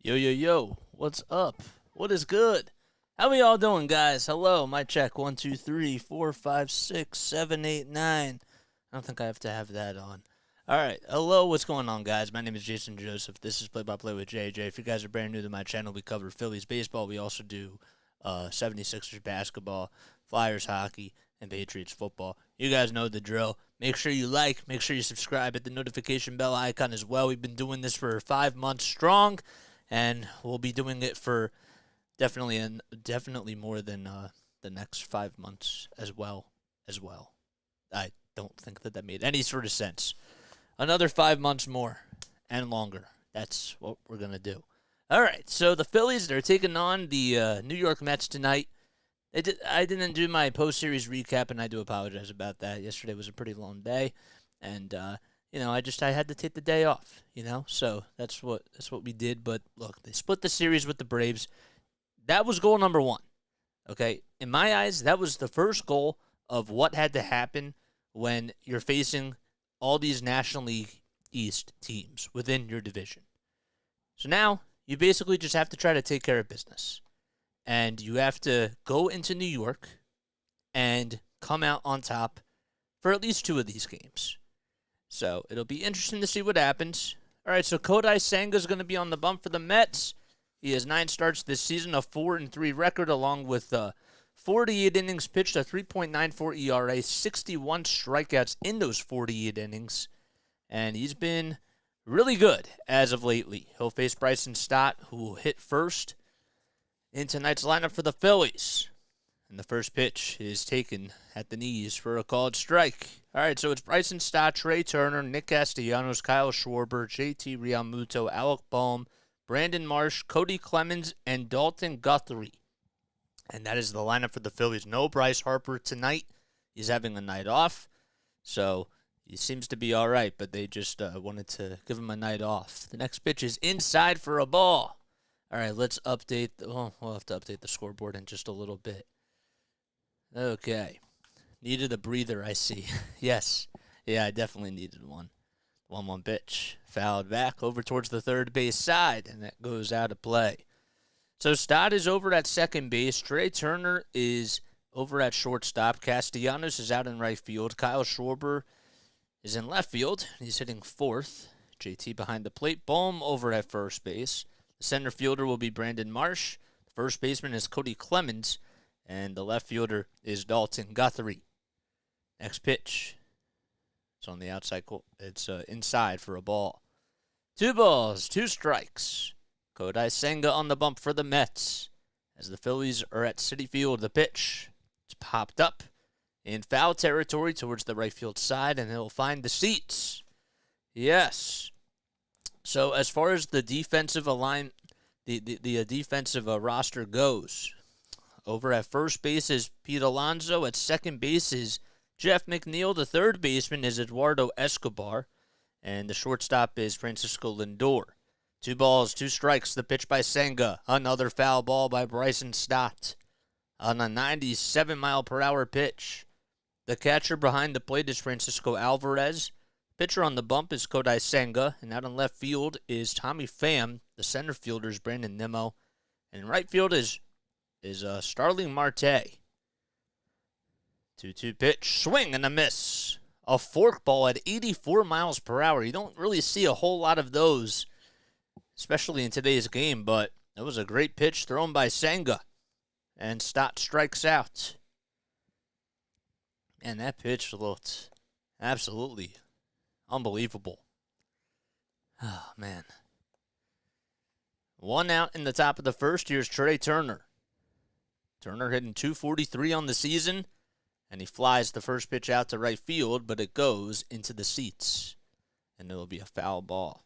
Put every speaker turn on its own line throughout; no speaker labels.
Yo, yo, yo, what's up? What is good? How we all doing, guys? Hello, my check. 1, 2, 3, 4, 5, 6, 7, 8, 9. I don't think I have to have that on. Alright, hello, what's going on, guys? My name is Jason Joseph. This is Play by Play with JJ. If you guys are brand new to my channel, we cover Phillies baseball. We also do 76ers basketball, Flyers hockey, and Patriots football. You guys know the drill. Make sure you like, make sure you subscribe, hit the notification bell icon as well. We've been doing this for 5 months strong, and we'll be doing it for definitely more than the next 5 months as well. I don't think that made any sort of sense. Another 5 months more and longer. That's what we're going to do. All right, so the Phillies, they're taking on the New York Mets tonight. I didn't do my post-series recap, and I do apologize about that. Yesterday was a pretty long day, and I had to take the day off, so that's what we did. But look, they split the series with the Braves. That was goal number one. Okay, in my eyes, that was the first goal of what had to happen when you're facing all these National League East teams within your division. So now you basically just have to try to take care of business. And you have to go into New York and come out on top for at least 2 of these games. So it'll be interesting to see what happens. All right, so Kodai Senga is going to be on the bump for the Mets. He has 9 starts this season, a 4-3 record, along with 48 innings pitched, a 3.94 ERA, 61 strikeouts in those 48 innings. And he's been really good as of lately. He'll face Bryce Stott, who will hit first in tonight's lineup for the Phillies. And the first pitch is taken at the knees for a called strike. All right, so it's Bryce Stott, Trea Turner, Nick Castellanos, Kyle Schwarber, JT Realmuto, Alec Bohm, Brandon Marsh, Cody Clemens, and Dalton Guthrie. And that is the lineup for the Phillies. No Bryce Harper tonight. He's having a night off, so he seems to be all right, but they just wanted to give him a night off. The next pitch is inside for a ball. All right, let's update. We'll have to update the scoreboard in just a little bit. Okay. Needed a breather, I see. Yes. Yeah, I definitely needed one. 1-1 pitch. Fouled back over towards the third base side, and that goes out of play. So Stott is over at second base. Trea Turner is over at shortstop. Castellanos is out in right field. Kyle Schwarber is in left field. He's hitting fourth. JT behind the plate. Bohm over at first base. The center fielder will be Brandon Marsh. The first baseman is Cody Clemens. And the left fielder is Dalton Guthrie. Next pitch. It's on the outside. It's inside for a ball. 2 balls, 2 strikes. Kodai Senga on the bump for the Mets. As the Phillies are at Citi Field, the pitch. It's popped up in foul territory towards the right field side, and he'll find the seats. Yes. So as far as the defensive defensive roster goes, over at first base is Pete Alonso. At second base is Jeff McNeil. The third baseman is Eduardo Escobar. And the shortstop is Francisco Lindor. 2 balls, 2 strikes. The pitch by Senga. Another foul ball by Bryce Stott on a 97-mile-per-hour pitch. The catcher behind the plate is Francisco Alvarez. Pitcher on the bump is Kodai Senga. And out in left field is Tommy Pham. The center fielder is Brandon Nimmo. And in right field is Starling Marte. 2-2 pitch. Swing and a miss. A fork ball at 84 miles per hour. You don't really see a whole lot of those, especially in today's game, but it was a great pitch thrown by Senga. And Stott strikes out. And that pitch looked absolutely unbelievable. Oh, man. 1 out in the top of the first. Here's Trea Turner. Turner hitting .243 on the season, and he flies the first pitch out to right field, but it goes into the seats, and it'll be a foul ball.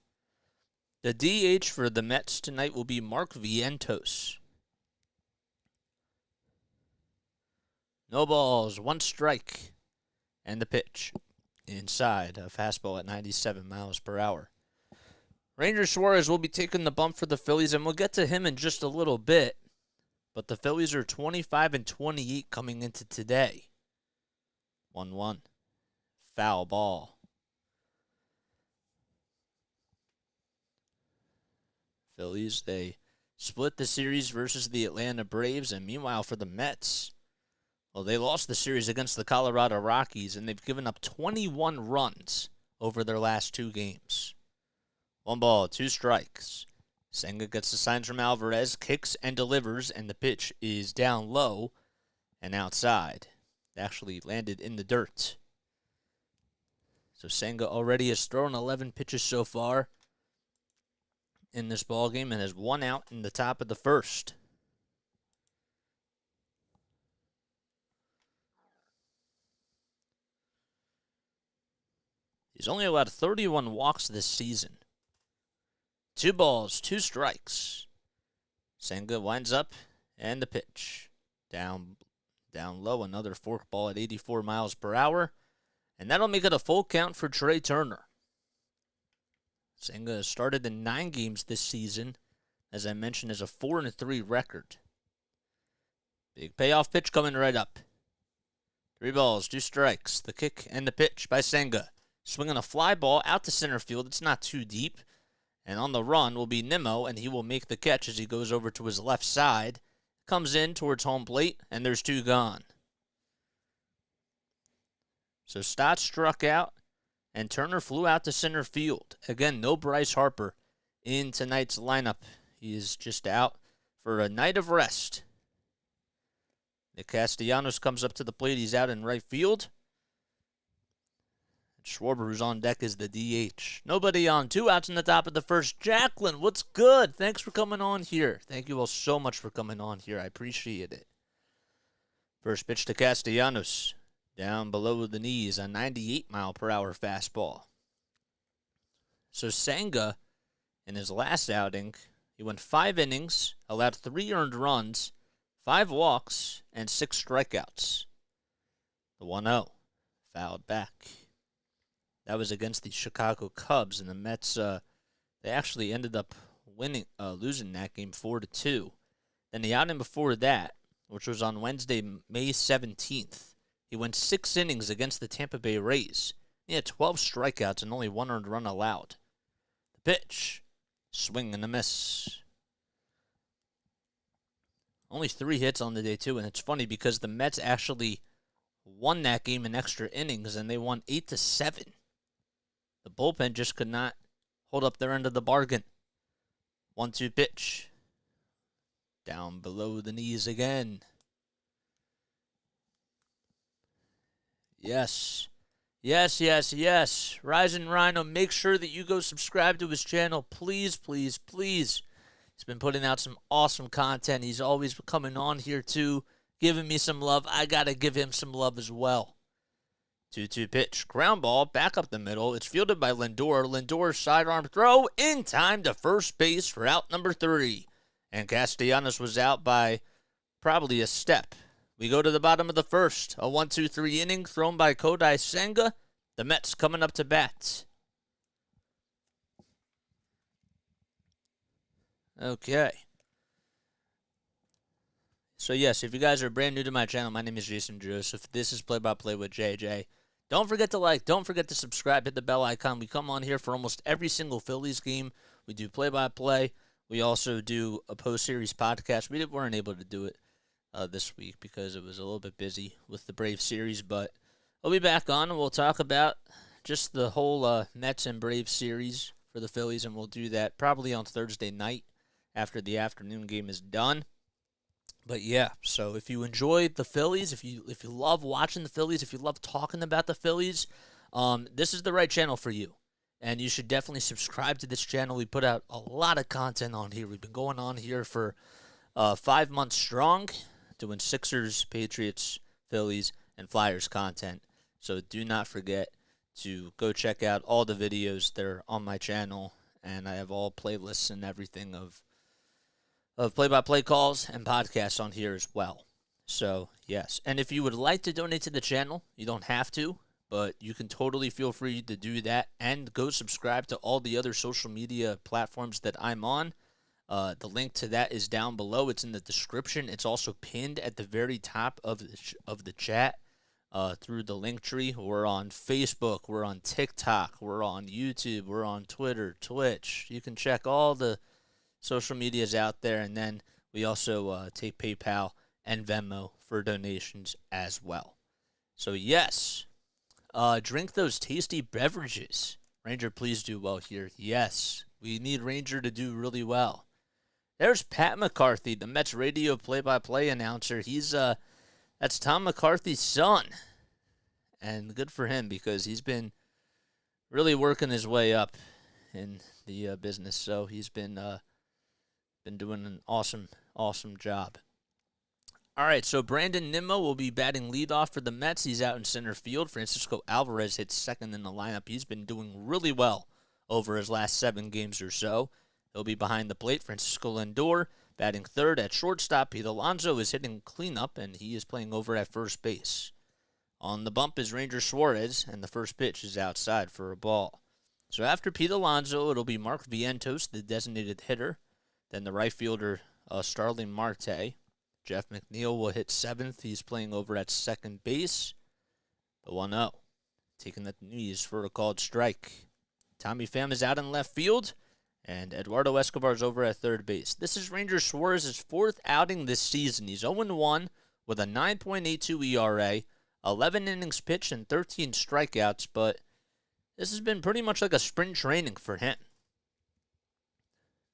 The DH for the Mets tonight will be Mark Vientos. No balls, 1 strike, and the pitch inside, a fastball at 97 miles per hour. Ranger Suarez will be taking the bump for the Phillies, and we'll get to him in just a little bit. But the Phillies are 25-28 coming into today. 1-1. Foul ball. Phillies, they split the series versus the Atlanta Braves, and meanwhile for the Mets, well, they lost the series against the Colorado Rockies, and they've given up 21 runs over their last 2 games. 1 ball, 2 strikes. Senga gets the signs from Alvarez, kicks and delivers, and the pitch is down low and outside. It actually landed in the dirt. So Senga already has thrown 11 pitches so far in this ballgame and has 1 out in the top of the first. He's only allowed 31 walks this season. 2 balls, 2 strikes. Senga winds up, and the pitch. Down low, another fork ball at 84 miles per hour. And that'll make it a full count for Trea Turner. Senga has started in 9 games this season. As I mentioned, has a 4-3 record. Big payoff pitch coming right up. 3 balls, 2 strikes. The kick and the pitch by Senga. Swinging a fly ball out to center field. It's not too deep. And on the run will be Nimmo, and he will make the catch as he goes over to his left side. Comes in towards home plate, and there's 2 gone. So Stott struck out, and Turner flew out to center field. Again, no Bryce Harper in tonight's lineup. He is just out for a night of rest. Nick Castellanos comes up to the plate. He's out in right field. And Schwarber, who's on deck, is the DH. Nobody on. 2 outs in the top of the first. Jacqueline, what's good? Thanks for coming on here. Thank you all so much for coming on here. I appreciate it. First pitch to Castellanos. Down below the knees, a 98-mile-per-hour fastball. So Senga, in his last outing, he went 5 innings, allowed 3 earned runs, 5 walks, and 6 strikeouts. The 1-0, fouled back. That was against the Chicago Cubs, and the Mets, they actually ended up losing that game 4-2. Then the outing before that, which was on Wednesday, May 17th, he went 6 innings against the Tampa Bay Rays. He had 12 strikeouts and only 1 earned run allowed. The pitch, swing and a miss. Only 3 hits on the day, too, and it's funny because the Mets actually won that game in extra innings, and they won 8-7. The bullpen just could not hold up their end of the bargain. 1-2 pitch. Down below the knees again. Yes. Yes, yes, yes. Rising Rhino, make sure that you go subscribe to his channel. Please, please, please. He's been putting out some awesome content. He's always coming on here, too, giving me some love. I got to give him some love as well. 2-2 pitch. Ground ball, back up the middle. It's fielded by Lindor. Lindor's sidearm throw in time to first base for out number 3. And Castellanos was out by probably a step. We go to the bottom of the first. A 1-2-3 inning thrown by Kodai Senga. The Mets coming up to bat. Okay. So, yes, if you guys are brand new to my channel, my name is Jason Joseph. This is Play-by-Play with JJ. Don't forget to like. Don't forget to subscribe. Hit the bell icon. We come on here for almost every single Phillies game. We do play-by-play. We also do a post-series podcast. We weren't able to do it this week because it was a little bit busy with the Braves series, but I'll be back on and we'll talk about just the whole Mets and Braves series for the Phillies, and we'll do that probably on Thursday night after the afternoon game is done. But yeah, so if you enjoyed the Phillies, if you love watching the Phillies, if you love talking about the Phillies, this is the right channel for you. And you should definitely subscribe to this channel. We put out a lot of content on here. We've been going on here for 5 months strong, doing Sixers, Patriots, Phillies, and Flyers content. So do not forget to go check out all the videos. They're on my channel, and I have all playlists and everything of play-by-play calls and podcasts on here as well. So, yes. And if you would like to donate to the channel, you don't have to, but you can totally feel free to do that and go subscribe to all the other social media platforms that I'm on. The link to that is down below. It's in the description. It's also pinned at the very top of the chat through the LINKTREE. We're on Facebook. We're on TikTok. We're on YouTube. We're on Twitter, Twitch. You can check all the social medias out there, and then we also take PayPal and Venmo for donations as well. So, yes, drink those tasty beverages. Ranger, please do well here. Yes, we need Ranger to do really well. There's Pat McCarthy, the Mets radio play-by-play announcer. That's Tom McCarthy's son. And good for him because he's been really working his way up in the business. So he's been doing an awesome job. All right, so Brandon Nimmo will be batting leadoff for the Mets. He's out in center field. Francisco Alvarez hits second in the lineup. He's been doing really well over his last 7 games or so. He'll be behind the plate. Francisco Lindor batting third at shortstop. Pete Alonso is hitting cleanup, and he is playing over at first base. On the bump is Ranger Suarez, and the first pitch is outside for a ball. So after Pete Alonso, it'll be Mark Vientos, the designated hitter. Then the right fielder, Starling Marte. Jeff McNeil will hit 7th. He's playing over at second base. The 1-0. Taking at the knees for a called strike. Tommy Pham is out in left field. And Eduardo Escobar is over at third base. This is Ranger Suarez's 4th outing this season. He's 0-1 with a 9.82 ERA, 11 innings pitched, and 13 strikeouts. But this has been pretty much like a spring training for him.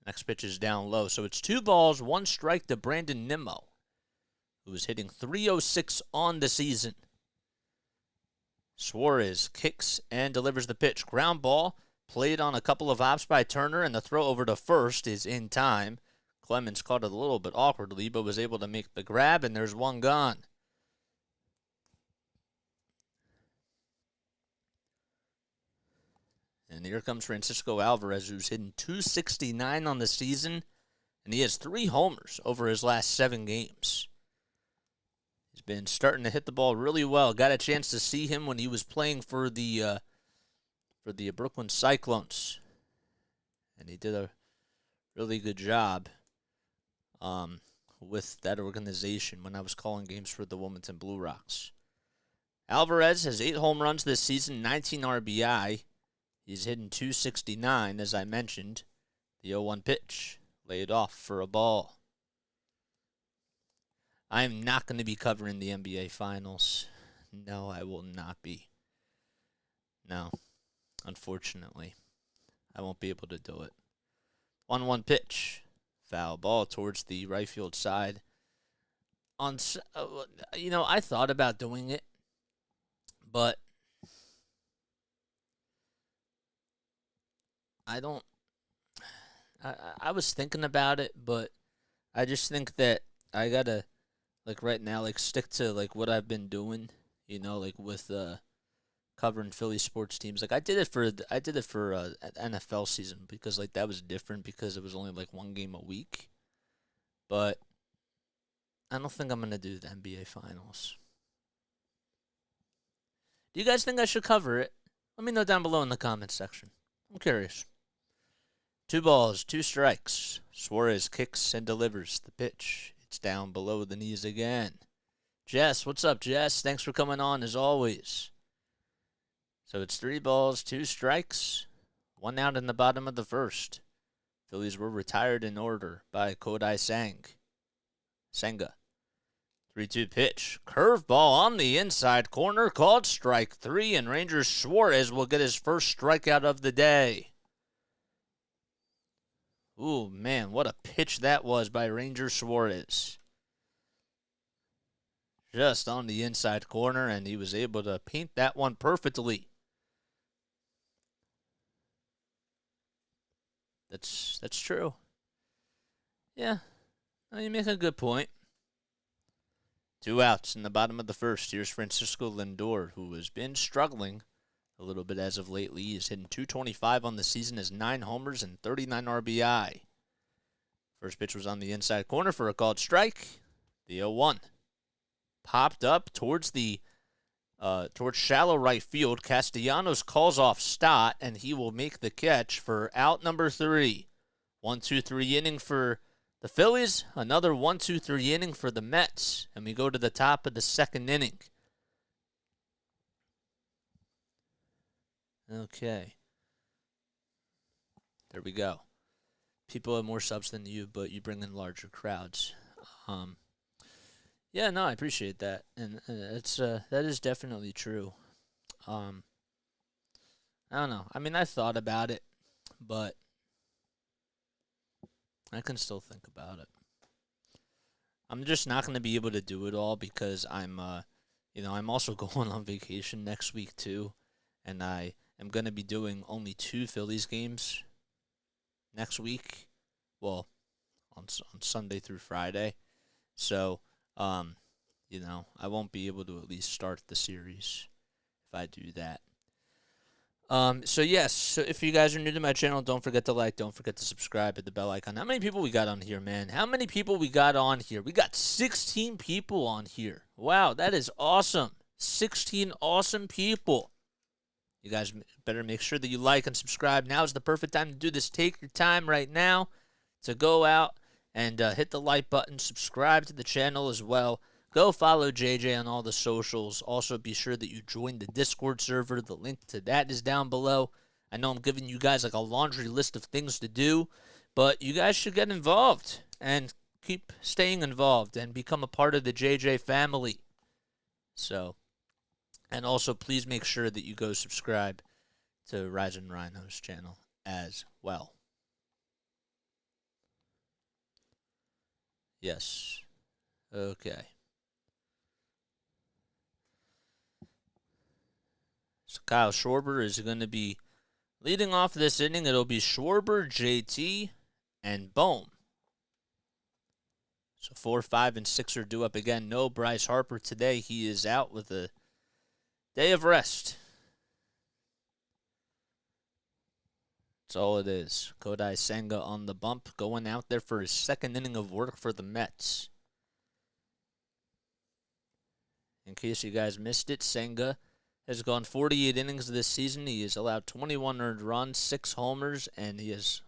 Next pitch is down low. So it's 2 balls, 1 strike to Brandon Nimmo, who is hitting .306 on the season. Suarez kicks and delivers the pitch. Ground ball played on a couple of hops by Turner, and the throw over to first is in time. Clemens caught it a little bit awkwardly, but was able to make the grab, and there's one gone. And here comes Francisco Alvarez, who's hitting .269 on the season, and he has 3 homers over his last 7 games. He's been starting to hit the ball really well. Got a chance to see him when he was playing for the Brooklyn Cyclones, and he did a really good job with that organization when I was calling games for the Wilmington Blue Rocks. Alvarez has 8 home runs this season, 19 RBI. He's hitting .269, as I mentioned. The 0-1 pitch, laid off for a ball. I am not going to be covering the NBA Finals. No, I will not be. No, unfortunately. I won't be able to do it. 1-1 pitch. Foul ball towards the right field side. I thought about doing it, but I don't. I was thinking about it, but I just think that I gotta, right now, stick to what I've been doing. With covering Philly sports teams. I did it for NFL season because that was different because it was only 1 game a week. But I don't think I'm gonna do the NBA Finals. Do you guys think I should cover it? Let me know down below in the comments section. I'm curious. 2 balls, 2 strikes. Suarez kicks and delivers the pitch. It's down below the knees again. Jess, what's up, Jess? Thanks for coming on as always. So it's 3 balls, 2 strikes, 1 out in the bottom of the first. Phillies were retired in order by Kodai Senga. 3-2 pitch. Curveball on the inside corner, called strike 3, and Ranger Suarez will get his first strikeout of the day. Ooh, man, what a pitch that was by Ranger Suarez. Just on the inside corner, and he was able to paint that one perfectly. That's true. Yeah, you make a good point. 2 outs in the bottom of the first. Here's Francisco Lindor, who has been struggling a little bit as of lately. He's hitting .225 on the season, has 9 homers and 39 RBI. First pitch was on the inside corner for a called strike. The 0-1 popped up towards shallow right field. Castellanos calls off Stott, and he will make the catch for out number 3. 1-2-3 inning for the Phillies. Another 1-2-3 inning for the Mets. And we go to the top of the 2nd inning. Okay. There we go. People have more subs than you, but you bring in larger crowds. Yeah, no, I appreciate that, and that is definitely true. I don't know. I mean, I thought about it, but I can still think about it. I'm just not going to be able to do it all because I'm also going on vacation next week too, and I am going to be doing only 2 Phillies games next week. Well, on Sunday through Friday, so. I won't be able to at least start the series if I do that. So if you guys are new to my channel, don't forget to like, don't forget to subscribe, hit the bell icon. How many people we got on here, man? How many people we got on here? We got 16 people on here. Wow, that is awesome. 16 awesome people. You guys better make sure that you like and subscribe. Now is the perfect time to do this. Take your time right now to go out and hit the like button. Subscribe to the channel as well. Go follow JJ on all the socials. Also, be sure that you join the Discord server. The link to that is down below. I know I'm giving you guys a laundry list of things to do, but you guys should get involved and keep staying involved and become a part of the JJ family. So, and also please make sure that you go subscribe to Rising Rhino's channel as well. Yes. Okay. So Kyle Schwarber is going to be leading off this inning. It'll be Schwarber, JT, and Bohm. So 4, 5, and 6 are due up again. No Bryce Harper today. He is out with a day of rest. That's all it is. Kodai Senga on the bump, going out there for his second inning of work for the Mets. In case you guys missed it, Senga has gone 48 innings this season. He has allowed 21 earned runs, 6 homers, and he has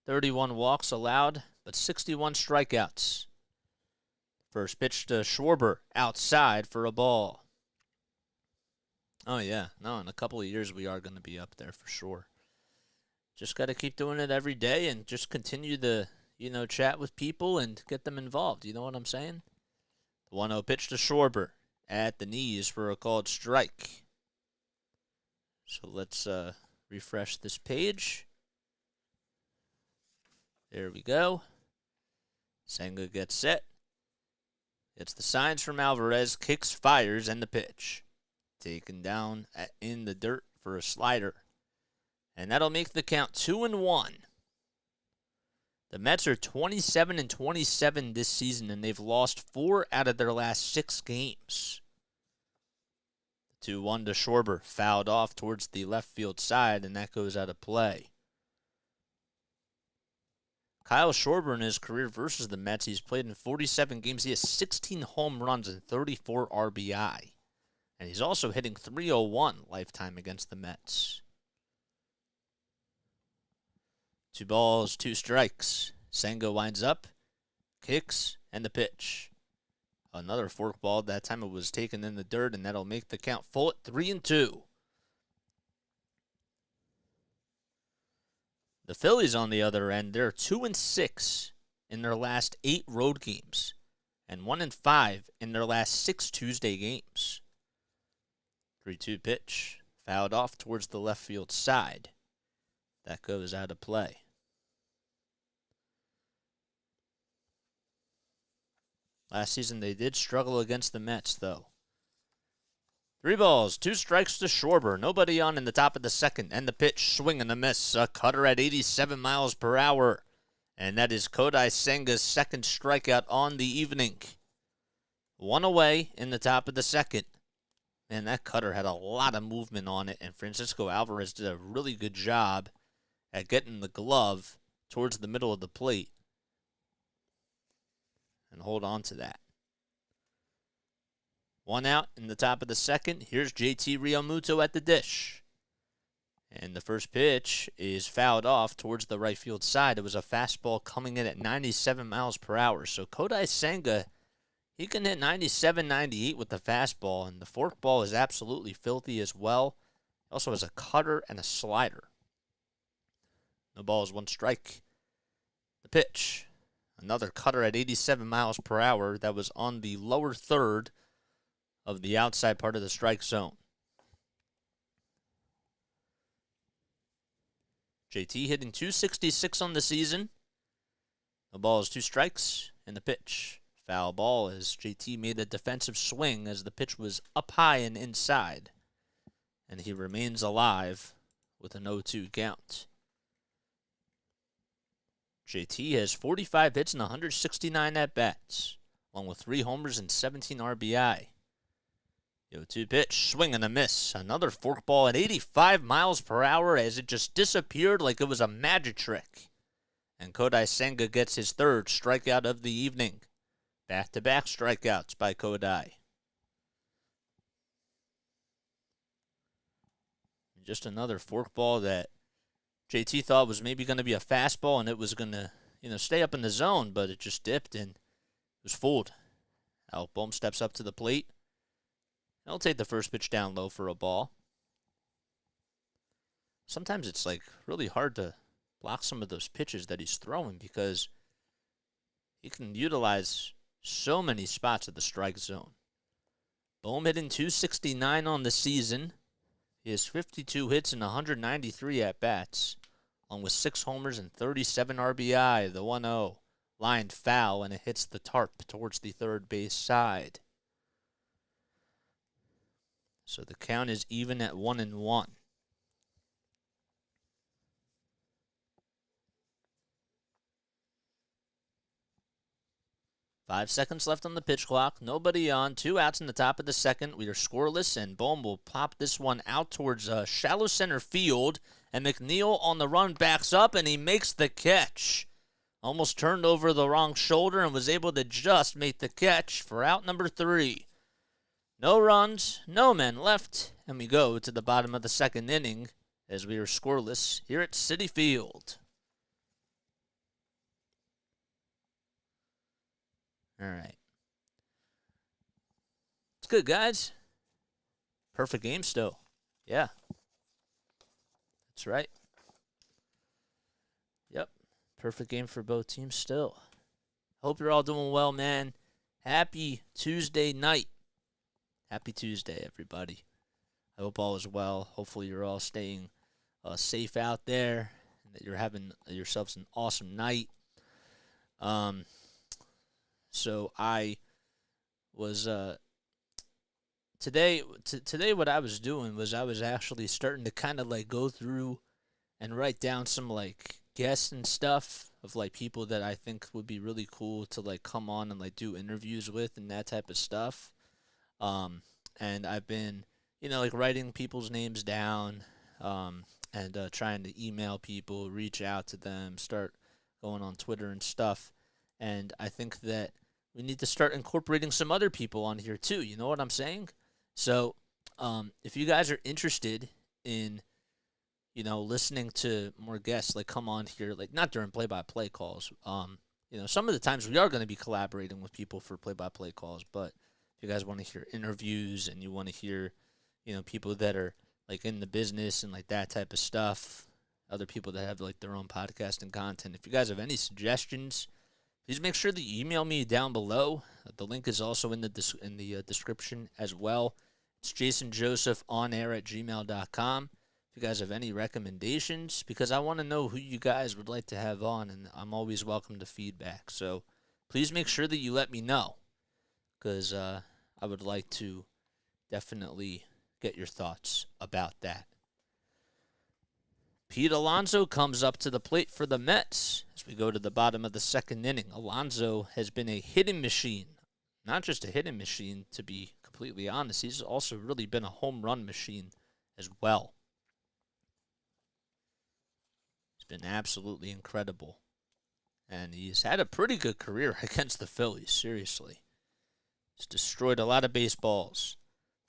31 walks allowed, but 61 strikeouts. First pitch to Schwarber, outside for a ball. Oh, yeah. No, in a couple of years we are going to be up there for sure. Just got to keep doing it every day and just continue to, chat with people and get them involved. You know what I'm saying? The 1-0 pitch to Schwarber at the knees for a called strike. So let's refresh this page. There we go. Senga gets set. Gets the signs from Alvarez, kicks, fires, and the pitch. Taken down in the dirt for a slider. And that'll make the count 2-1. The Mets are 27-27 this season, and they've lost 4 out of their last 6 games. 2-1 to Schwarber, fouled off towards the left field side, and that goes out of play. Kyle Schwarber in his career versus the Mets, he's played in 47 games. He has 16 home runs and 34 RBI. And he's also hitting .301 lifetime against the Mets. 2 balls, 2 strikes. Senga winds up, kicks, and the pitch. Another forkball. That time it was taken in the dirt, and that'll make the count full at 3-2. The Phillies, on the other end, they're 2-6 in their last 8 road games, and 1-5 in their last 6 Tuesday games. 3-2 pitch, fouled off towards the left field side. That goes out of play. Last season they did struggle against the Mets, though. 3 balls, 2 strikes to Schwarber. Nobody on in the top of the second. And the pitch, swing and a miss. A cutter at 87 miles per hour. And that is Kodai Senga's second strikeout on the evening. 1 away in the top of the second. Man, that cutter had a lot of movement on it. And Francisco Alvarez did a really good job at getting the glove towards the middle of the plate. And hold on to that. 1 out in the top of the second. Here's JT Realmuto at the dish. And the first pitch is fouled off towards the right field side. It was a fastball coming in at 97 miles per hour. So Kodai Senga, he can hit 97, 98 with the fastball. And the forkball is absolutely filthy as well. He also has a cutter and a slider. No balls, 1 strike. The pitch. Another cutter at 87 miles per hour that was on the lower third of the outside part of the strike zone. JT hitting .266 on the season. The ball is 2 strikes, and the pitch. Foul ball as JT made a defensive swing as the pitch was up high and inside. And he remains alive with an 0-2 count. JT has 45 hits and 169 at-bats, along with 3 homers and 17 RBI. 0-2 pitch, swing and a miss. Another forkball at 85 miles per hour as it just disappeared like it was a magic trick. And Kodai Senga gets his 3rd strikeout of the evening. Back-to-back strikeouts by Kodai. Just another forkball that JT thought was maybe going to be a fastball and it was going to, stay up in the zone, but it just dipped and was fooled. Alec Bohm steps up to the plate. He'll take the first pitch down low for a ball. Sometimes it's really hard to block some of those pitches that he's throwing because he can utilize so many spots at the strike zone. Bohm hitting .269 on the season. He has 52 hits and 193 at-bats, along with 6 homers and 37 RBI. The 1-0 lined foul, and it hits the tarp towards the third base side. So the count is even at 1-1. 5 seconds left on the pitch clock. Nobody on. 2 outs in the top of the second. We are scoreless, and Bohm will pop this one out towards shallow center field. And McNeil on the run backs up, and he makes the catch. Almost turned over the wrong shoulder and was able to just make the catch for out number 3. No runs, no men left, and we go to the bottom of the second inning as we are scoreless here at Citi Field. All right. It's good, guys. Perfect game still. Yeah. That's right. Yep. Perfect game for both teams still. Hope you're all doing well, man. Happy Tuesday night. Happy Tuesday, everybody. I hope all is well. Hopefully you're all staying safe out there and that you're having yourselves an awesome night. So I was today what I was doing was I was actually starting to kind of like go through and write down some like guests and stuff of like people that I think would be really cool to like come on and like do interviews with and that type of stuff. And I've been, like writing people's names down, and trying to email people, reach out to them, start going on Twitter and stuff. And I think that we need to start incorporating some other people on here too. You know what I'm saying? So, if you guys are interested in, listening to more guests, like come on here, like not during play-by-play calls. Some of the times we are going to be collaborating with people for play-by-play calls, but if you guys want to hear interviews and you want to hear, people that are like in the business and like that type of stuff, other people that have like their own podcast and content, if you guys have any suggestions, please make sure that you email me down below. The link is also in the description as well. It's jasonjosephonair@gmail.com. If you guys have any recommendations, because I want to know who you guys would like to have on, and I'm always welcome to feedback. So please make sure that you let me know, because I would like to definitely get your thoughts about that. Pete Alonso comes up to the plate for the Mets as we go to the bottom of the second inning. Alonso has been a hitting machine. Not just a hitting machine, to be completely honest. He's also really been a home run machine as well. He's been absolutely incredible. And he's had a pretty good career against the Phillies, seriously. He's destroyed a lot of baseballs.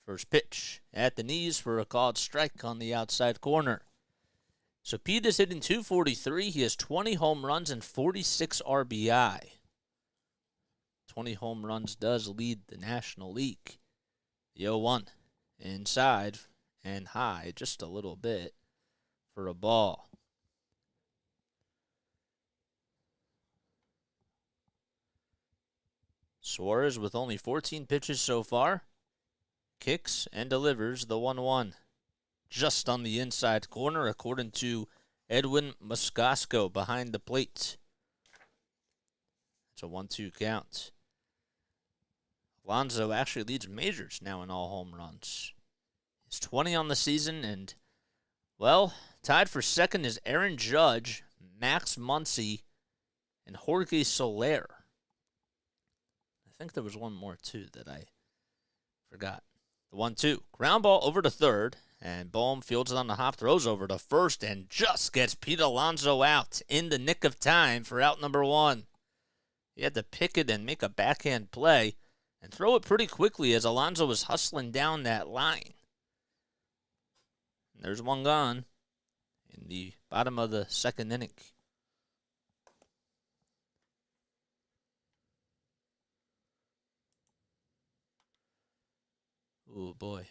First pitch at the knees for a called strike on the outside corner. So Pete is hitting .243. He has 20 home runs and 46 RBI. 20 home runs does lead the National League. The 0-1 inside and high just a little bit for a ball. Suarez with only 14 pitches so far. Kicks and delivers the 1-1. Just on the inside corner, according to Edwin Moscasco behind the plate. It's a 1-2 count. Alonso actually leads majors now in all home runs. He's 20 on the season, and, well, tied for second is Aaron Judge, Max Muncy, and Jorge Soler. I think there was one more, too, that I forgot. The 1-2. Ground ball over to third. And Bohm fields it on the hop, throws over to first, and just gets Pete Alonso out in the nick of time for out number 1. He had to pick it and make a backhand play and throw it pretty quickly as Alonso was hustling down that line. And there's one gone in the bottom of the second inning. Oh, boy.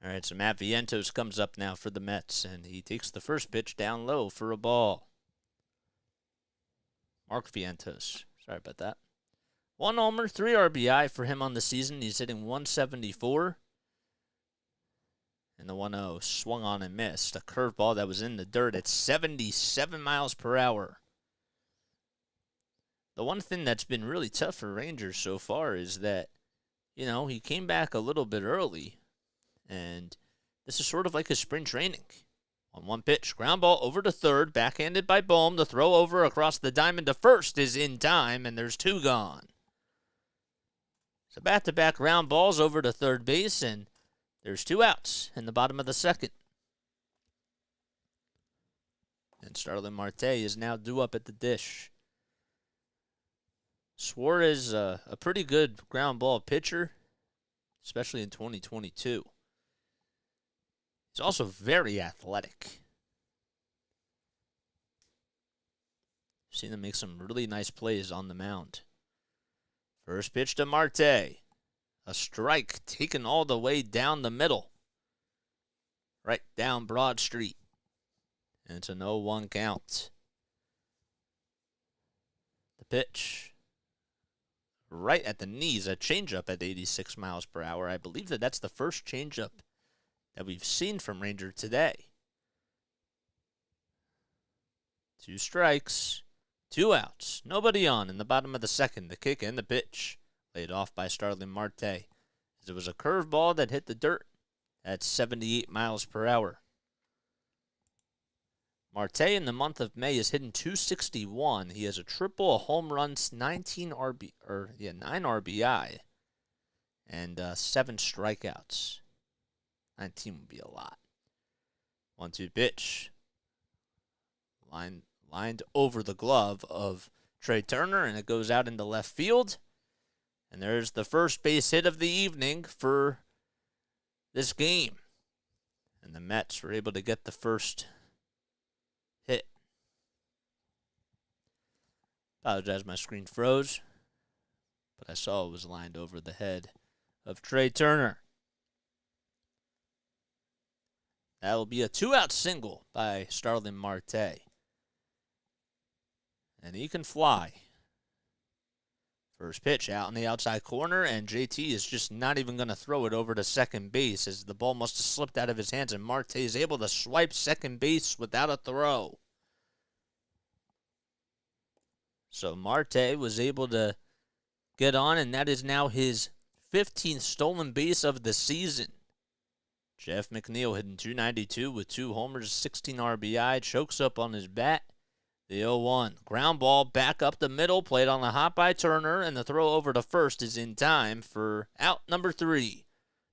All right, so Matt Vientos comes up now for the Mets, and he takes the first pitch down low for a ball. Mark Vientos. Sorry about that. 1 homer, 3 RBI for him on the season. He's hitting .174. And the 1-0 swung on and missed. A curveball that was in the dirt at 77 miles per hour. The one thing that's been really tough for Rangers so far is that he came back a little bit early, and this is sort of like his spring training. On one pitch, ground ball over to third, backhanded by Bohm. The throw over across the diamond to first is in time, and there's 2 gone. So back-to-back ground balls over to third base, and there's 2 outs in the bottom of the second. And Starling Marte is now due up at the dish. Suarez, a pretty good ground ball pitcher, especially in 2022. He's also very athletic. Seen him make some really nice plays on the mound. First pitch to Marte. A strike taken all the way down the middle. Right down Broad Street. And it's an 0-1 count. The pitch. Right at the knees. A changeup at 86 miles per hour. I believe that's the first changeup that we've seen from Ranger today. 2 strikes, 2 outs, nobody on in the bottom of the second. The kick and the pitch laid off by Starling Marte. As it was a curveball that hit the dirt at 78 miles per hour. Marte in the month of May is hitting .261. He has a triple, a home run, 9 RBI, and 7 strikeouts. 19 would be a lot. 1-2 pitch. Lined over the glove of Trey Turner, and it goes out into left field. And there's the first base hit of the evening for this game. And the Mets were able to get the first hit. Apologize, my screen froze. But I saw it was lined over the head of Trey Turner. That will be a 2-out single by Starling Marte. And he can fly. First pitch out in the outside corner, and JT is just not even going to throw it over to second base as the ball must have slipped out of his hands, and Marte is able to swipe second base without a throw. So Marte was able to get on, and that is now his 15th stolen base of the season. Jeff McNeil hitting .292 with 2 homers, 16 RBI, chokes up on his bat. The 0-1. Ground ball back up the middle, played on the hop by Turner, and the throw over to first is in time for out number 3.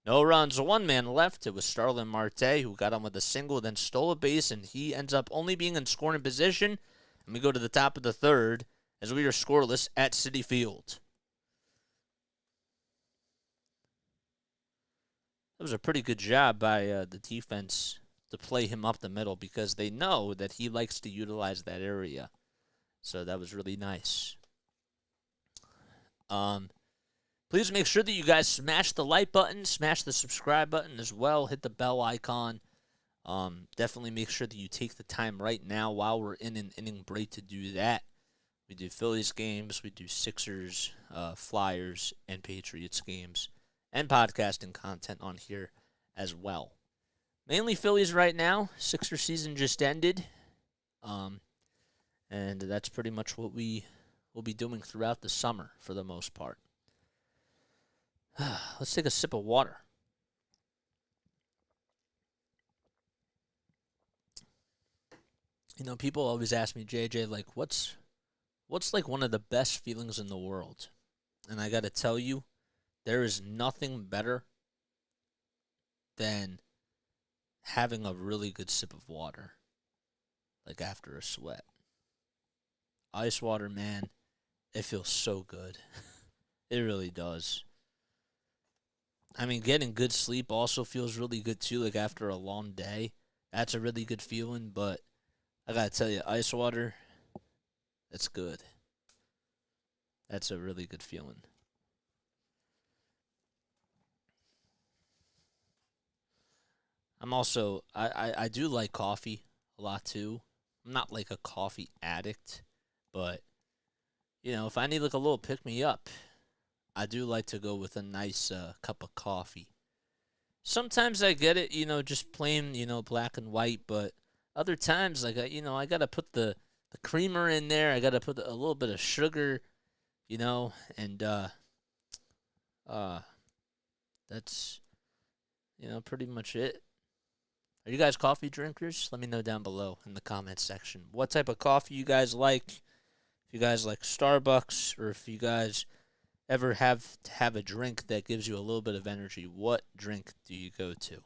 No runs, 1 man left. It was Starling Marte who got on with a single, then stole a base, and he ends up only being in scoring position. And we go to the top of the third as we are scoreless at Citi Field. That was a pretty good job by the defense to play him up the middle because they know that he likes to utilize that area. So that was really nice. Please make sure that you guys smash the like button, smash the subscribe button as well, hit the bell icon. Definitely make sure that you take the time right now while we're in an inning break to do that. We do Phillies games, we do Sixers, Flyers, and Patriots games, and podcasting content on here as well. Mainly Phillies right now. Sixer season just ended. And that's pretty much what we will be doing throughout the summer for the most part. Let's take a sip of water. You know, people always ask me, JJ, like, what's like one of the best feelings in the world? And I got to tell you, there is nothing better than having a really good sip of water, like after a sweat. Ice water, man, it feels so good. It really does. I mean, getting good sleep also feels really good too, like after a long day. That's a really good feeling, but I gotta tell you, ice water, that's good. That's a really good feeling. I'm also, I do like coffee a lot too. I'm not like a coffee addict, but, you know, if I need like a little pick-me-up, I do like to go with a nice cup of coffee. Sometimes I get it, you know, just plain, you know, black and white, but other times, like, I got to put the creamer in there. I got to put a little bit of sugar, you know, and that's, pretty much it. Are you guys coffee drinkers? Let me know down below in the comments section. What type of coffee you guys like? If you guys like Starbucks, or if you guys ever have to have a drink that gives you a little bit of energy, what drink do you go to?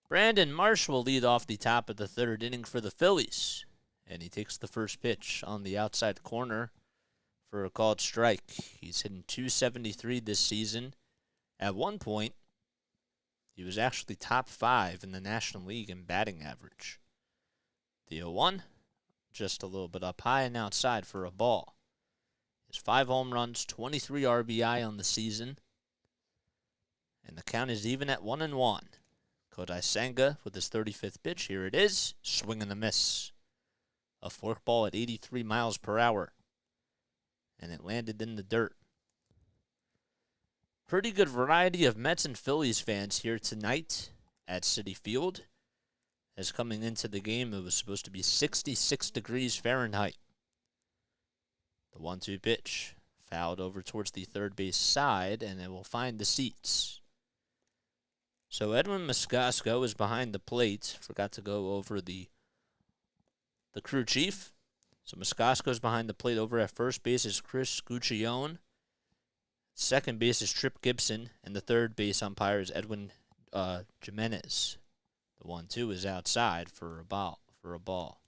Brandon Marsh will lead off the top of the third inning for the Phillies, and he takes the first pitch on the outside corner for a called strike. He's hitting .273 this season. At one point, he was actually top 5 in the National League in batting average. The 0-1, just a little bit up high and outside for a ball. His 5 home runs, 23 RBI on the season, and the count is even at 1-1. Kodai Senga with his 35th pitch. Here it is. Swing and a miss. A forkball at 83 miles per hour. And it landed in the dirt. Pretty good variety of Mets and Phillies fans here tonight at Citi Field. As coming into the game, it was supposed to be 66 degrees Fahrenheit. The 1-2 pitch. Fouled over towards the third base side, and it will find the seats. So Edwin Moscasco is behind the plate. Forgot to go over the crew chief. So Moscasco's behind the plate. Over at first base is Chris Guccione. Second base is Trip Gibson. And the third base umpire is Edwin Jimenez. The 1-2 is outside for a ball.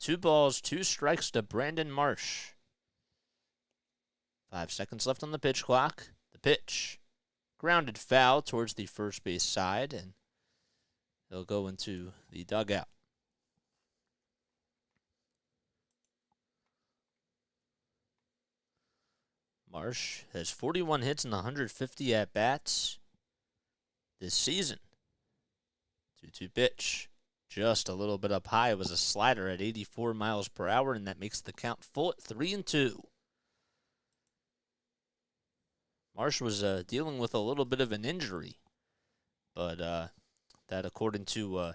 2 balls, 2 strikes to Brandon Marsh. 5 seconds left on the pitch clock. The pitch. Grounded foul towards the first base side, and he'll go into the dugout. Marsh has 41 hits and 150 at-bats this season. 2-2 pitch. Just a little bit up high. It was a slider at 84 miles per hour, and that makes the count full at 3-2. Marsh was dealing with a little bit of an injury, but that, according to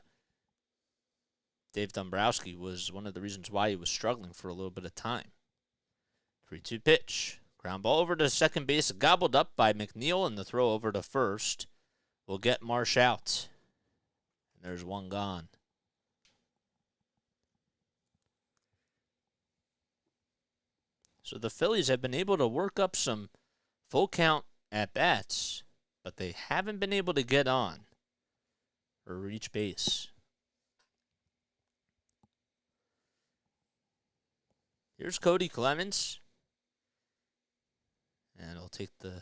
Dave Dombrowski, was one of the reasons why he was struggling for a little bit of time. 3-2 pitch. Ground ball over to second base, gobbled up by McNeil, and the throw over to first will get Marsh out. And there's one gone. So the Phillies have been able to work up some full count at-bats, but they haven't been able to get on or reach base. Here's Cody Clemens. And he'll take the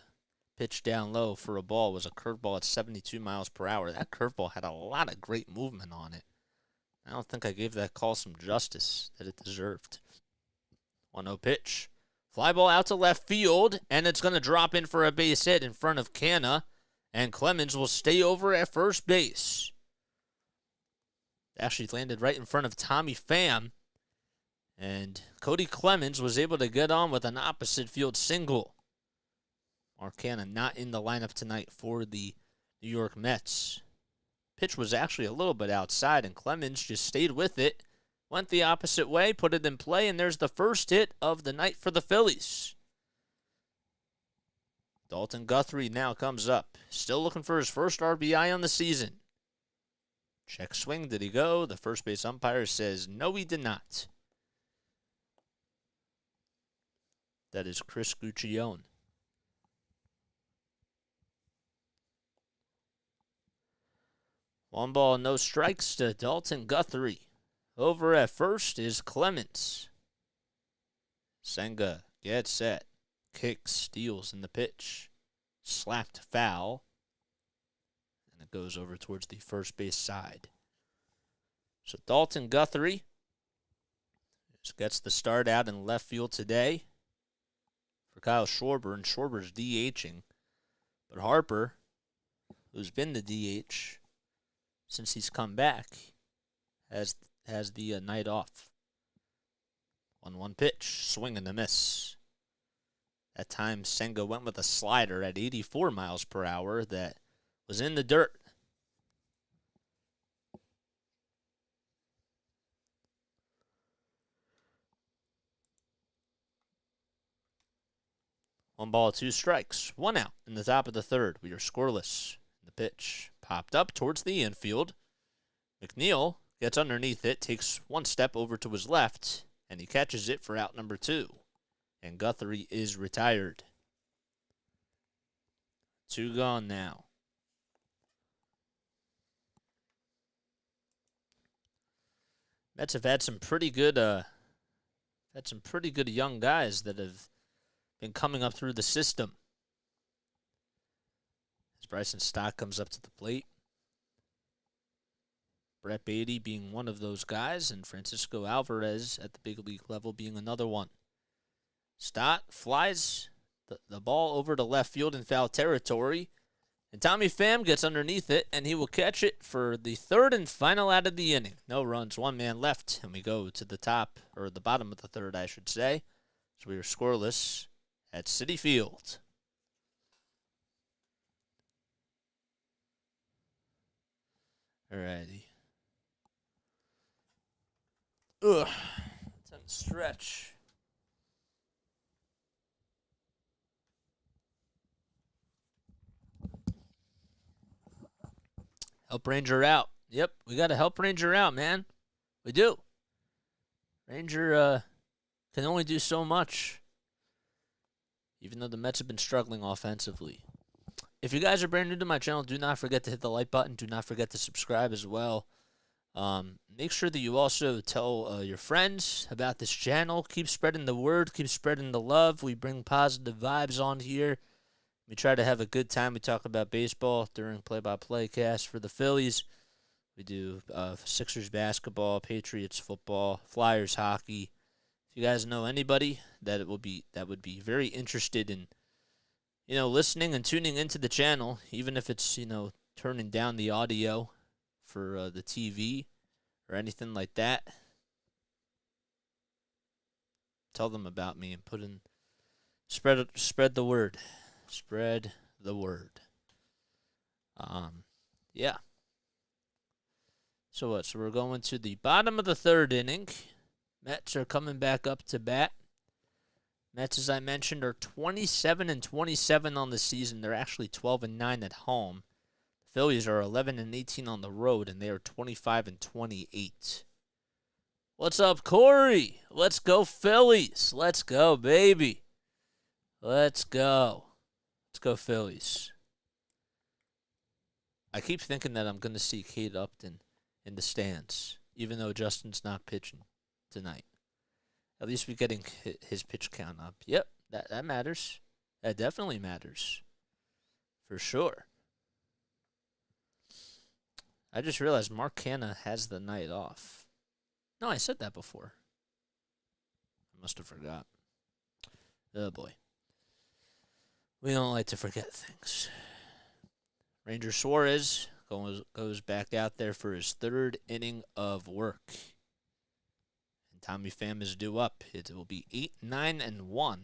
pitch down low for a ball. It was a curveball at 72 miles per hour. That curveball had a lot of great movement on it. I don't think I gave that call some justice that it deserved. 1-0 pitch. Fly ball out to left field, and it's going to drop in for a base hit in front of Canna, and Clemens will stay over at first base. Actually landed right in front of Tommy Pham, and Cody Clemens was able to get on with an opposite field single. Mark Canna not in the lineup tonight for the New York Mets. Pitch was actually a little bit outside, and Clemens just stayed with it. Went the opposite way, put it in play, and there's the first hit of the night for the Phillies. Dalton Guthrie now comes up. Still looking for his first RBI on the season. Check swing, did he go? The first base umpire says no, he did not. That is Chris Guccione. One ball, no strikes to Dalton Guthrie. Over at first is Clemens. Senga gets set. Kicks, steals in the pitch. Slapped foul. And it goes over towards the first base side. So Dalton Guthrie just gets the start out in left field today for Kyle Schwarber, and Schwarber's DHing. But Harper, who's been the DH since he's come back, has the night off. 1-1 pitch, swing and a miss. That time Senga went with a slider at 84 miles per hour that was in the dirt. 1-2 strikes, 1 out in the top of the third. We are scoreless. The pitch popped up towards the infield. McNeil gets underneath it, takes 1 step over to his left, and he catches it for out number 2. And Guthrie is retired. 2 gone now. Mets have had some pretty good young guys that have been coming up through the system. As Bryson Stott comes up to the plate. Brett Beatty being one of those guys, and Francisco Alvarez at the big league level being another one. Stott flies the ball over to left field in foul territory, and Tommy Pham gets underneath it, and he will catch it for the third and final out of the inning. No runs, 1 man left, and we go to the top, or the bottom of the third, I should say. So we are scoreless at Citi Field. Alrighty. Ugh. 10 stretch. Help Ranger out. Yep, we got to help Ranger out, man. We do. Ranger can only do so much, even though the Mets have been struggling offensively. If you guys are brand new to my channel, do not forget to hit the like button. Do not forget to subscribe as well. Make sure that you also tell your friends about this channel. Keep spreading the word. Keep spreading the love. We bring positive vibes on here. We try to have a good time. We talk about baseball during play-by-play cast for the Phillies. We do Sixers basketball, Patriots football, Flyers hockey. If you guys know anybody that would be very interested in, listening and tuning into the channel, even if it's, turning down the audio for the TV or anything like that, tell them about me and spread the word. Spread the word. Yeah. So what? So we're going to the bottom of the third inning. Mets are coming back up to bat. Mets, as I mentioned, are 27-27 on the season. They're actually 12-9 at home. The Phillies are 11-18 on the road, and they are 25-28. What's up, Corey? Let's go Phillies. Let's go, baby. Let's go. Let's go Phillies. I keep thinking that I'm going to see Kate Upton in the stands, even though Justin's not pitching tonight. At least we're getting his pitch count up. Yep, that matters. That definitely matters. For sure. I just realized Mark Canha has the night off. No, I said that before. I must have forgot. Oh, boy. We don't like to forget things. Ranger Suarez goes back out there for his third inning of work. And Tommy Pham is due up. It will be 8-9-1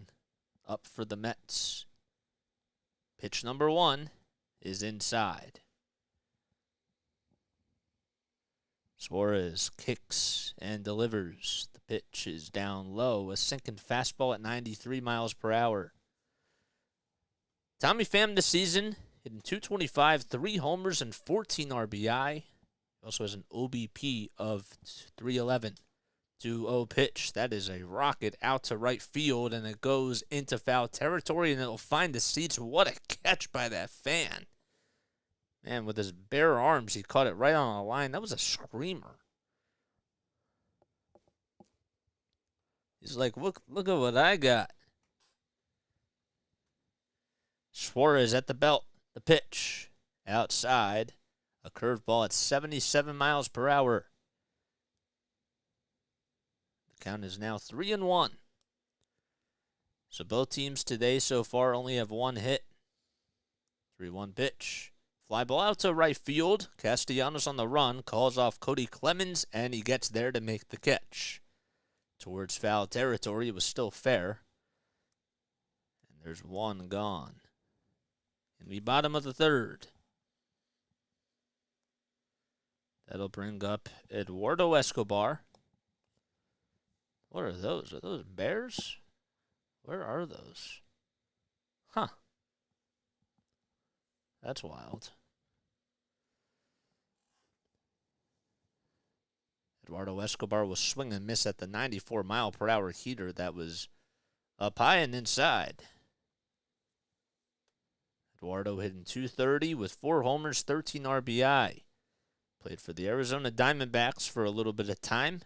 up for the Mets. Pitch number 1 is inside. Suarez kicks and delivers. The pitch is down low. A sinking fastball at 93 miles per hour. Tommy Pham this season hitting .225, 3 homers and 14 RBI. He also has an OBP of .311. 2-0 pitch. That is a rocket out to right field, and it goes into foul territory, and it'll find the seats. What a catch by that fan. Man, with his bare arms, he caught it right on the line. That was a screamer. He's like, look at what I got. Suarez at the belt. The pitch. Outside. A curveball at 77 miles per hour. The count is now 3-1. So both teams today so far only have 1 hit. 3-1 pitch. Fly ball out to right field. Castellanos on the run. Calls off Cody Clemens, and he gets there to make the catch. Towards foul territory. It was still fair. And there's 1 gone. In the bottom of the third. That'll bring up Eduardo Escobar. What are those? Are those bears? Where are those? That's wild. Eduardo Escobar was swing and miss at the 94-mile-per-hour heater that was up high and inside. Eduardo hitting .230 with 4 homers, 13 RBI. Played for the Arizona Diamondbacks for a little bit of time.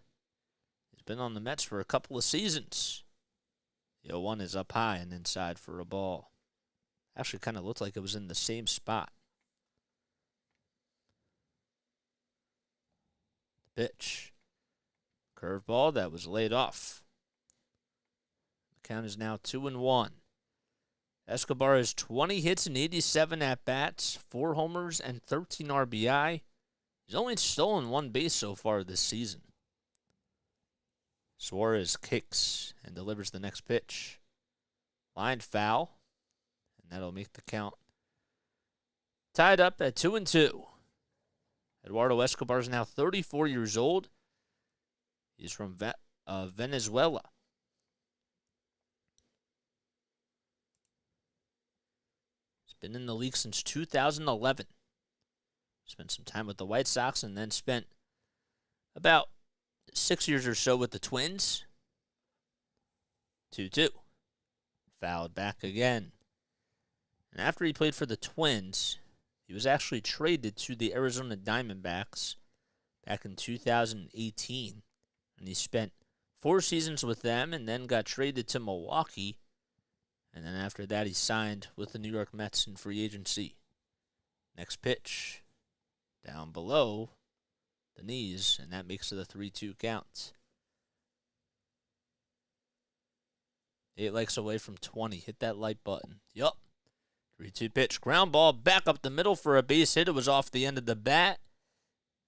He's been on the Mets for a couple of seasons. The 0-1 is up high and inside for a ball. Actually kind of looked like it was in the same spot. The pitch. Curveball that was laid off. The count is now 2-1. Escobar has 20 hits and 87 at-bats, 4 homers and 13 RBI. He's only stolen 1 base so far this season. Suarez kicks and delivers the next pitch. Line foul, and that'll make the count tied up at 2-2. Eduardo Escobar is now 34 years old. He's from Venezuela. Been in the league since 2011. Spent some time with the White Sox and then spent about 6 years or so with the Twins. 2-2. Fouled back again. And after he played for the Twins, he was actually traded to the Arizona Diamondbacks back in 2018. And he spent 4 seasons with them and then got traded to Milwaukee. And then after that, he signed with the New York Mets in free agency. Next pitch, down below the knees, and that makes it a 3-2 count. 8 likes away from 20. Hit that like button. Yup. 3-2 pitch. Ground ball back up the middle for a base hit. It was off the end of the bat.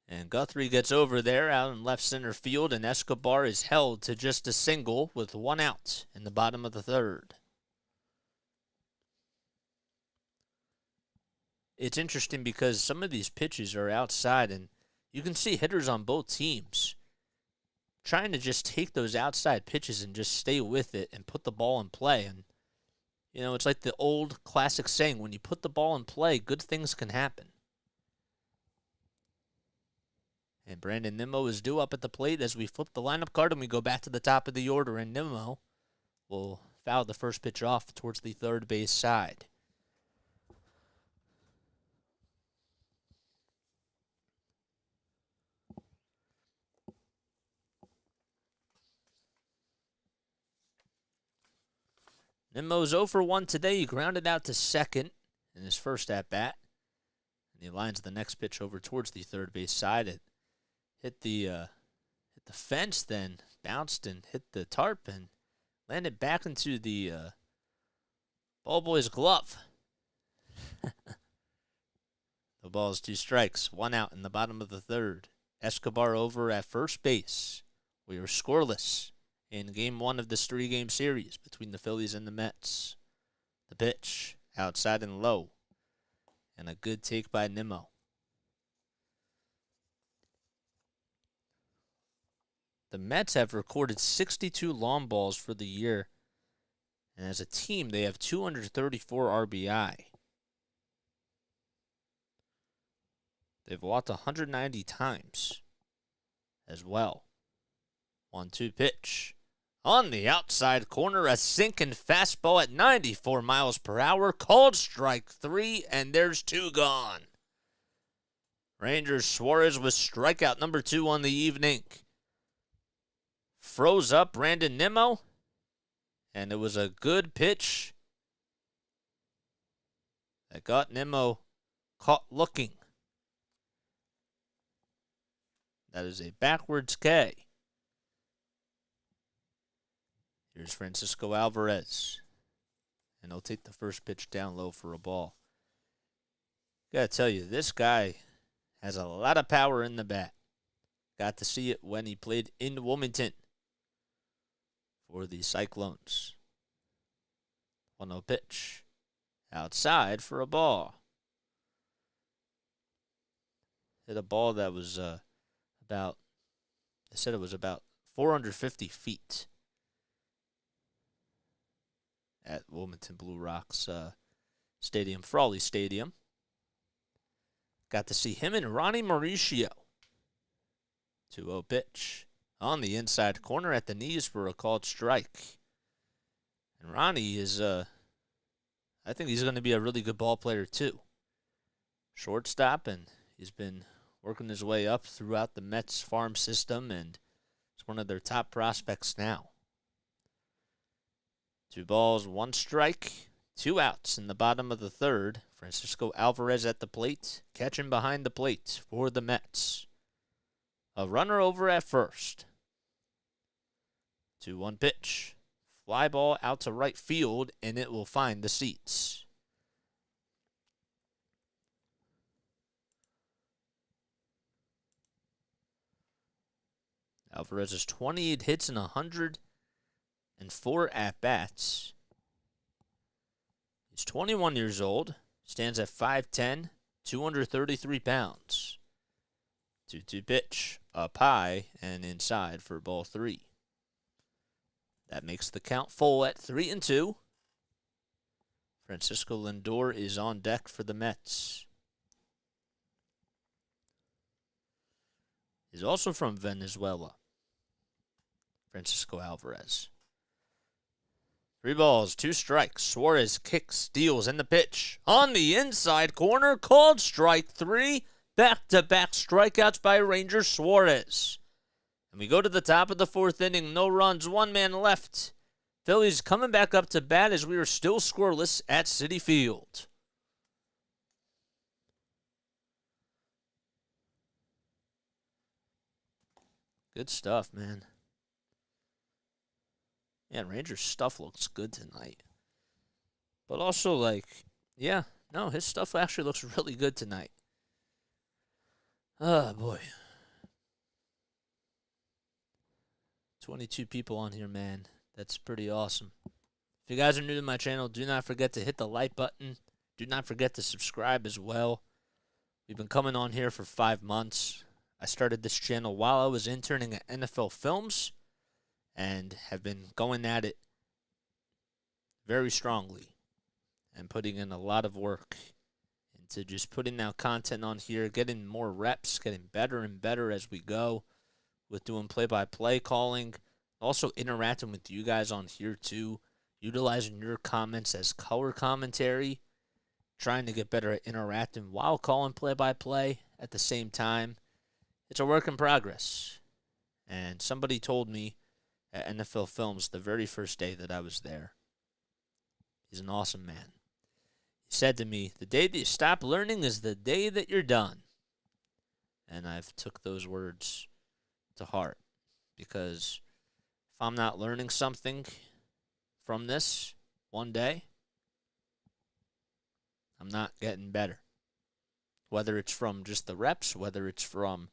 And Guthrie gets over there out in left center field, and Escobar is held to just a single with 1 out in the bottom of the 3rd. It's interesting because some of these pitches are outside, and you can see hitters on both teams trying to just take those outside pitches and just stay with it and put the ball in play. And, you know, it's like the old classic saying, when you put the ball in play, good things can happen. And Brandon Nimmo is due up at the plate as we flip the lineup card and we go back to the top of the order, and Nimmo will foul the first pitch off towards the third base side. Nimmo's 0 for 1 today. He grounded out to second in his first at-bat. And he lines the next pitch over towards the third base side. It hit the fence, then bounced and hit the tarp and landed back into the ball boy's glove. The ball is 2 strikes, 1 out in the bottom of the 3rd. Escobar over at first base. We are scoreless in Game 1 of this 3-game series between the Phillies and the Mets. The pitch, outside and low. And a good take by Nimmo. The Mets have recorded 62 long balls for the year. And as a team, they have 234 RBI. They've walked 190 times as well. 1-2 pitch. On the outside corner, a sinking fastball at 94 miles per hour. Called strike 3, and there's 2 gone. Ranger Suarez with strikeout number 2 on the evening. Froze up Brandon Nimmo, and it was a good pitch that got Nimmo caught looking. That is a backwards K. Here's Francisco Alvarez. And he'll take the first pitch down low for a ball. Gotta tell you, this guy has a lot of power in the bat. Got to see it when he played in Wilmington for the Cyclones. 1-0 pitch. Outside for a ball. Hit a ball that was about 450 feet. At Wilmington Blue Rocks Stadium, Frawley Stadium. Got to see him and Ronnie Mauricio. 2-0 pitch. On the inside corner at the knees for a called strike. And Ronnie is, I think he's going to be a really good ball player too. Shortstop, and he's been working his way up throughout the Mets farm system, and he's one of their top prospects now. 2 balls, 1 strike, 2 outs in the bottom of the third. Francisco Alvarez at the plate, catching behind the plate for the Mets. A runner over at first. 2-1 pitch. Fly ball out to right field, and it will find the seats. Alvarez has 28 hits and 104 at-bats. He's 21 years old, stands at 5'10", 233 pounds. 2-2 pitch, up high and inside for ball 3. That makes the count full at 3-2. Francisco Lindor is on deck for the Mets. He's also from Venezuela. Francisco Alvarez. 3 balls, 2 strikes. Suarez kicks, steals, and the pitch. On the inside corner, called strike 3. Back-to-back strikeouts by Ranger Suarez. And we go to the top of the 4th inning. No runs, 1 man left. Phillies coming back up to bat as we are still scoreless at Citi Field. Good stuff, man. Yeah, Rangers' stuff looks good tonight. But also, his stuff actually looks really good tonight. Oh, boy. 22 people on here, man. That's pretty awesome. If you guys are new to my channel, do not forget to hit the like button. Do not forget to subscribe as well. We've been coming on here for 5 months. I started this channel while I was interning at NFL Films and have been going at it very strongly and putting in a lot of work into just putting out content on here, getting more reps, getting better and better as we go with doing play-by-play calling, also interacting with you guys on here too, utilizing your comments as color commentary, trying to get better at interacting while calling play-by-play at the same time. It's a work in progress. And somebody told me at NFL Films the very first day that I was there, he's an awesome man. He said to me, the day that you stop learning is the day that you're done. And I've took those words to heart, because if I'm not learning something from this one day, I'm not getting better. Whether it's from just the reps, whether it's from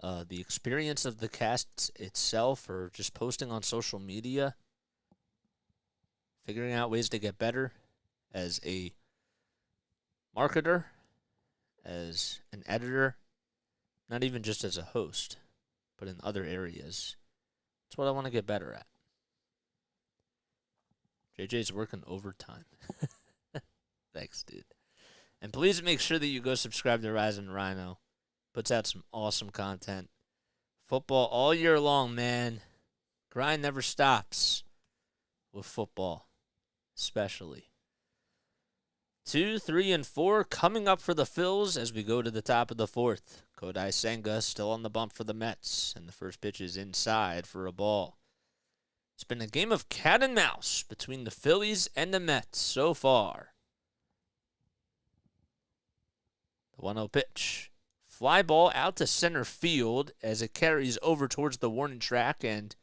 the experience of the cast itself, or just posting on social media, figuring out ways to get better as a marketer, as an editor, not even just as a host, but in other areas. That's what I want to get better at. JJ's working overtime. Thanks, dude. And please make sure that you go subscribe to Rising Rhino. Puts out some awesome content. Football all year long, man. Grind never stops with football, especially. 2, 3, and 4 coming up for the Phils as we go to the top of the 4th. Kodai Senga still on the bump for the Mets, and the first pitch is inside for a ball. It's been a game of cat and mouse between the Phillies and the Mets so far. The 1-0 pitch. Fly ball out to center field as it carries over towards the warning track, and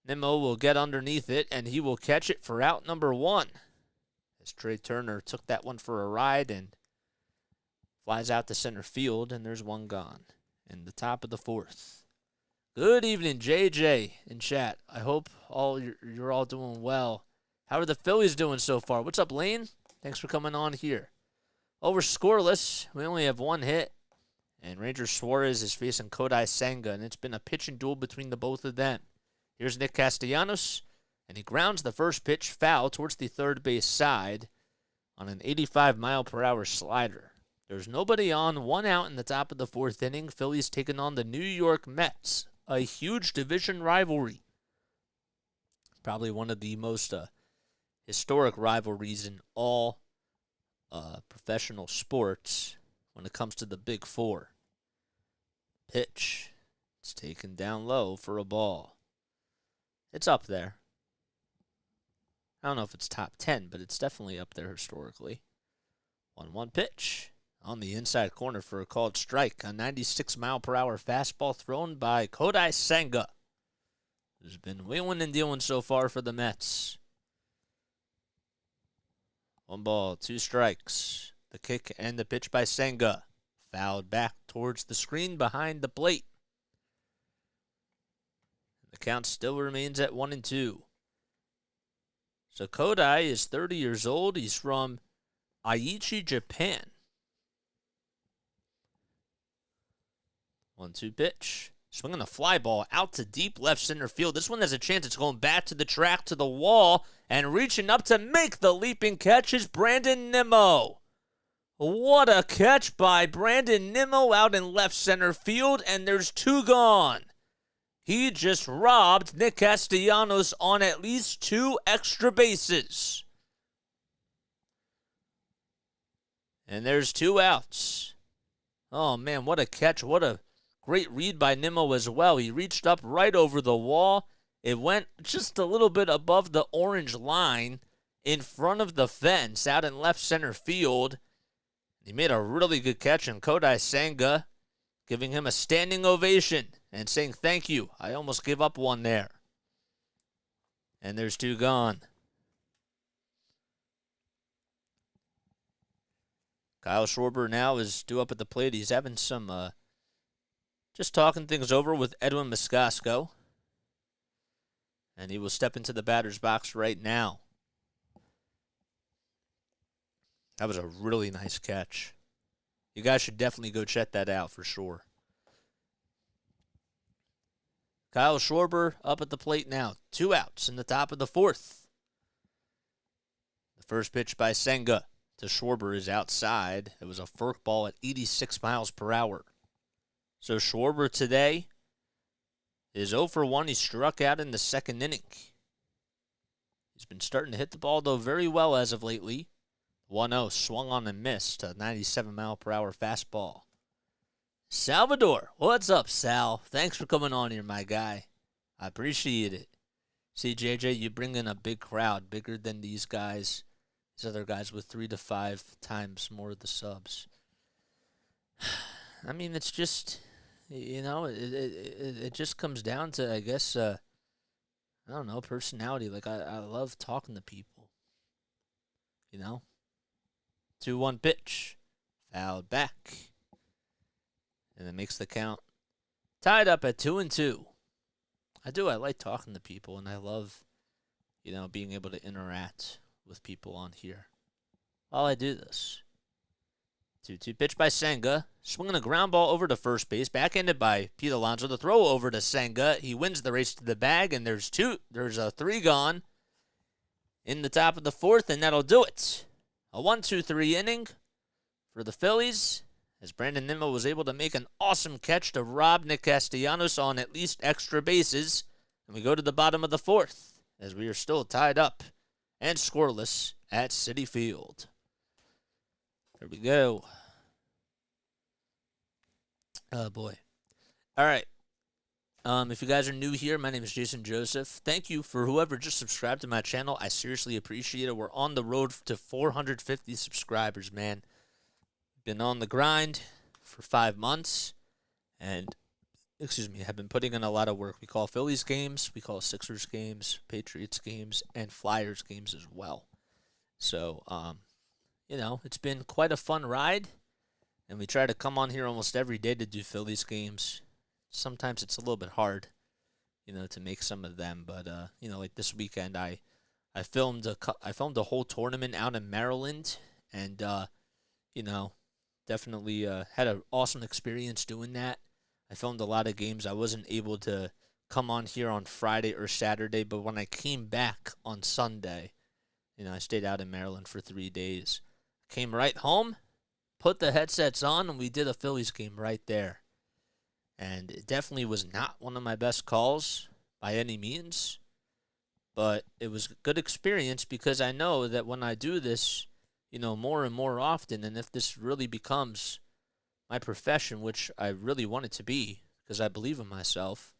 Nimmo will get underneath it, and he will catch it for out number 1. As Trey Turner took that one for a ride and flies out to center field, and there's one gone in the top of the 4th. Good evening, JJ in chat. I hope you're all doing well. How are the Phillies doing so far? What's up, Lane? Thanks for coming on here. Oh, we're scoreless. We only have 1 hit. And Ranger Suarez is facing Kodai Senga, and it's been a pitching duel between the both of them. Here's Nick Castellanos, and he grounds the first pitch foul towards the third base side on an 85-mile-per-hour slider. There's nobody on, 1 out in the top of the 4th inning. Phillies taking on the New York Mets, a huge division rivalry. Probably one of the most historic rivalries in all professional sports when it comes to the Big Four. Pitch. It's taken down low for a ball. It's up there. I don't know if it's top 10, but it's definitely up there historically. 1-1 pitch on the inside corner for a called strike. A 96-mile-per-hour fastball thrown by Kodai Senga, who's been wheeling and dealing so far for the Mets. 1 ball, 2 strikes. The kick and the pitch by Senga. Fouled back towards the screen behind the plate. The count still remains at 1-2. So Kodai is 30 years old. He's from Aichi, Japan. 1-2 pitch. Swinging a fly ball out to deep left center field. This one has a chance. It's going back to the track, to the wall, and reaching up to make the leaping catch is Brandon Nimmo. What a catch by Brandon Nimmo out in left center field, and there's 2 gone. He just robbed Nick Castellanos on at least 2 extra bases. And there's 2 outs. Oh, man, what a catch. What a great read by Nimmo as well. He reached up right over the wall. It went just a little bit above the orange line in front of the fence out in left center field. He made a really good catch, and Kodai Senga giving him a standing ovation and saying thank you. I almost gave up one there. And there's 2 gone. Kyle Schwarber now is due up at the plate. He's having some just talking things over with Edwin Moscasco. And he will step into the batter's box right now. That was a really nice catch. You guys should definitely go check that out for sure. Kyle Schwarber up at the plate now. 2 outs in the top of the 4th. The first pitch by Senga to Schwarber is outside. It was a fork ball at 86 miles per hour. So Schwarber today is 0 for 1. He struck out in the 2nd inning. He's been starting to hit the ball, though, very well as of lately. 1-0, swung on and missed. A 97-mile-per-hour fastball. Salvador, what's up, Sal? Thanks for coming on here, my guy. I appreciate it. See, JJ, you bring in a big crowd, bigger than these guys, these other guys with 3 to 5 times more of the subs. I mean, it's just, you know, it just comes down to, I guess, I don't know, personality. Like, I love talking to people, you know? 2-1 pitch. Fouled back. And it makes the count tied up at 2-2. I like talking to people, and I love, you know, being able to interact with people on here while I do this. 2-2 pitch by Senga. Swinging a ground ball over to first base. Backhanded by Pete Alonso. The throw over to Senga. He wins the race to the bag, and there's 3 gone in the top of the 4th, and that'll do it. A 1-2-3 inning for the Phillies, as Brandon Nimmo was able to make an awesome catch to rob Nick Castellanos on at least extra bases. And we go to the bottom of the 4th, as we are still tied up and scoreless at Citi Field. There we go. Oh, boy. All right. If you guys are new here, my name is Jason Joseph. Thank you for whoever just subscribed to my channel. I seriously appreciate it. We're on the road to 450 subscribers, man. Been on the grind for 5 months, and, have been putting in a lot of work. We call Phillies games, we call Sixers games, Patriots games, and Flyers games as well. So, you know, it's been quite a fun ride, and we try to come on here almost every day to do Phillies games. Sometimes it's a little bit hard, you know, to make some of them, but you know, like this weekend, I filmed a whole tournament out in Maryland, and you know, definitely had an awesome experience doing that. I filmed a lot of games. I wasn't able to come on here on Friday or Saturday, but when I came back on Sunday, you know, I stayed out in Maryland for 3 days. Came right home, put the headsets on, and we did a Phillies game right there. And it definitely was not one of my best calls by any means, but it was a good experience because I know that when I do this, more and more often, and if this really becomes my profession, which I really want it to be because I believe in myself,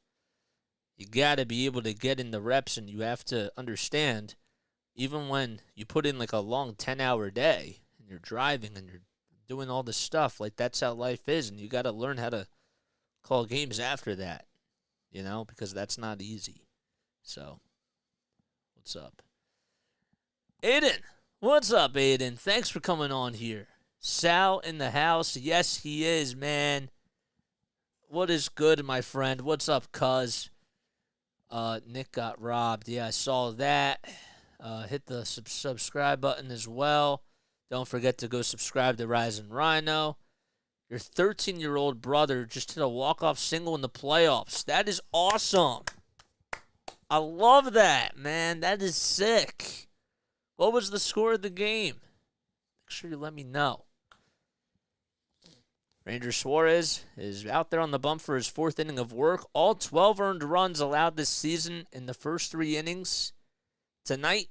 you got to be able to get in the reps, and you have to understand, even when you put in like a long 10-hour day and you're driving and you're doing all this stuff, like that's how life is, and you got to learn how to call games after that, because that's not easy. So, what's up? Aiden! What's up, Aiden? Thanks for coming on here. Sal in the house. Yes, he is, man. What is good, my friend? What's up, cuz? Nick got robbed. Yeah, I saw that. Hit the subscribe button as well. Don't forget to go subscribe to Rise and Rhino. Your 13-year-old brother just hit a walk-off single in the playoffs. That is awesome. I love that, man. That is sick. What was the score of the game? Make sure you let me know. Ranger Suarez is out there on the bump for his 4th inning of work. All 12 earned runs allowed this season in the first 3 innings. Tonight,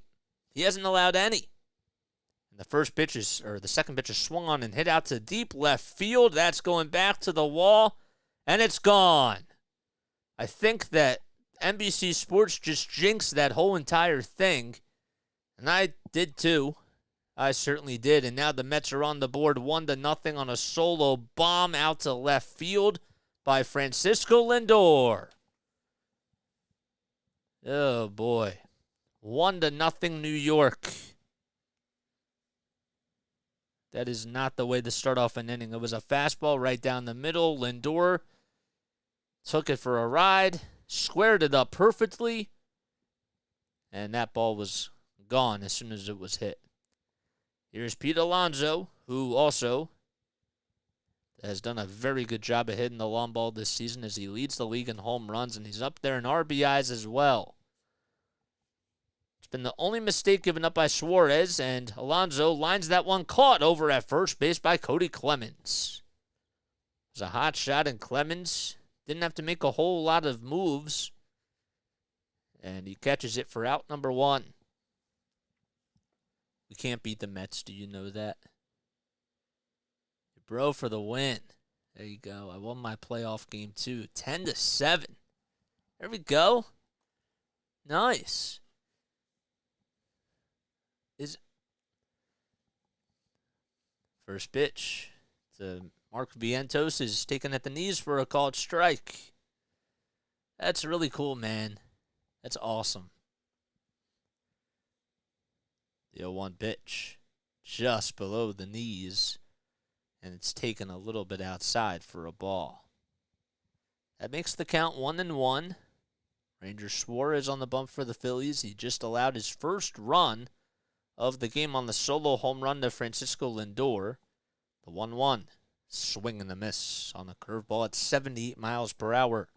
he hasn't allowed any. The second pitch is swung on and hit out to deep left field. That's going back to the wall, and it's gone. I think that NBC Sports just jinxed that whole entire thing, and I did too. I certainly did, and now the Mets are on the board 1-0 on a solo bomb out to left field by Francisco Lindor. Oh, boy. 1-0 New York. That is not the way to start off an inning. It was a fastball right down the middle. Lindor took it for a ride, squared it up perfectly, and that ball was gone as soon as it was hit. Here's Pete Alonso, who also has done a very good job of hitting the long ball this season as he leads the league in home runs, and he's up there in RBIs as well. It's been the only mistake given up by Suarez, and Alonso lines that one caught over at first base by Cody Clemens. It was a hot shot, and Clemens didn't have to make a whole lot of moves, and he catches it for out number 1. We can't beat the Mets. Do you know that? Bro for the win. There you go. I won my playoff game too. 10-7. There we go. Nice. First pitch to Mark Vientos is taken at the knees for a called strike. That's really cool, man. That's awesome. The 0-1 pitch just below the knees, and it's taken a little bit outside for a ball. That makes the count 1-1. Ranger Suarez on the bump for the Phillies. He just allowed his first run of the game on the solo home run to Francisco Lindor. The 1-1 swing and a miss on the curveball at 78 miles per hour.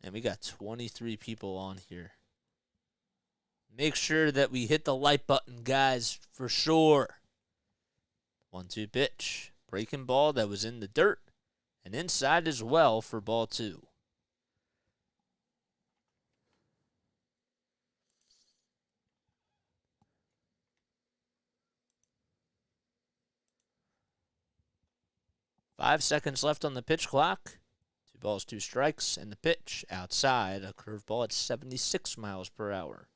And we got 23 people on here. Make sure that we hit the like button, guys, for sure. 1-2 pitch. Breaking ball that was in the dirt and inside as well for ball 2. Five seconds left on the pitch clock. 2 balls, 2 strikes, and the pitch outside, a curveball at 76 miles per hour.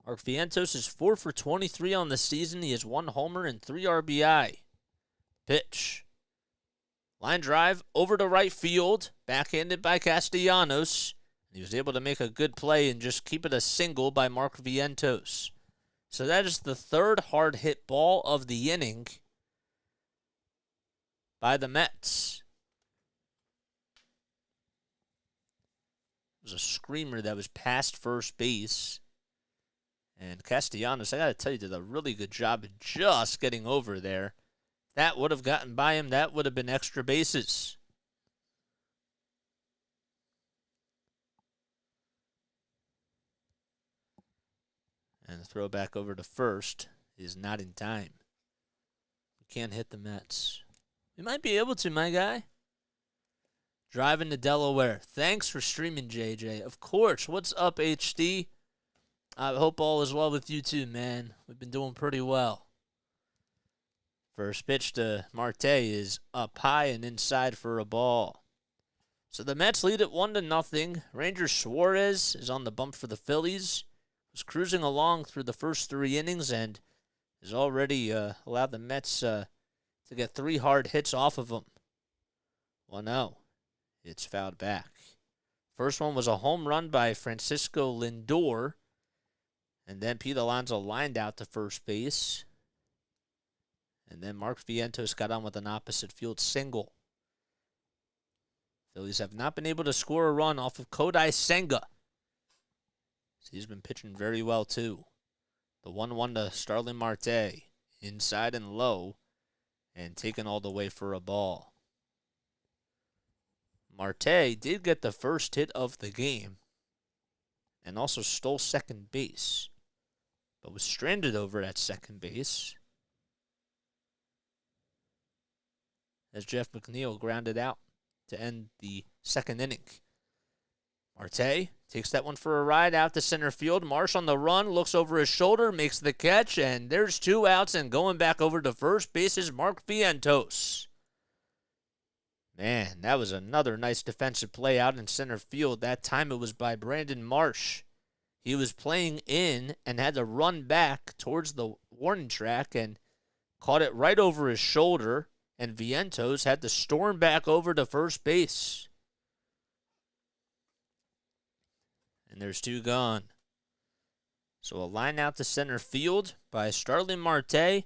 Mark Vientos is 4 for 23 on the season. He has 1 homer and 3 RBI. Pitch. Line drive over to right field, backhanded by Castellanos. He was able to make a good play and just keep it a single by Mark Vientos. So that is the 3rd hard hit ball of the inning by the Mets. It was a screamer that was past first base. And Castellanos, I got to tell you, did a really good job of just getting over there. That would have gotten by him. That would have been extra bases. And the throw back over to first is not in time. We can't hit the Mets. We might be able to, my guy. Driving to Delaware. Thanks for streaming, JJ. Of course. What's up, HD? I hope all is well with you too, man. We've been doing pretty well. First pitch to Marte is up high and inside for a ball. So the Mets lead it 1-0. Ranger Suarez is on the bump for the Phillies. Was cruising along through the first 3 innings and has already allowed the Mets to get 3 hard hits off of him. Well, no. It's fouled back. First one was a home run by Francisco Lindor. And then Pete Alonso lined out to first base. And then Mark Vientos got on with an opposite field single. Phillies have not been able to score a run off of Kodai Senga. So he's been pitching very well, too. The 1-1 to Starling Marte. Inside and low. And taken all the way for a ball. Marte did get the first hit of the game. And also stole second base. But was stranded over at second base. As Jeff McNeil grounded out to end the second inning. Marte takes that one for a ride out to center field. Marsh on the run, looks over his shoulder, makes the catch, and there's 2 outs, and going back over to first base is Mark Vientos. Man, that was another nice defensive play out in center field. That time it was by Brandon Marsh. He was playing in and had to run back towards the warning track and caught it right over his shoulder. And Vientos had to storm back over to first base. And there's 2 gone. So a line out to center field by Starling Marte.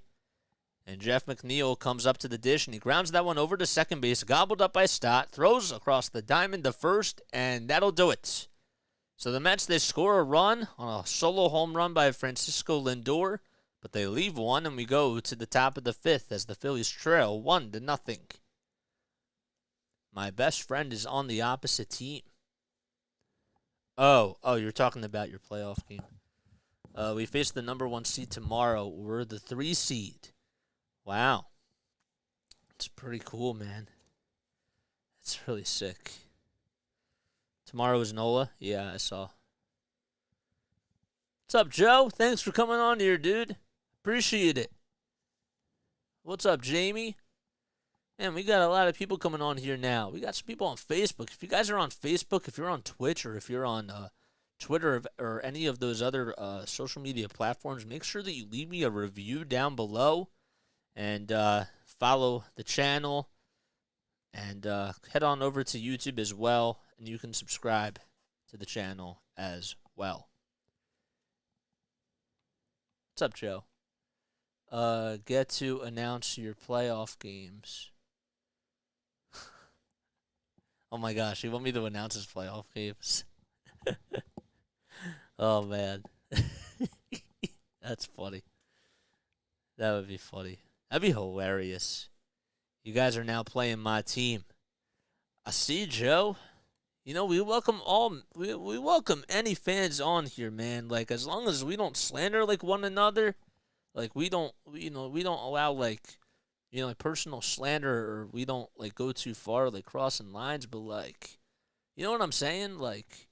And Jeff McNeil comes up to the dish, and he grounds that one over to second base. Gobbled up by Stott. Throws across the diamond to first, and that'll do it. So the Mets, they score a run on a solo home run by Francisco Lindor. But they leave one, and we go to the top of the 5th as the Phillies trail 1-0. My best friend is on the opposite team. Oh, you're talking about your playoff game. We face the number 1 seed tomorrow. We're the 3 seed. Wow. It's pretty cool, man. It's really sick. Tomorrow is NOLA. Yeah, I saw. What's up, Joe? Thanks for coming on here, dude. Appreciate it. What's up, Jamie? Man, we got a lot of people coming on here now. We got some people on Facebook. If you guys are on Facebook, if you're on Twitch, or if you're on Twitter or any of those other social media platforms, make sure that you leave me a review down below and follow the channel. And head on over to YouTube as well, and you can subscribe to the channel as well. What's up, Joe? Get to announce your playoff games. Oh my gosh, you want me to announce his playoff games? Oh man. That's funny. That would be funny. That'd be hilarious. You guys are now playing my team. I see, Joe. You know, we welcome we welcome any fans on here, man. Like, as long as we don't slander like one another, like we don't allow like personal slander, or we don't like go too far, like crossing lines, but like, you know what I'm saying? Like,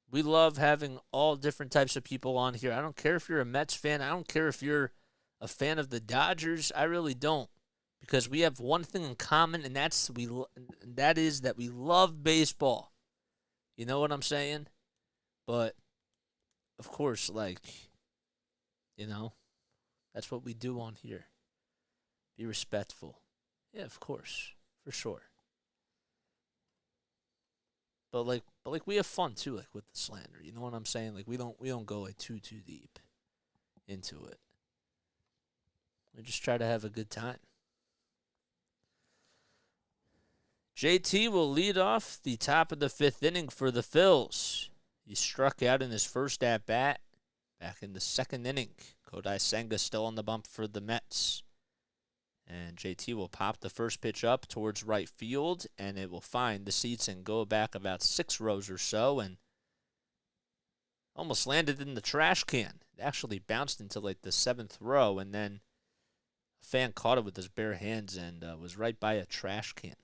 we love having all different types of people on here. I don't care if you're a Mets fan. I don't care if you're a fan of the Dodgers. I really don't. Because we have one thing in common, and that is that we love baseball. You know what I'm saying? But, of course, like, that's what we do on here. Be respectful. Yeah, of course. For sure. But we have fun too, like with the slander. You know what I'm saying? Like we don't go like too deep into it. We just try to have a good time. JT will lead off the top of the 5th inning for the Phils. He struck out in his first at-bat back in the 2nd inning. Kodai Senga still on the bump for the Mets. And JT will pop the first pitch up towards right field, and it will find the seats and go back about 6 rows or so. And Almost landed in the trash can. It actually bounced into like the 7th row, and then a fan caught it with his bare hands and was right by a trash can.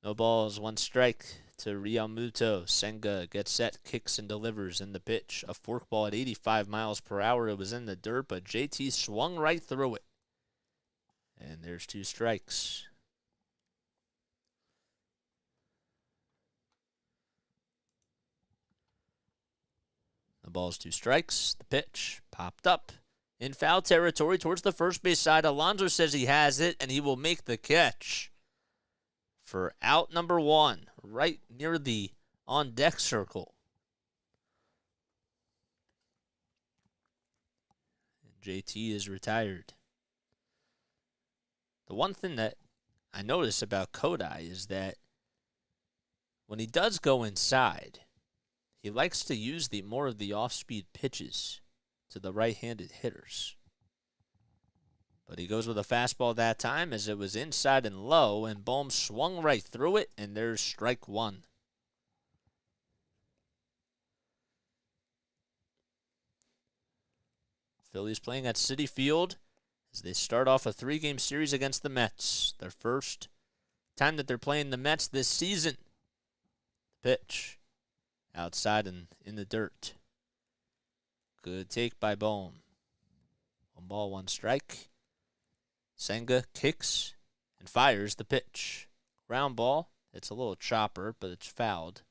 No balls, 1 strike to Realmuto. Senga gets set, kicks and delivers in the pitch. A forkball at 85 miles per hour. It was in the dirt, but JT swung right through it. And there's 2 strikes. The ball's 2 strikes. The pitch popped up in foul territory towards the first base side. Alonso says he has it, and he will make the catch for out number 1, right near the on-deck circle. And JT is retired. The one thing that I notice about Kodai is that when he does go inside, he likes to use more of the off-speed pitches to the right-handed hitters. But he goes with a fastball that time as it was inside and low, and Bohm swung right through it, and there's strike 1. Phillies playing at Citi Field as they start off a 3-game series against the Mets. Their first time that they're playing the Mets this season. Pitch outside and in the dirt. Good take by Bohm. 1 ball, 1 strike. Senga kicks and fires the pitch. Ground ball. It's a little chopper, but it's fouled.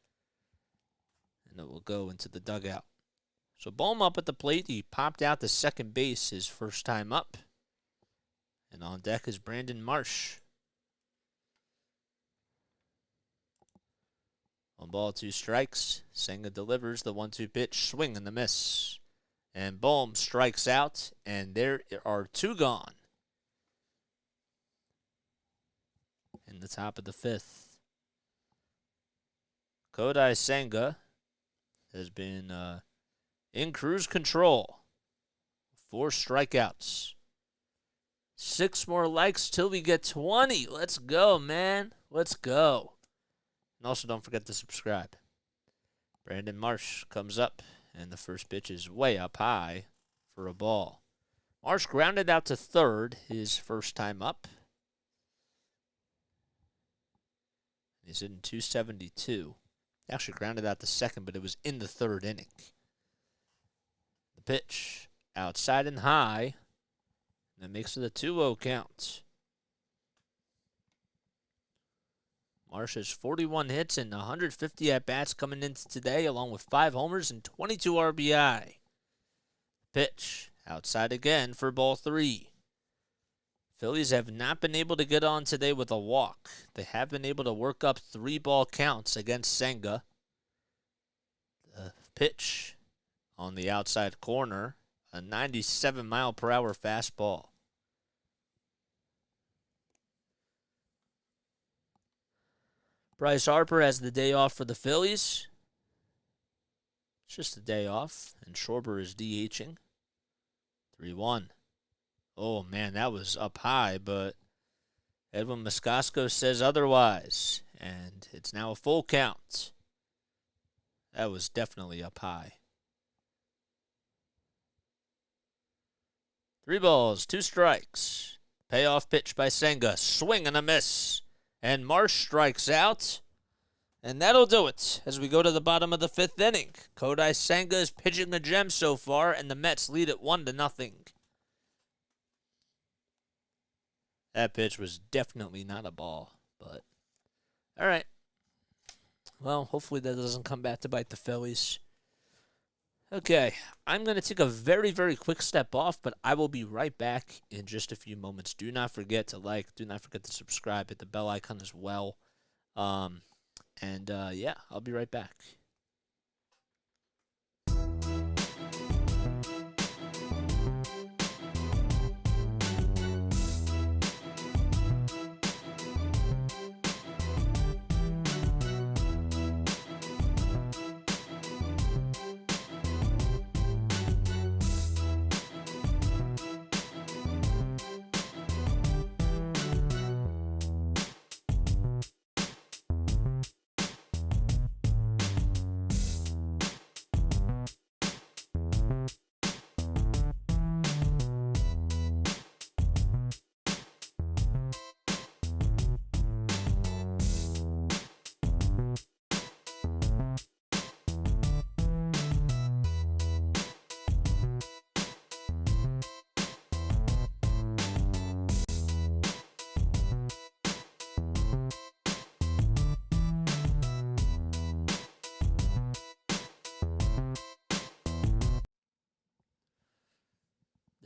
And it will go into the dugout. So Bohm up at the plate. He popped out to second base his first time up. And on deck is Brandon Marsh. 1 ball, 2 strikes. Senga delivers the 1-2 pitch. Swing and a miss. And Bohm strikes out. And there are 2 gone. In the top of the 5th. Kodai Senga has been in cruise control. 4 strikeouts. 6 more likes till we get 20. Let's go, man. Let's go. And also don't forget to subscribe. Brandon Marsh comes up, and the first pitch is way up high for a ball. Marsh grounded out to 3rd his first time up. He's in 272. Actually grounded out to 2nd, but it was in the 3rd inning. The pitch outside and high. And that makes it a 2-0 count. Marsh has 41 hits and 150 at-bats coming into today, along with 5 homers and 22 RBI. Pitch outside again for ball 3. Phillies have not been able to get on today with a walk. They have been able to work up 3-ball counts against Senga. The pitch on the outside corner, a 97-mile-per-hour fastball. Bryce Harper has the day off for the Phillies. It's just a day off, and Schwarber is DHing. 3-1. Oh, man, that was up high, but Edwin Moscasco says otherwise, and it's now a full count. That was definitely up high. 3 balls, 2 strikes. Payoff pitch by Senga. Swing and a miss. And Marsh strikes out. And that'll do it as we go to the bottom of the 5th inning. Kodai Senga is pitching a gem so far, and the Mets lead it 1-0. That pitch was definitely not a ball, but all right. Well, hopefully that doesn't come back to bite the Phillies. Okay, I'm going to take a very, very quick step off, but I will be right back in just a few moments. Do not forget to like, do not forget to subscribe, hit the bell icon as well. Yeah, I'll be right back.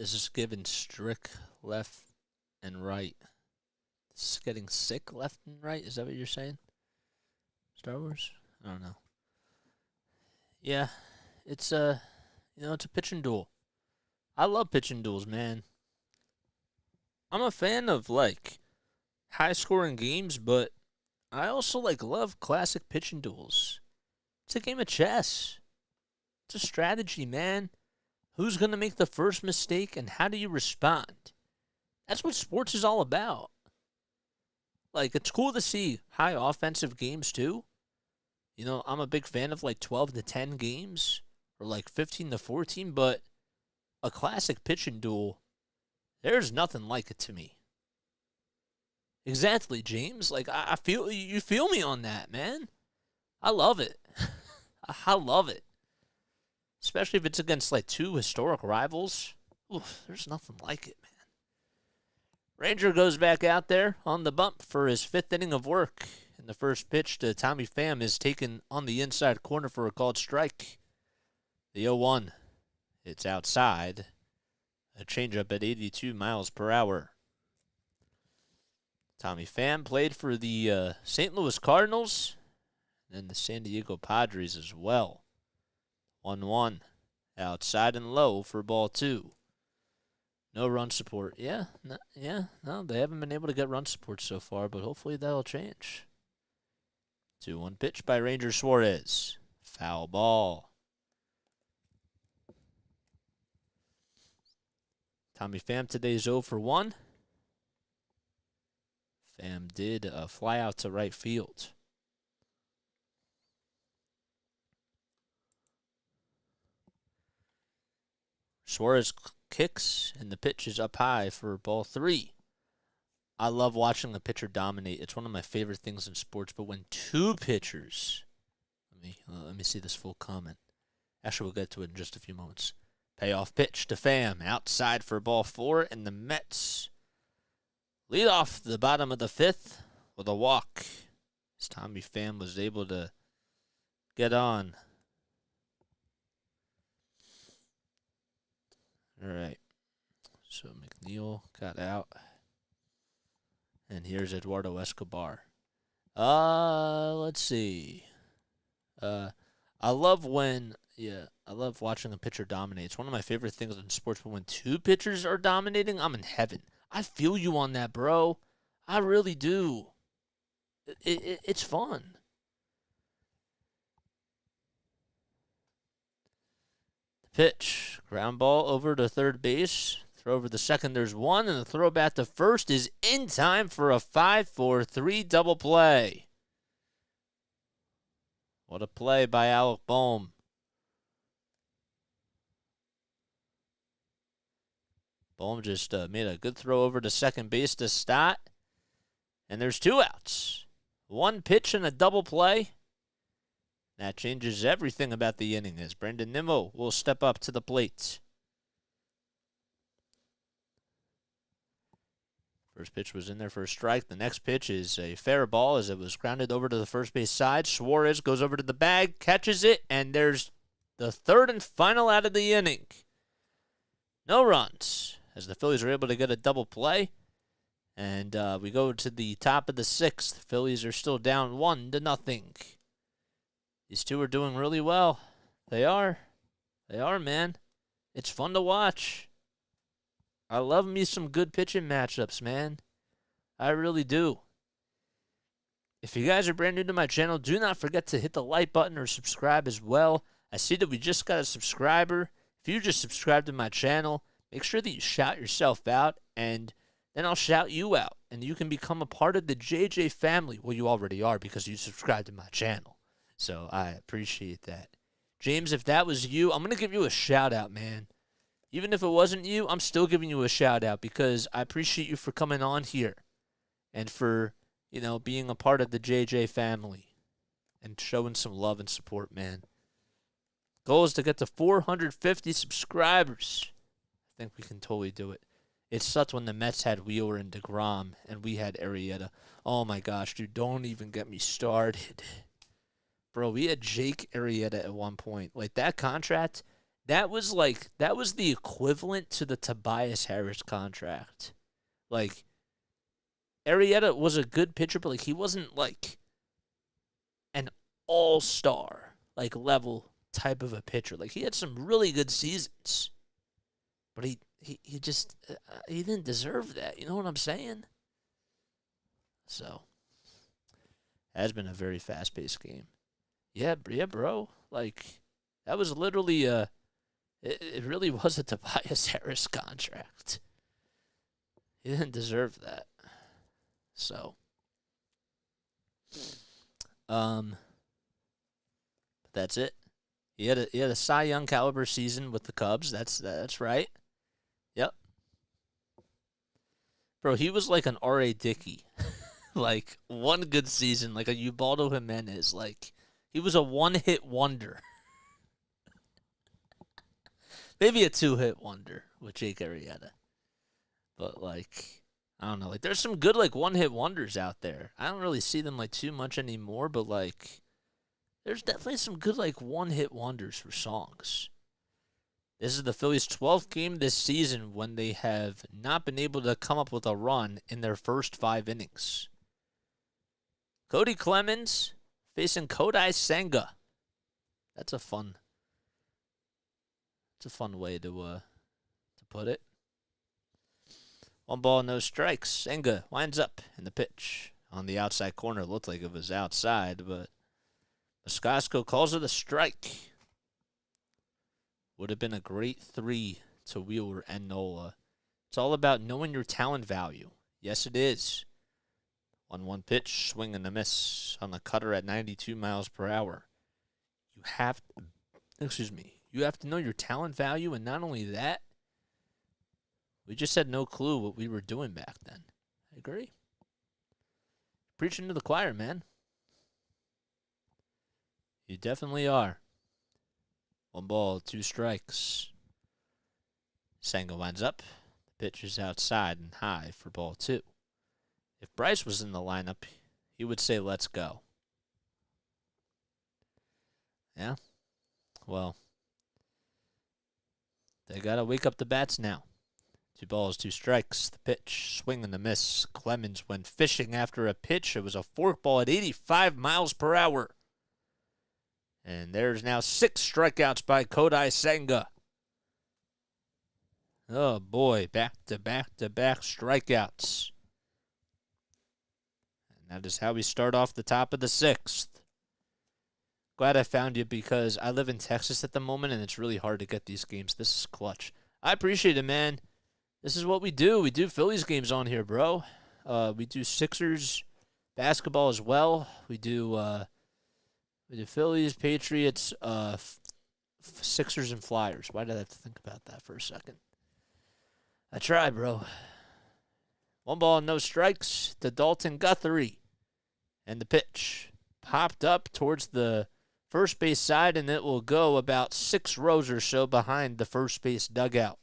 This is giving strict left and right. This is getting sick left and right. Is that what you're saying? Star Wars? I don't know. Yeah, it's it's a pitching duel. I love pitching duels, man. I'm a fan of like high scoring games, but I also love classic pitching duels. It's a game of chess. It's a strategy, man. Who's going to make the first mistake and how do you respond? That's what sports is all about. It's cool to see high offensive games too. I'm a big fan of 12 to 10 games or 15 to 14, but a classic pitching duel, there's nothing like it to me. Exactly, James. I feel you feel me on that, man. I love it. I love it. Especially if it's against two historic rivals. Oof, there's nothing like it, man. Ranger goes back out there on the bump for his 5th inning of work. And the first pitch to Tommy Pham is taken on the inside corner for a called strike. The 0-1. It's outside. A changeup at 82 miles per hour. Tommy Pham played for the St. Louis Cardinals and the San Diego Padres as well. 1-1. Outside and low for ball 2. No run support. No, they haven't been able to get run support so far, but hopefully that'll change. 2-1 pitch by Ranger Suarez. Foul ball. Tommy Pham today is 0 for 1. Pham did fly out to right field. Suarez kicks, and the pitch is up high for ball 3. I love watching the pitcher dominate. It's one of my favorite things in sports. But when two pitchers, let me see this full comment. Actually, we'll get to it in just a few moments. Payoff pitch to Pham, outside for ball 4, and the Mets lead off the bottom of the 5th with a walk. As Tommy Pham was able to get on. All right. So McNeil got out. And here's Eduardo Escobar. Let's see. I love watching a pitcher dominate. It's one of my favorite things in sports. But when two pitchers are dominating, I'm in heaven. I feel you on that, bro. I really do. It's fun. The pitch. Ground ball over to third base. Throw over the second, there's 1, and the throw back to first is in time for a 5-4-3 double play. What a play by Alec Bohm. Bohm just made a good throw over to second base to Stott. And there's 2 outs. 1 pitch and a double play. That changes everything about the inning as Brandon Nimmo will step up to the plate. First pitch was in there for a strike. The next pitch is a fair ball as it was grounded over to the first base side. Suarez goes over to the bag, catches it, and there's the third and final out of the inning. No runs as the Phillies are able to get a double play. And we go to the top of the 6th. The Phillies are still down 1-0. These two are doing really well. They are. They are, man. It's fun to watch. I love me some good pitching matchups, man. I really do. If you guys are brand new to my channel, do not forget to hit the like button or subscribe as well. I see that we just got a subscriber. If you just subscribe to my channel, make sure that you shout yourself out, and then I'll shout you out, and you can become a part of the JJ family. Well, you already are because you subscribed to my channel, so I appreciate that. James, if that was you, I'm going to give you a shout out, man. Even if it wasn't you, I'm still giving you a shout out because I appreciate you for coming on here and for, being a part of the JJ family and showing some love and support, man. Goal is to get to 450 subscribers. I think we can totally do it. It sucked when the Mets had Wheeler and DeGrom and we had Arrieta. Oh my gosh, dude, don't even get me started. Bro, we had Jake Arrieta at one point. That contract, that was the equivalent to the Tobias Harris contract. Like, Arrieta was a good pitcher, but like he wasn't like an all-star like level type of a pitcher. Like, he had some really good seasons, but he just he didn't deserve that. You know what I'm saying? So, has been a very fast-paced game. Yeah, bro. Like, that was literally it really was a Tobias Harris contract. He didn't deserve that. So, but that's it. He had a Cy Young caliber season with the Cubs. That's right. Yep. Bro, he was like an R.A. Dickey. Like, one good season, like a Ubaldo Jimenez. Like, he was a one-hit wonder. Maybe a two-hit wonder with Jake Arrieta. But, like, I don't know. Like, there's some good, like, one-hit wonders out there. I don't really see them, like, too much anymore, but, like, there's definitely some good, like, one-hit wonders for songs. This is the Phillies' 12th game this season when they have not been able to come up with a run in their first 5 innings. Cody Clemens facing Kodai Senga. That's a fun way to put it. 1 ball, no strikes. Senga winds up in the pitch on the outside corner. It looked like it was outside, but Moscasco calls it a strike. Would have been a great 3 to Wheeler and Nola. It's all about knowing your talent value. Yes, it is. 1-1 pitch, swing and a miss on the cutter at 92 miles per hour. You have to know your talent value, and not only that, we just had no clue what we were doing back then. I agree. Preaching to the choir, man. You definitely are. 1 ball, 2 strikes. Senga winds up. The pitch is outside and high for ball 2. If Bryce was in the lineup, he would say, let's go. Yeah? Well, they got to wake up the bats now. 2 balls, 2 strikes. The pitch, swing and the miss. Clemens went fishing after a pitch. It was a forkball at 85 miles per hour. And there's now 6 strikeouts by Kodai Senga. Oh, boy. Back-to-back-to-back strikeouts. And that is how we start off the top of the 6th. Glad I found you because I live in Texas at the moment, and it's really hard to get these games. This is clutch. I appreciate it, man. This is what we do. We do Phillies games on here, bro. We do Sixers basketball as well. We do Phillies, Patriots, Sixers, and Flyers. Why did I have to think about that for a second? I try, bro. 1 ball, no strikes to Dalton Guthrie. And the pitch popped up towards the first base side, and it will go about 6 rows or so behind the first base dugout.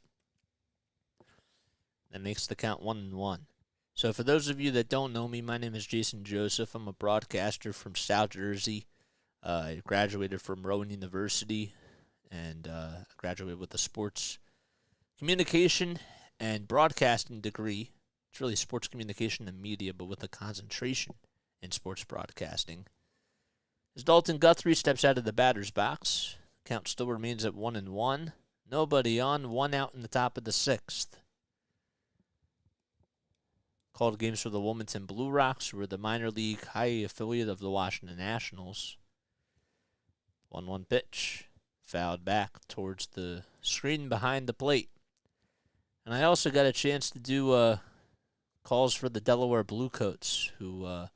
That makes the count 1-1. So for those of you that don't know me, my name is Jason Joseph. I'm a broadcaster from South Jersey. I graduated from Rowan University and graduated with a sports communication and broadcasting degree. It's really sports communication and media, but with a concentration in sports broadcasting. As Dalton Guthrie steps out of the batter's box, count still remains at 1-1. Nobody on, 1 out in the top of the 6th. Called games for the Wilmington Blue Rocks, who are the minor league high affiliate of the Washington Nationals. 1-1 pitch, fouled back towards the screen behind the plate. And I also got a chance to do calls for the Delaware Bluecoats, who are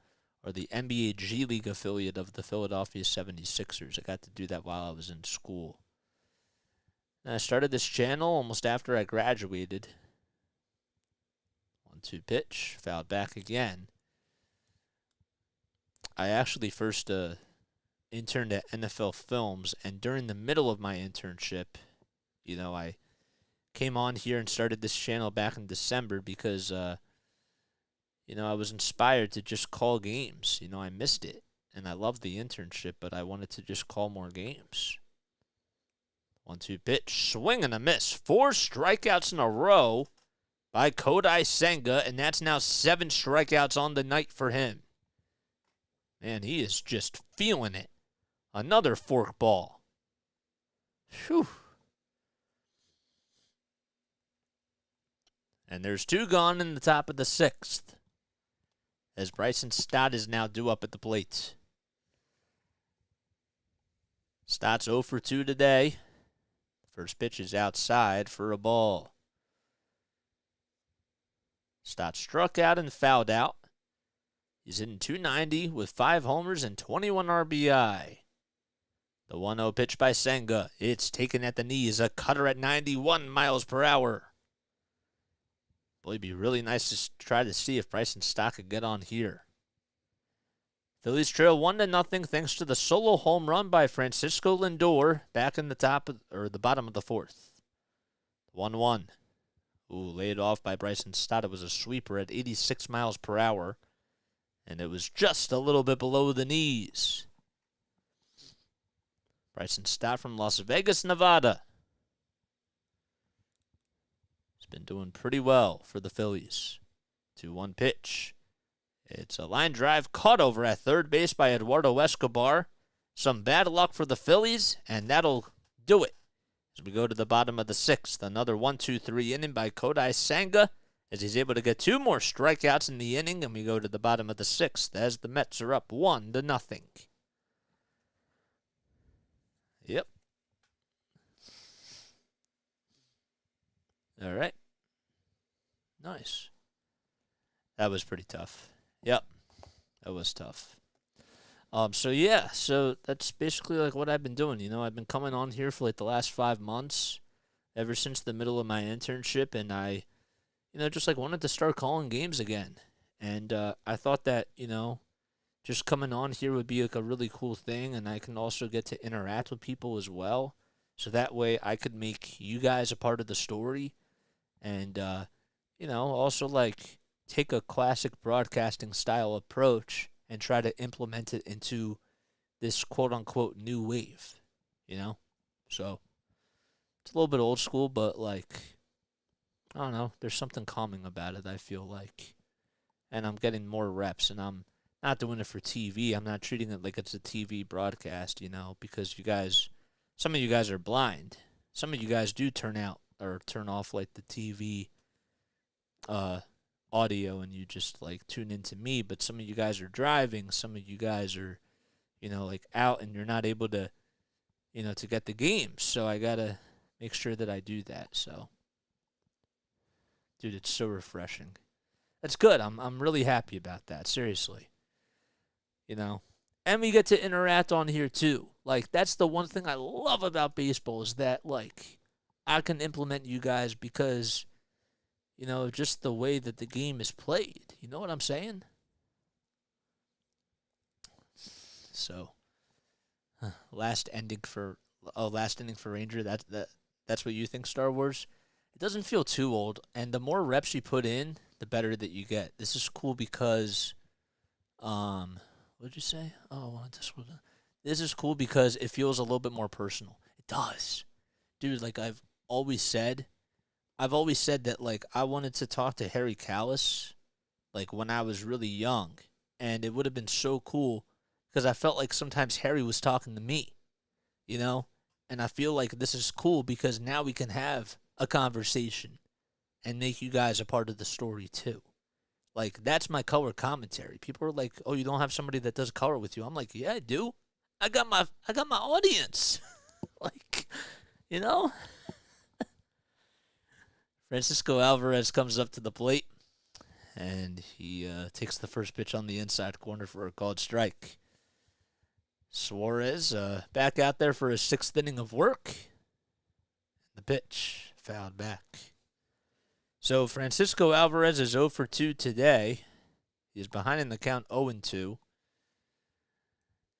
the NBA G League affiliate of the Philadelphia 76ers. I got to do that while I was in school. And I started this channel almost after I graduated. 1-2 pitch, fouled back again. I actually first interned at NFL Films, and during the middle of my internship, I came on here and started this channel back in December because, I was inspired to just call games. I missed it, and I loved the internship, but I wanted to just call more games. 1-2 pitch, swing and a miss. 4 strikeouts in a row by Kodai Senga, and that's now 7 strikeouts on the night for him. Man, he is just feeling it. Another fork ball. Whew. And there's 2 gone in the top of the 6th, as Bryson Stott is now due up at the plate. Stott's 0 for 2 today. First pitch is outside for a ball. Stott struck out and fouled out. He's hitting .290 with 5 homers and 21 RBI. The 1-0 pitch by Senga. It's taken at the knees. A cutter at 91 miles per hour. Boy, it'd be really nice to try to see if Bryson Stott could get on here. Phillies trail 1-0 thanks to the solo home run by Francisco Lindor back in the the bottom of the 4th. 1-1. Ooh, laid off by Bryson Stott. It was a sweeper at 86 miles per hour, and it was just a little bit below the knees. Bryson Stott from Las Vegas, Nevada. He's been doing pretty well for the Phillies. 2-1 pitch. It's a line drive caught over at third base by Eduardo Escobar. Some bad luck for the Phillies, and that'll do it. As we go to the bottom of the 6th, another 1-2-3 inning by Kodai Senga, as he's able to get 2 more strikeouts in the inning, and we go to the bottom of the 6th as the Mets are up 1-0. Yep. All right. Nice. That was pretty tough. Yep. That was tough. So that's basically like what I've been doing. You know, I've been coming on here for like the last 5 months, ever since the middle of my internship, and I, just like wanted to start calling games again. And I thought that, just coming on here would be like a really cool thing, and I can also get to interact with people as well. So that way I could make you guys a part of the story, and also like take a classic broadcasting style approach and try to implement it into this quote-unquote new wave, So it's a little bit old school, but, like, I don't know. There's something calming about it, I feel like. And I'm getting more reps, and I'm not doing it for TV. I'm not treating it like it's a TV broadcast, because some of you guys are blind. Some of you guys do turn off, like, the TV audio, and you just like tune into me, but some of you guys are driving, some of you guys are like out, and you're not able to to get the game, so I gotta make sure that I do that. So dude, it's so refreshing. That's good. I'm really happy about that, seriously. And we get to interact on here too. Like, that's the one thing I love about baseball, is that like I can implement you guys because just the way that the game is played. You know what I'm saying? So, last inning for Ranger. That's what you think, Star Wars. It doesn't feel too old, and the more reps you put in, the better that you get. This is cool because, what'd you say? Oh, this is cool because it feels a little bit more personal. It does, dude. Like I've always said that, like, I wanted to talk to Harry Callis, like, when I was really young. And it would have been so cool because I felt like sometimes Harry was talking to me, And I feel like this is cool because now we can have a conversation and make you guys a part of the story too. Like, that's my color commentary. People are like, oh, you don't have somebody that does color with you. I'm like, yeah, I do. I got my audience. Like, Francisco Alvarez comes up to the plate, and he takes the first pitch on the inside corner for a called strike. Suarez back out there for his 6th inning of work. The pitch fouled back. So Francisco Alvarez is 0 for 2 today. He's behind in the count 0-2.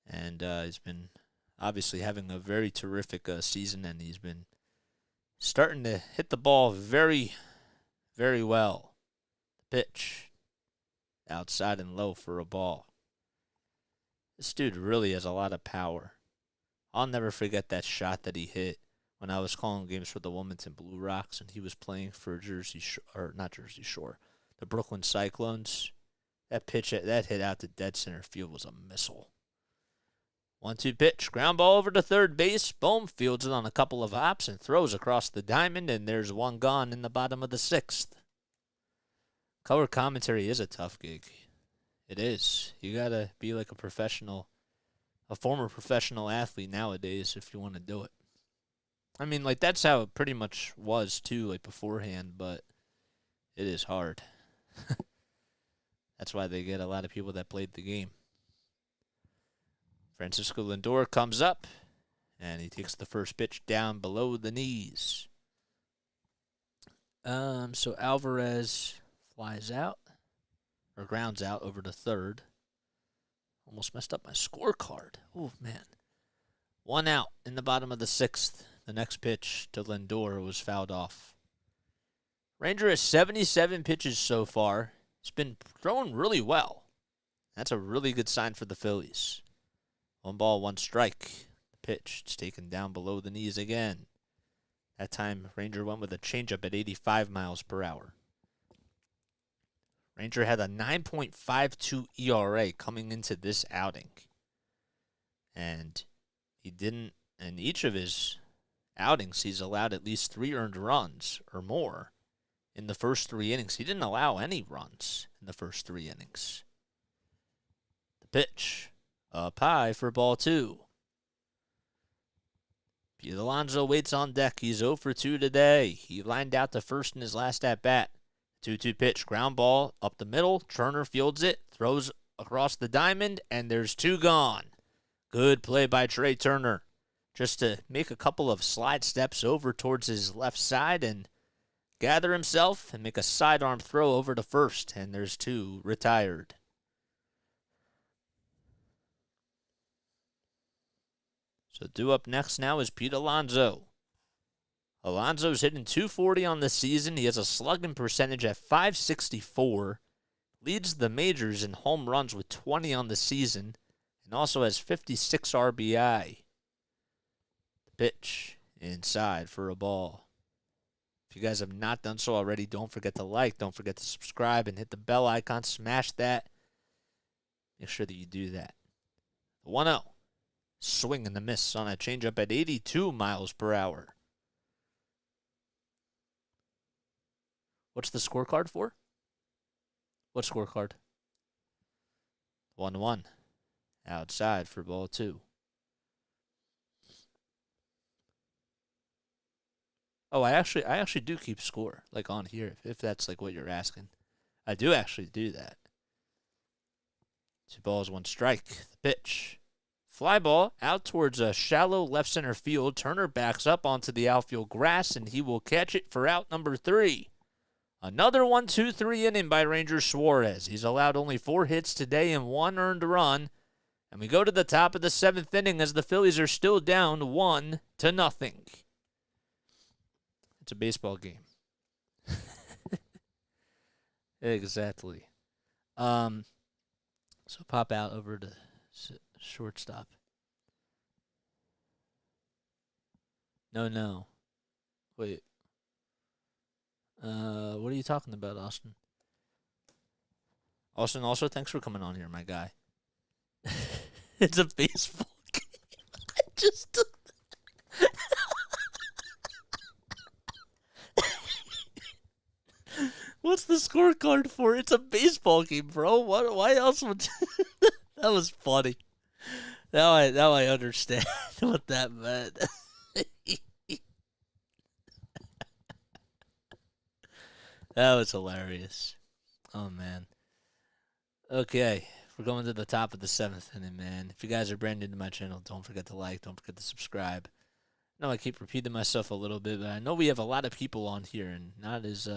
And he's been obviously having a very terrific season, and he's been starting to hit the ball very, very well. Pitch. Outside and low for a ball. This dude really has a lot of power. I'll never forget that shot that he hit when I was calling games for the Wilmington Blue Rocks, and he was playing for the Brooklyn Cyclones. That hit out to dead center field was a missile. 1-2 pitch, ground ball over to third base. Bohm fields it on a couple of hops and throws across the diamond, and there's one gone in the bottom of the 6th. Color commentary is a tough gig. It is. You gotta be like a former professional athlete nowadays if you want to do it. I mean, like, that's how it pretty much was too, like, beforehand, but it is hard. That's why they get a lot of people that played the game. Francisco Lindor comes up, and he takes the first pitch down below the knees. So Alvarez flies out, or grounds out over to third. Almost messed up my scorecard. Oh, man. 1 out in the bottom of the 6th. The next pitch to Lindor was fouled off. Ranger has 77 pitches so far. He's been throwing really well. That's a really good sign for the Phillies. 1 ball, 1 strike. The pitch is taken down below the knees again. That time, Ranger went with a changeup at 85 miles per hour. Ranger had a 9.52 ERA coming into this outing. And he didn't, in each of his outings, he's allowed at least 3 earned runs or more in the first 3 innings. He didn't allow any runs in the first 3 innings. The pitch. Up high for ball 2. Pete Alonso waits on deck. He's 0 for 2 today. He lined out to first in his last at-bat. 2-2 pitch, ground ball up the middle. Turner fields it, throws across the diamond, and there's 2 gone. Good play by Trey Turner. Just to make a couple of slide steps over towards his left side and gather himself and make a sidearm throw over to first, and there's 2 retired. So due up next now is Pete Alonso. Alonso's hitting .240 on the season. He has a slugging percentage at .564. Leads the majors in home runs with 20 on the season. And also has 56 RBI. The pitch inside for a ball. If you guys have not done so already, don't forget to like. Don't forget to subscribe and hit the bell icon. Smash that. Make sure that you do that. 1-0. Swing and a miss on a changeup at 82 miles per hour. What's the scorecard for? What scorecard? 1-1. Outside for ball 2. Oh, I actually do keep score, like on here, if that's like what you're asking. I do actually do that. 2 balls, 1 strike. The pitch. Fly ball out towards a shallow left center field. Turner backs up onto the outfield grass, and he will catch it for out number 3. Another 1-2-3 inning by Ranger Suarez. He's allowed only 4 hits today and 1 earned run. And we go to the top of the 7th inning as the Phillies are still down 1-0. It's a baseball game. Exactly. So pop out over to shortstop. No. Wait. What are you talking about, Austin? Austin, also, thanks for coming on here, my guy. It's a baseball game. I just took What's the scorecard for? It's a baseball game, bro. What? Why else would That was funny. Now I understand what that meant. That was hilarious. Oh, man. Okay, we're going to the top of the 7th inning, man. If you guys are brand new to my channel, don't forget to like, don't forget to subscribe. I know I keep repeating myself a little bit, but I know we have a lot of people on here, and not as,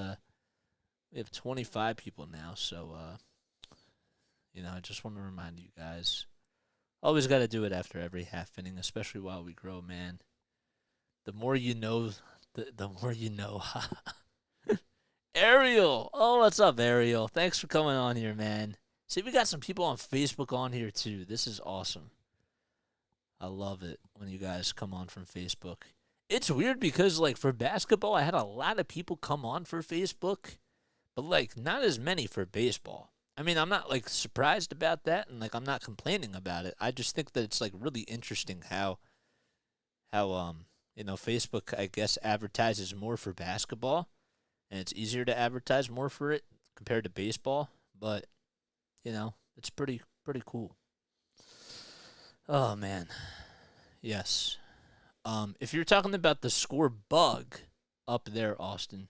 we have 25 people now, so, I just want to remind you guys, always got to do it after every half inning, especially while we grow, man. The more you know, the more you know. Ariel! Oh, what's up, Ariel? Thanks for coming on here, man. See, we got some people on Facebook on here, too. This is awesome. I love it when you guys come on from Facebook. It's weird because, like, for basketball, I had a lot of people come on for Facebook, but, like, not as many for baseball. I mean, I'm not, like, surprised about that, and, like, I'm not complaining about it. I just think that it's, like, really interesting how Facebook, I guess, advertises more for basketball, and it's easier to advertise more for it compared to baseball, but, it's pretty cool. Oh, man. Yes. If you're talking about the score bug up there, Austin,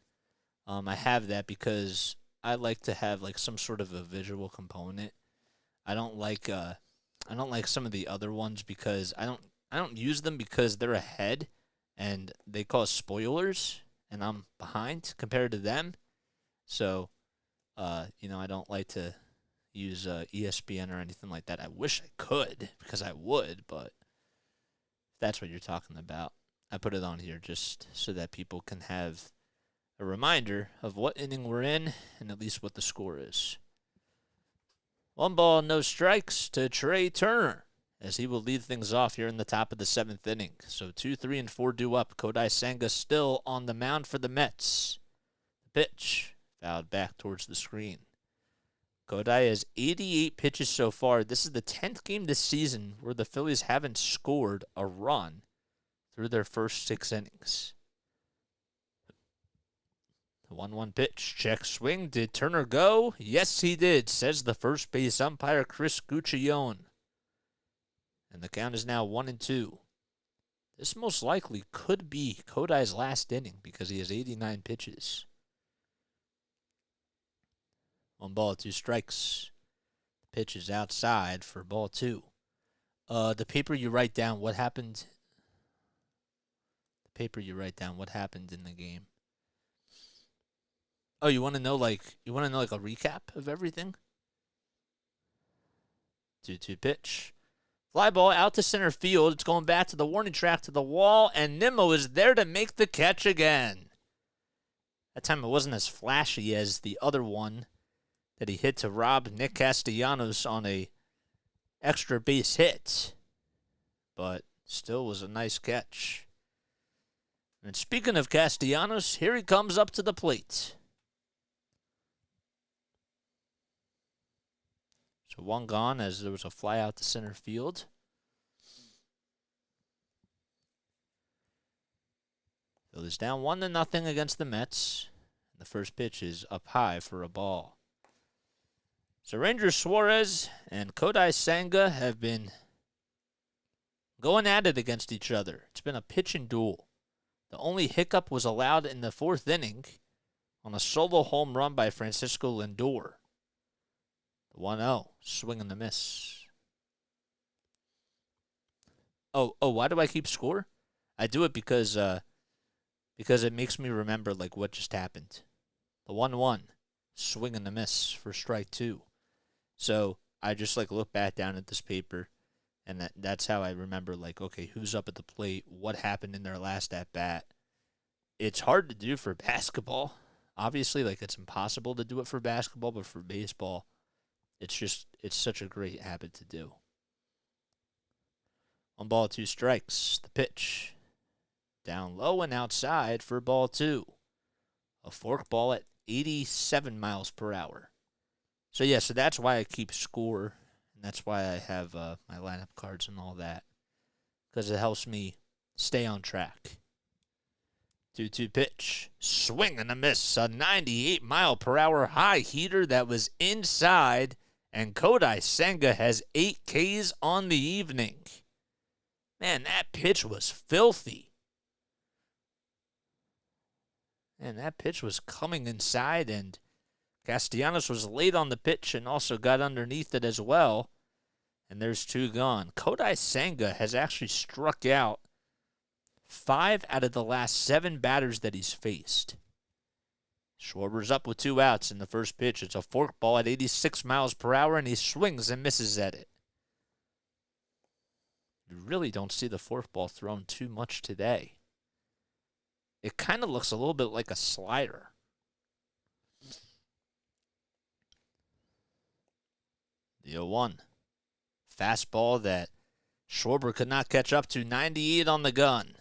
I have that because I like to have like some sort of a visual component. I don't like some of the other ones because I don't use them because they're ahead and they cause spoilers and I'm behind compared to them. So, I don't like to use ESPN or anything like that. I wish I could because I would, but if that's what you're talking about, I put it on here just so that people can have a reminder of what inning we're in and at least what the score is. 1 ball, no strikes to Trey Turner as he will lead things off here in the top of the 7th inning. So 2, 3, and 4 due up. Kodai Senga still on the mound for the Mets. The pitch fouled back towards the screen. Kodai has 88 pitches so far. This is the 10th game this season where the Phillies haven't scored a run through their first 6 innings. The 1-1 pitch. Check swing. Did Turner go? Yes, he did, says the first base umpire, Chris Guccione. And the count is now 1-2. This most likely could be Kodai's last inning because he has 89 pitches. 1 ball, 2 strikes. The pitch is outside for ball 2. The paper you write down what happened. The paper you write down what happened in the game. Oh, you want to know like a recap of everything? 2-2 pitch. Fly ball out to center field. It's going back to the warning track to the wall, and Nimmo is there to make the catch again. That time it wasn't as flashy as the other one that he hit to rob Nick Castellanos on a extra base hit, but still was a nice catch. And speaking of Castellanos, here he comes up to the plate. So 1 gone as there was a fly out to center field. Phillies down 1-0 against the Mets. The first pitch is up high for a ball. So Ranger Suarez and Kodai Senga have been going at it against each other. It's been a pitching duel. The only hiccup was allowed in the 4th inning on a solo home run by Francisco Lindor. 1-0, swing and a miss. Oh, why do I keep score? I do it because it makes me remember like what just happened. The 1-1, swing and a miss for strike 2. So I just like look back down at this paper, and that's how I remember like, okay, who's up at the plate, what happened in their last at bat. It's hard to do for basketball. Obviously, like it's impossible to do it for basketball, but for baseball, it's such a great habit to do. 1 ball, 2 strikes. The pitch. Down low and outside for ball 2. A fork ball at 87 miles per hour. So that's why I keep score. And that's why I have my lineup cards and all that. Because it helps me stay on track. 2-2 pitch. Swing and a miss. A 98 mile per hour high heater that was inside. And Kodai Senga has 8 Ks on the evening. Man, that pitch was filthy. And that pitch was coming inside, and Castellanos was late on the pitch and also got underneath it as well. And there's 2 gone. Kodai Senga has actually struck out 5 out of the last 7 batters that he's faced. Schwarber's up with 2 outs in the first pitch. It's a fork ball at 86 miles per hour, and he swings and misses at it. You really don't see the fork ball thrown too much today. It kind of looks a little bit like a slider. The 0-1. Fastball that Schwarber could not catch up to. 98 on the gun.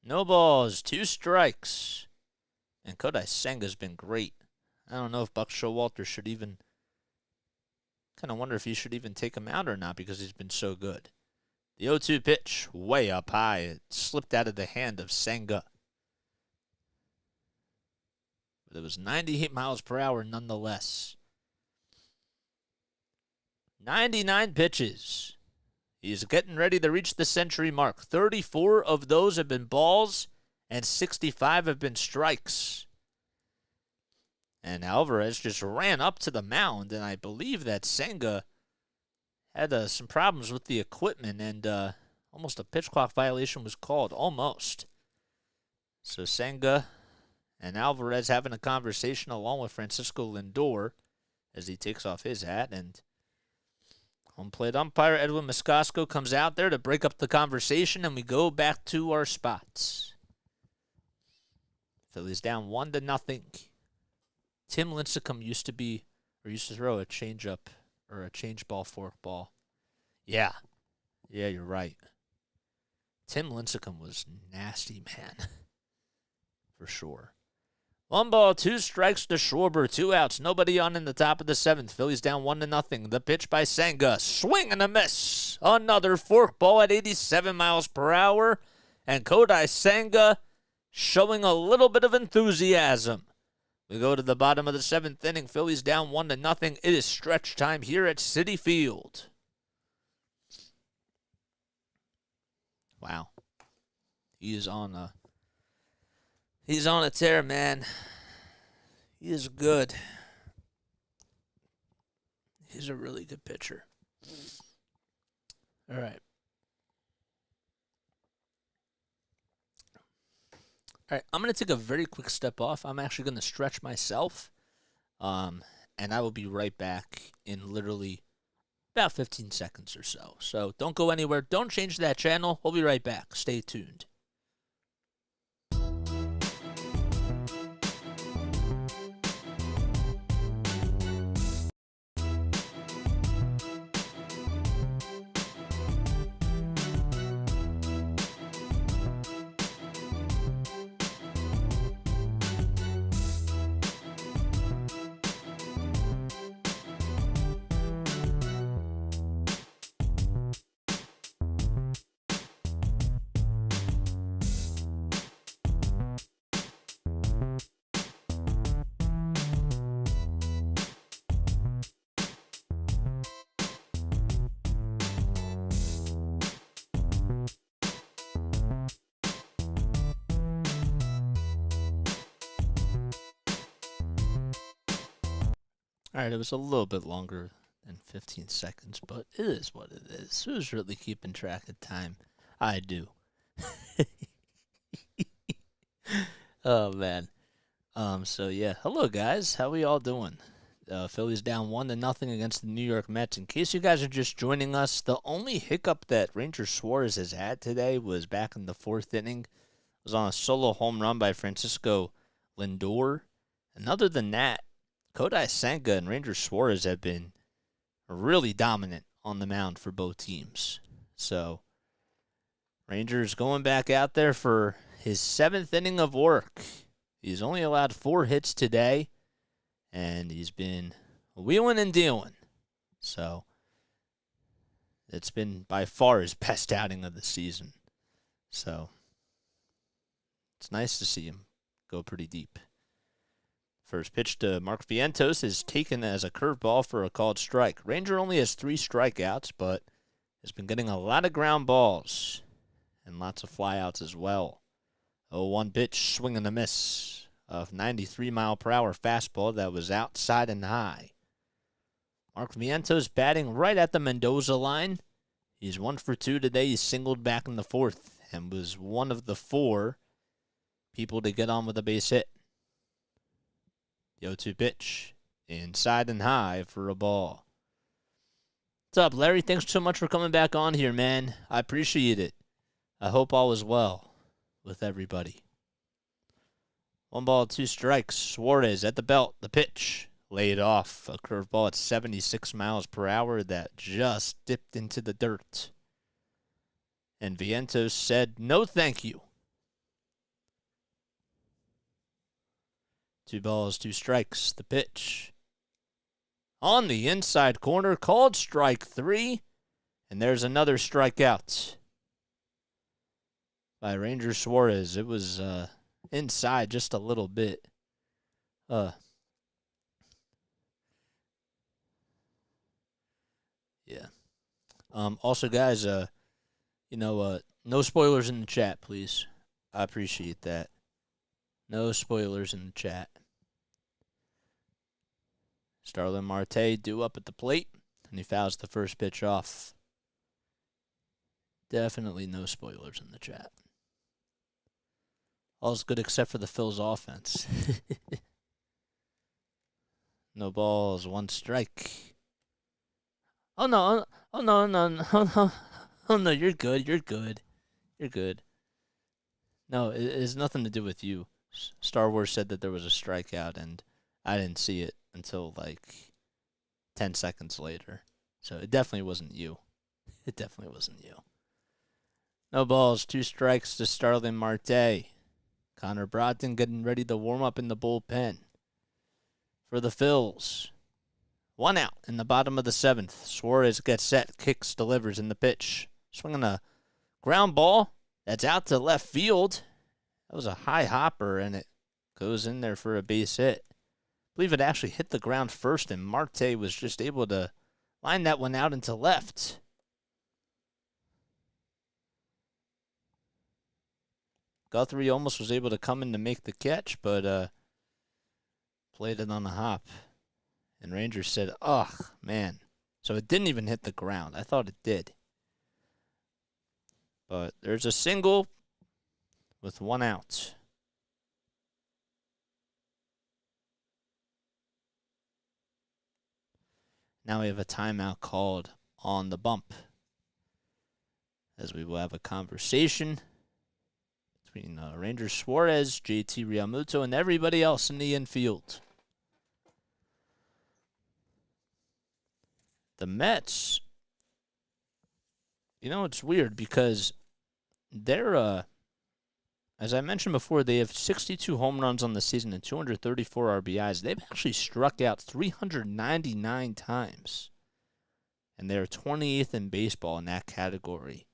No balls, 2 strikes. And Kodai Senga's been great. I don't know if Buck Showalter should even... kind of wonder if he should even take him out or not because he's been so good. The 0-2 pitch, way up high. It slipped out of the hand of Senga. But it was 98 miles per hour nonetheless. 99 pitches. He's getting ready to reach the century mark. 34 of those have been balls, and 65 have been strikes. And Alvarez just ran up to the mound, and I believe that Senga had some problems with the equipment, and almost a pitch clock violation was called. Almost. So Senga and Alvarez having a conversation along with Francisco Lindor as he takes off his hat, and home plate umpire Edwin Moscasco comes out there to break up the conversation, and we go back to our spots. Phillies down 1-0. Tim Lincecum used to throw a changeup or a change ball, fork ball. Yeah, you're right. Tim Lincecum was nasty, man, for sure. 1 ball, 2 strikes to Schwarber, 2 outs, nobody on in the top of the 7th. Phillies down 1-0. The pitch by Senga, swing and a miss. Another fork ball at 87 miles per hour, and Kodai Senga showing a little bit of enthusiasm. We go to the bottom of the 7th inning. Phillies down 1-0. It is stretch time here at Citi Field. Wow, he's on a tear, man. He is good. He's a really good pitcher. All right. All right, I'm going to take a very quick step off. I'm actually going to stretch myself, and I will be right back in literally about 15 seconds or so. So don't go anywhere. Don't change that channel. We'll be right back. Stay tuned. All right, it was a little bit longer than 15 seconds, but it is what it is. Who's really keeping track of time? I do. Oh, man. So, yeah. Hello, guys. How we all doing? Phillies down 1-0 against the New York Mets. In case you guys are just joining us, the only hiccup that Ranger Suarez has had today was back in the 4th inning. It was on a solo home run by Francisco Lindor. And other than that, Kodai Senga and Ranger Suarez have been really dominant on the mound for both teams. So, Rangers going back out there for his 7th inning of work. He's only allowed 4 hits today, and he's been wheeling and dealing. So, it's been by far his best outing of the season. So, it's nice to see him go pretty deep. First pitch to Mark Vientos is taken as a curveball for a called strike. Ranger only has 3 strikeouts, but has been getting a lot of ground balls and lots of flyouts as well. 0-1 pitch, swing and a miss of 93-mile-per-hour fastball that was outside and high. Mark Vientos batting right at the Mendoza line. He's 1 for 2 today. He singled back in the 4th and was one of the 4 people to get on with a base hit. The 0-2 pitch, inside and high for a ball. What's up, Larry? Thanks so much for coming back on here, man. I appreciate it. I hope all is well with everybody. 1 ball, 2 strikes. Suarez at the belt. The pitch laid off. A curveball at 76 miles per hour that just dipped into the dirt. And Vientos said, no thank you. 2 balls, 2 strikes. The pitch. On the inside corner, called strike 3. And there's another strikeout by Ranger Suarez. It was inside just a little bit. Yeah. Also, guys, no spoilers in the chat, please. I appreciate that. No spoilers in the chat. Starlin Marte due up at the plate, and he fouls the first pitch off. Definitely no spoilers in the chat. All's good except for the Phil's offense. No balls, 1 strike. Oh no, oh no, you're good. No, it has nothing to do with you. Star Wars said that there was a strikeout, and I didn't see it until like 10 seconds later. So it definitely wasn't you. It definitely wasn't you. No balls, 2 strikes to Starlin Marte. Connor Brogdon getting ready to warm up in the bullpen. For the Phils, 1 out in the bottom of the 7th. Suarez gets set, kicks, delivers in the pitch. Swinging a ground ball that's out to left field. That was a high hopper, and it goes in there for a base hit. I believe it actually hit the ground first, and Marte was just able to line that one out into left. Guthrie almost was able to come in to make the catch, but played it on a hop. And Rangers said, ugh, man. So it didn't even hit the ground. I thought it did. But there's a single with 1 out. Now we have a timeout called on the bump, as we will have a conversation between Ranger Suarez, JT Realmuto, and everybody else in the infield. The Mets, it's weird because they're, as I mentioned before, they have 62 home runs on the season and 234 RBIs. They've actually struck out 399 times, and they're 28th in baseball in that category.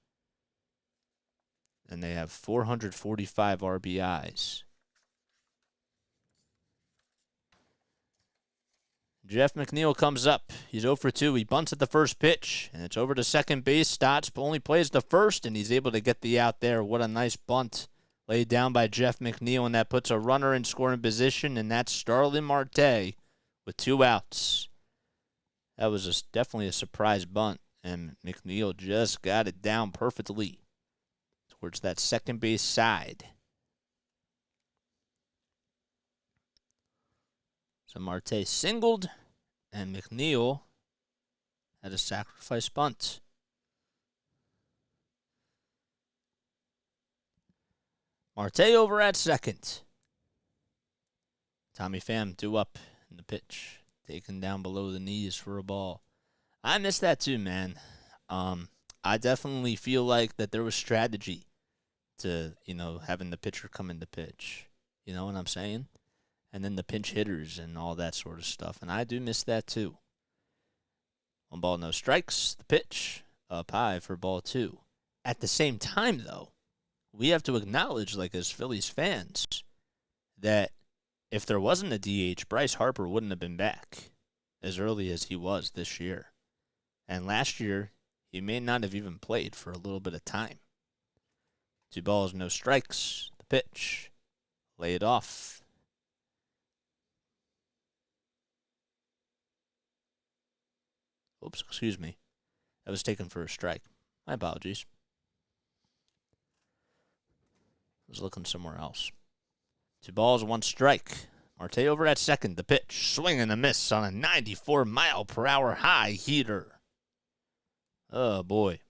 And they have 445 RBIs. Jeff McNeil comes up. He's 0 for 2. He bunts at the first pitch, and it's over to second base. Stotts only plays the first, and he's able to get the out there. What a nice bunt laid down by Jeff McNeil, and that puts a runner in scoring position, and that's Starlin Marte with 2 outs. That was definitely a surprise bunt, and McNeil just got it down perfectly towards that second base side. So Marte singled, and McNeil had a sacrifice bunt. Marte over at second. Tommy Pham due up in the pitch, taken down below the knees for a ball. I miss that too, man. I definitely feel like that there was strategy to, having the pitcher come in to pitch. You know what I'm saying? And then the pinch hitters and all that sort of stuff. And I do miss that too. 1 ball, no strikes. The pitch up high for ball 2. At the same time, though, we have to acknowledge, as Phillies fans, that if there wasn't a DH, Bryce Harper wouldn't have been back as early as he was this year. And last year, he may not have even played for a little bit of time. 2 balls, no strikes. The pitch. Lay it off. Oops, excuse me. That was taken for a strike. My apologies. I was looking somewhere else. 2 balls, 1 strike. Marte over at second. The pitch. Swing and a miss on a 94-mile-per-hour high heater. Oh, boy.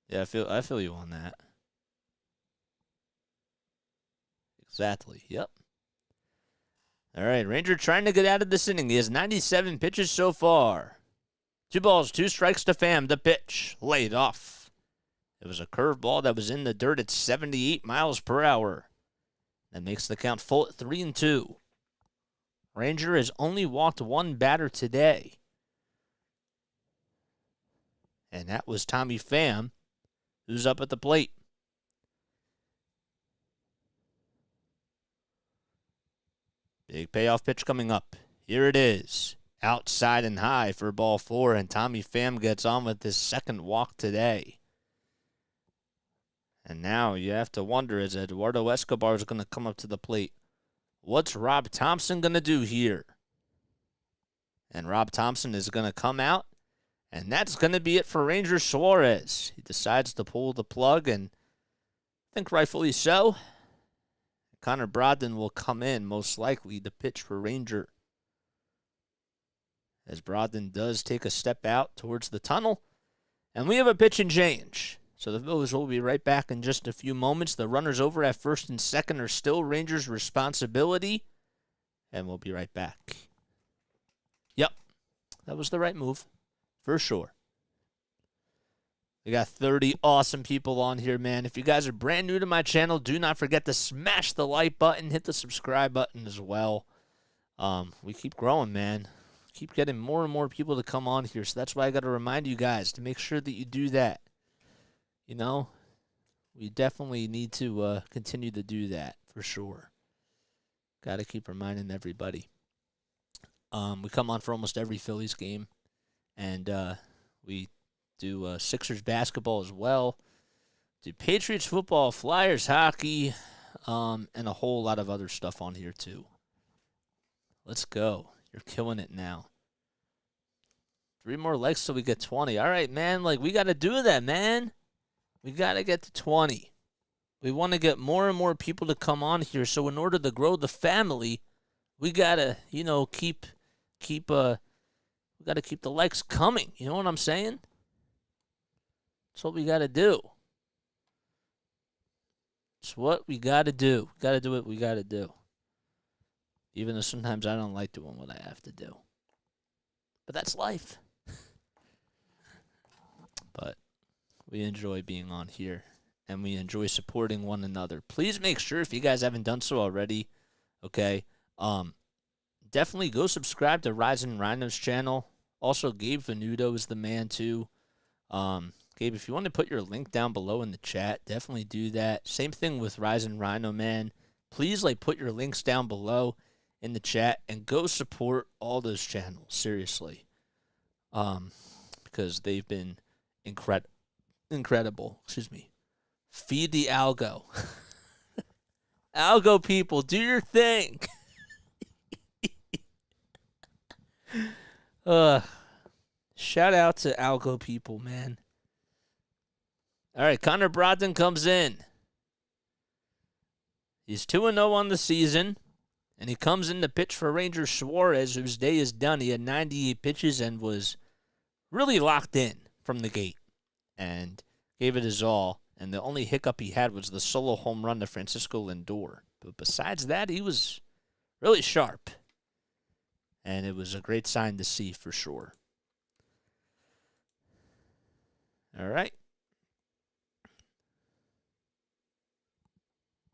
Yeah, I feel you on that. Exactly. Yep. All right, Ranger trying to get out of this inning. He has 97 pitches so far. 2 balls, 2 strikes to Pham. The pitch laid off. It was a curveball that was in the dirt at 78 miles per hour. That makes the count full at 3-2. Ranger has only walked one batter today. And that was Tommy Pham, who's up at the plate. Big payoff pitch coming up. Here it is. Outside and high for ball 4, and Tommy Pham gets on with his second walk today. And now you have to wonder, is Eduardo Escobar is going to come up to the plate? What's Rob Thompson going to do here? And Rob Thompson is going to come out, and that's going to be it for Ranger Suarez. He decides to pull the plug, and I think rightfully so. Connor Brogdon will come in, most likely, to pitch for Ranger. As Brogdon does take a step out towards the tunnel. And we have a pitch and change. So the Phillies will be right back in just a few moments. The runners over at first and second are still Rangers' responsibility. And we'll be right back. Yep, that was the right move, for sure. We got 30 awesome people on here, man. If you guys are brand new to my channel, do not forget to smash the like button, hit the subscribe button as well. We keep growing, man. Keep getting more and more people to come on here, so that's why I got to remind you guys to make sure that you do that. You know, we definitely need to continue to do that, for sure. Got to keep reminding everybody. We come on for almost every Phillies game, and we do Sixers basketball as well, do Patriots football, Flyers hockey, and a whole lot of other stuff on here too. Let's go. You're killing it now. 3 more likes till we get 20. All right, man. Like, we got to do that, man. We got to get to 20. We want to get more and more people to come on here. So in order to grow the family, we got to, you know, we got to keep the likes coming. You know what I'm saying? That's what we got to do. It's what we got to do. Got to do what we got to do. Even though sometimes I don't like doing what I have to do. But that's life. But we enjoy being on here. And we enjoy supporting one another. Please make sure, if you guys haven't done so already, okay, definitely go subscribe to Rising Rhino's channel. Also, Gabe Venuto is the man, too. Gabe, if you want to put your link down below in the chat, definitely do that. Same thing with Rising Rhino, man. Please, like, put your links down below in the chat and go support all those channels, seriously. Because they've been incredible. Excuse me. Feed the algo. Algo people, do your thing. Shout out to algo people, man. All right, Connor Brogdon comes in. He's 2-0 on the season, and he comes in to pitch for Ranger Suarez, whose day is done. He had 98 pitches and was really locked in from the gate and gave it his all. And the only hiccup he had was the solo home run to Francisco Lindor. But besides that, he was really sharp. And it was a great sign to see for sure. All right.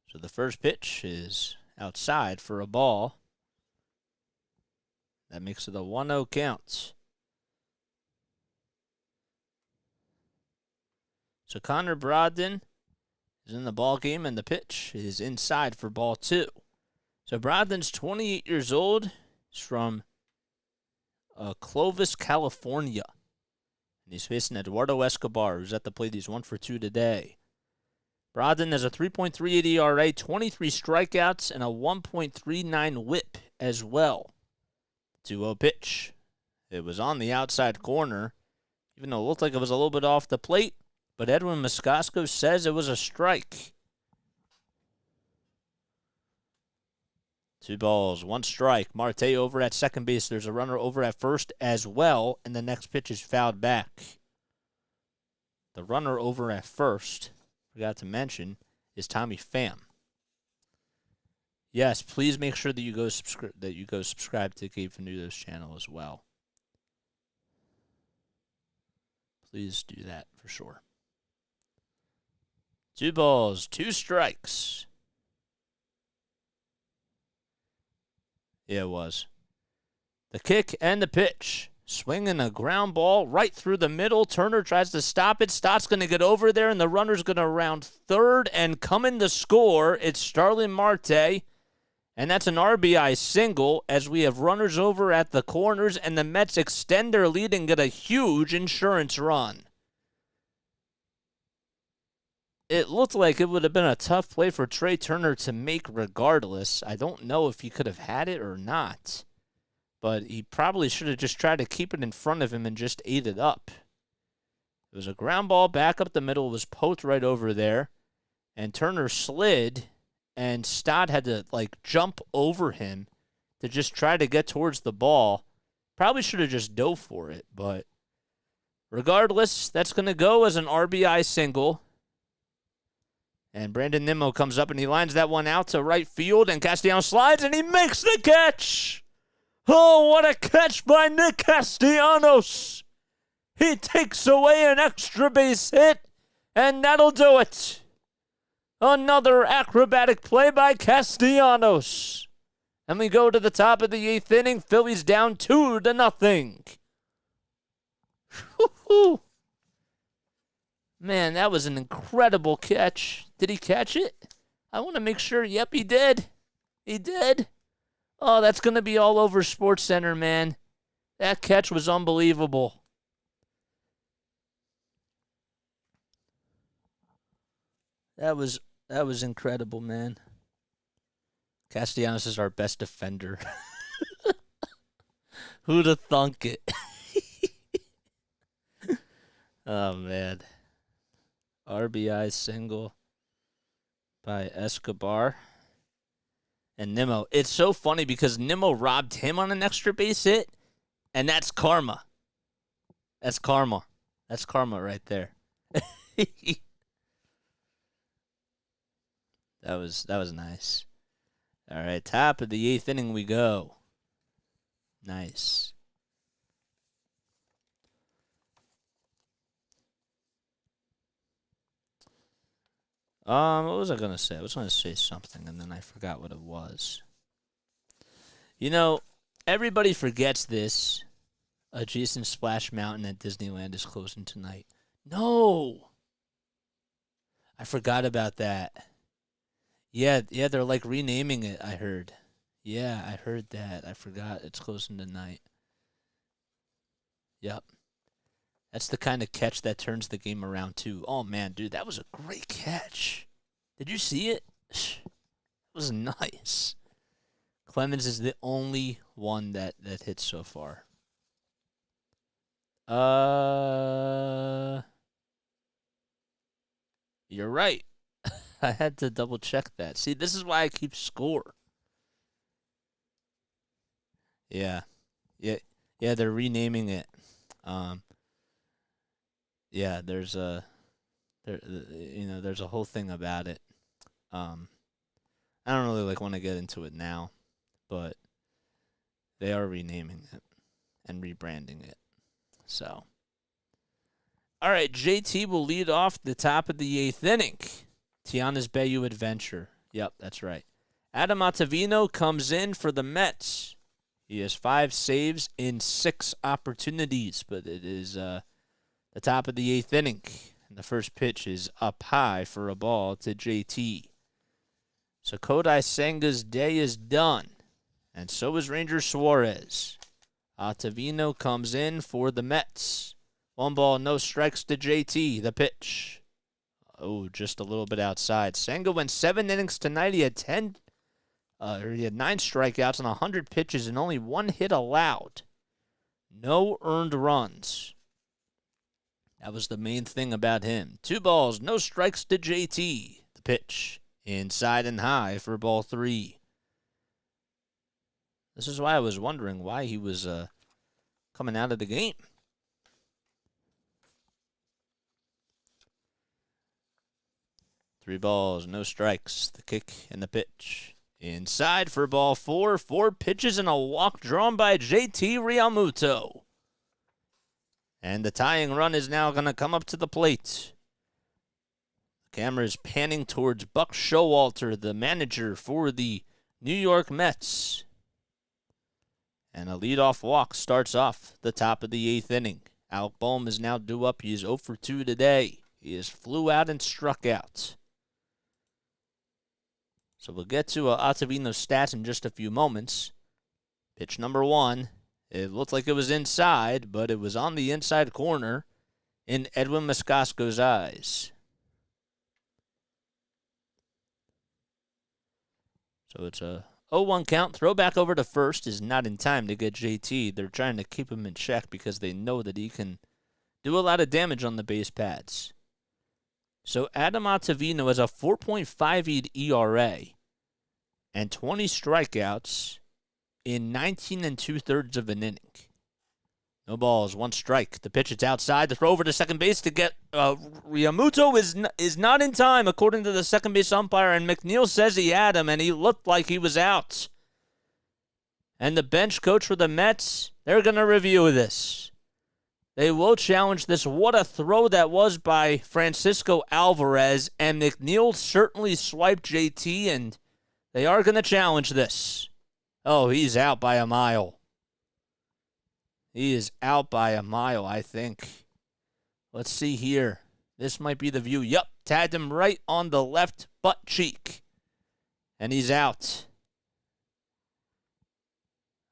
So the first pitch is outside for a ball. That makes it a 1-0 count. So Connor Brogdon is in the ball game, and the pitch is inside for ball 2. So Brogdon's 28 years old. He's from Clovis, California. And he's facing Eduardo Escobar, who's at the plate. He's 1 for 2 today. Brogdon has a 3.38 ERA, 23 strikeouts, and a 1.39 whip as well. 2-0 pitch. It was on the outside corner, even though it looked like it was a little bit off the plate. But Edwin Moscasco says it was a strike. 2 balls, 1 strike. Marte over at second base. There's a runner over at first as well, and the next pitch is fouled back. The runner over at first, forgot to mention, is Tommy Pham. Yes, please make sure that you go subscribe to Gabe Venuto's channel as well. Please do that for sure. 2 balls, 2 strikes. Yeah, it was. The kick and the pitch. Swinging a ground ball right through the middle. Turner tries to stop it. Stott's going to get over there, and the runner's going to round third and come in to score. It's Starling Marte, and that's an RBI single as we have runners over at the corners, and the Mets extend their lead and get a huge insurance run. It looked like it would have been a tough play for Trey Turner to make regardless. I don't know if he could have had it or not. But he probably should have just tried to keep it in front of him and just ate it up. It was a ground ball back up the middle. It was poked right over there. And Turner slid, and Stott had to, jump over him to just try to get towards the ball. Probably should have just dove for it. But regardless, that's going to go as an RBI single. And Brandon Nimmo comes up, and he lines that one out to right field. And Castellanos slides, and he makes the catch! Oh, what a catch by Nick Castellanos. He takes away an extra base hit, and that'll do it. Another acrobatic play by Castellanos. And we go to the top of the 8th inning. Phillies down 2-0. Woo-hoo. Man, that was an incredible catch. Did he catch it? I want to make sure. Yep, he did. He did. Oh, that's going to be all over SportsCenter, man. That catch was unbelievable. That was incredible, man. Castellanos is our best defender. Who'd have thunk it? Oh, man. RBI single by Escobar. And Nimmo, it's so funny because Nimmo robbed him on an extra base hit, and that's karma. That's karma. That's karma right there. That was nice. All right, top of the 8th inning we go. Nice. What was I going to say? I was going to say something, and then I forgot what it was. You know, everybody forgets this. Adjacent Splash Mountain at Disneyland is closing tonight. No! I forgot about that. Yeah, they're renaming it, I heard. Yeah, I heard that. I forgot it's closing tonight. Yep. That's the kind of catch that turns the game around, too. Oh, man, dude, that was a great catch. Did you see it? It was nice. Clemens is the only one that hit so far. You're right. I had to double check that. See, this is why I keep score. Yeah, they're renaming it. Yeah, there's a whole thing about it. I don't really want to get into it now, but they are renaming it and rebranding it. So, all right, JT will lead off the top of the 8th inning. Tiana's Bayou Adventure. Yep, that's right. Adam Ottavino comes in for the Mets. He has 5 saves in 6 opportunities, but it is the top of the 8th inning. And the first pitch is up high for a ball to JT. So Kodai Senga's day is done, and so is Ranger Suarez. Ottavino comes in for the Mets. 1 ball, no strikes to JT. The pitch. Oh, just a little bit outside. Senga went 7 innings tonight. He had 9 strikeouts on 100 pitches and only 1 hit allowed. No earned runs. That was the main thing about him. 2 balls, no strikes to JT. The pitch. Inside and high for ball 3. This is why I was wondering why he was coming out of the game. Three balls, no strikes. The kick and the pitch. Inside for ball 4. 4 pitches and a walk drawn by JT Realmuto. And the tying run is now going to come up to the plate. The camera is panning towards Buck Showalter, the manager for the New York Mets. And a leadoff walk starts off the top of the 8th inning. Alec Bohm is now due up. He is 0 for 2 today. He is flew out and struck out. So we'll get to Ottavino's stats in just a few moments. Pitch number 1. It looked like it was inside, but it was on the inside corner in Edwin Moscasco's eyes. So it's a 0-1 count. Throw back over to first is not in time to get JT. They're trying to keep him in check because they know that he can do a lot of damage on the base pads. So Adam Ottavino has a 4.58 ERA and 20 strikeouts in 19 2/3 of an inning. No balls, 1 strike. The pitch is outside. The throw over to second base to get Riamuto is not in time, according to the second base umpire, and McNeil says he had him, and he looked like he was out. And the bench coach for the Mets, they're going to review this. They will challenge this. What a throw that was by Francisco Alvarez, and McNeil certainly swiped JT, and they are going to challenge this. Oh, he's out by a mile. He is out by a mile, I think. Let's see here. This might be the view. Yup, tagged him right on the left butt cheek. And he's out.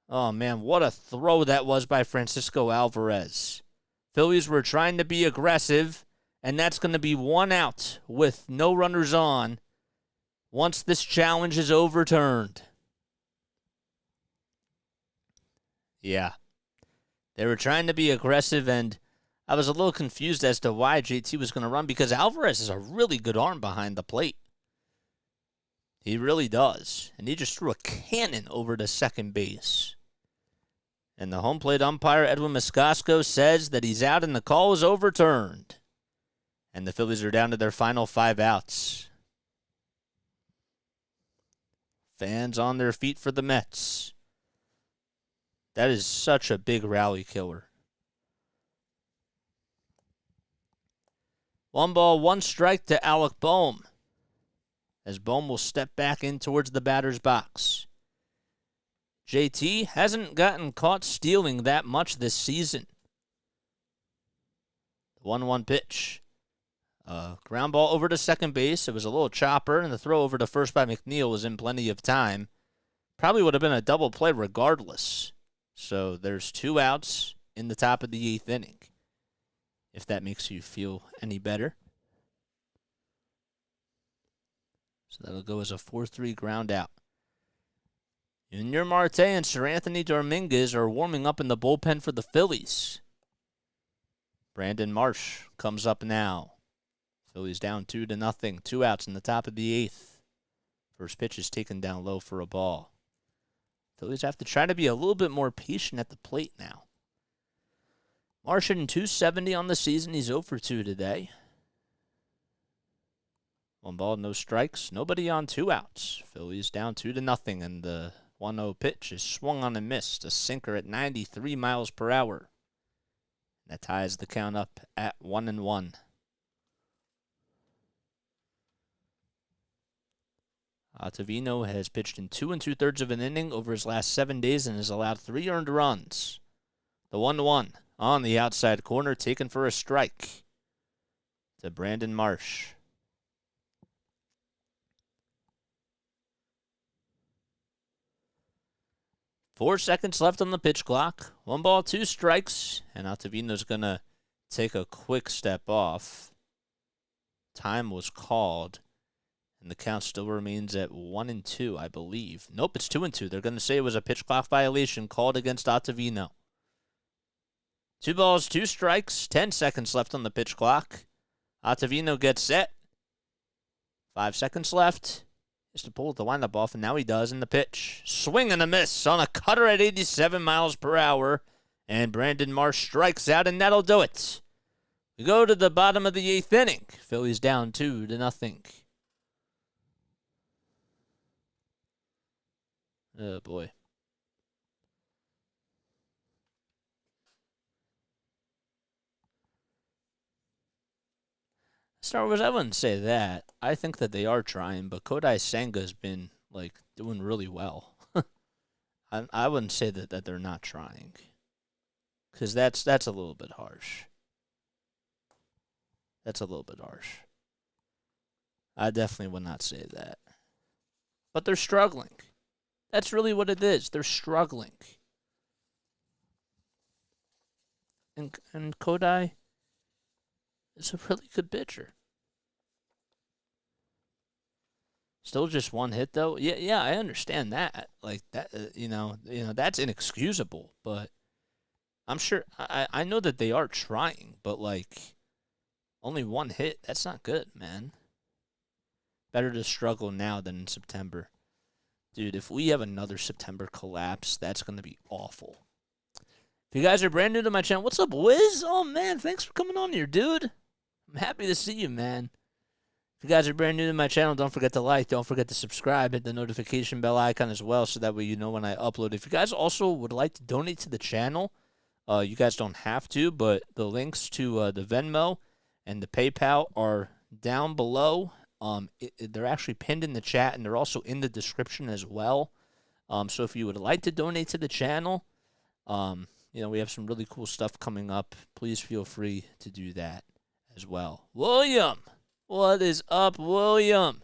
Oh, man, what a throw that was by Francisco Alvarez. Phillies were trying to be aggressive, and that's going to be 1 out with no runners on once this challenge is overturned. Yeah. They were trying to be aggressive, and I was a little confused as to why JT was going to run because Alvarez has a really good arm behind the plate. He really does. And he just threw a cannon over to second base. And the home plate umpire, Edwin Moscasco, says that he's out and the call is overturned. And the Phillies are down to their final 5 outs. Fans on their feet for the Mets. That is such a big rally killer. 1 ball, 1 strike to Alec Bohm, as Bohm will step back in towards the batter's box. JT hasn't gotten caught stealing that much this season. 1-1 pitch. Ground ball over to second base. It was a little chopper, and the throw over to first by McNeil was in plenty of time. Probably would have been a double play regardless. So there's 2 outs in the top of the 8th inning, if that makes you feel any better. So that'll go as a 4-3 ground out. Junior Marte and Sir Anthony Dominguez are warming up in the bullpen for the Phillies. Brandon Marsh comes up now. Phillies down 2-0, 2 outs in the top of the 8th. First pitch is taken down low for a ball. Phillies have to try to be a little bit more patient at the plate now. Marsh hitting .270 on the season. He's 0 for 2 today. 1 ball, no strikes. Nobody on 2 outs. Phillies down 2-0, and the 1-0 pitch is swung on and missed. A sinker at 93 miles per hour. That ties the count up at 1-1. Ottavino has pitched in 2 2/3 of an inning over his last 7 days and has allowed 3 earned runs. The 1-1 on the outside corner, taken for a strike to Brandon Marsh. Four seconds left on the pitch clock. 1 ball, 2 strikes, and Ottavino's going to take a quick step off. Time was called. And the count still remains at 1-2, I believe. Nope, it's 2-2. They're going to say it was a pitch clock violation called against Ottavino. 2 balls, 2 strikes, 10 seconds left on the pitch clock. Ottavino gets set. 5 seconds left. Has to pull the windup off, and now he does in the pitch. Swing and a miss on a cutter at 87 miles per hour. And Brandon Marsh strikes out, and that'll do it. We go to the bottom of the 8th inning. Phillies down 2-0. Oh, boy. Star Wars, I wouldn't say that. I think that they are trying, but Kodai Senga has been, doing really well. I wouldn't say that they're not trying, because that's a little bit harsh. That's a little bit harsh. I definitely would not say that. But they're struggling. That's really what it is. They're struggling. And Kodai is a really good pitcher. Still just one hit though. Yeah, I understand that. Like that, that's inexcusable. But I'm sure I know that they are trying, but like only one hit. That's not good, man. Better to struggle now than in September. Dude, if we have another September collapse, that's going to be awful. If you guys are brand new to my channel, what's up, Wiz? Oh, man, thanks for coming on here, dude. I'm happy to see you, man. If you guys are brand new to my channel, don't forget to like, don't forget to subscribe, hit the notification bell icon as well so that way you know when I upload. If you guys also would like to donate to the channel, you guys don't have to, but the links to the Venmo and the PayPal are down below. They're actually pinned in the chat, and they're also in the description as well. So if you would like to donate to the channel, we have some really cool stuff coming up. Please feel free to do that as well. William, what is up, William?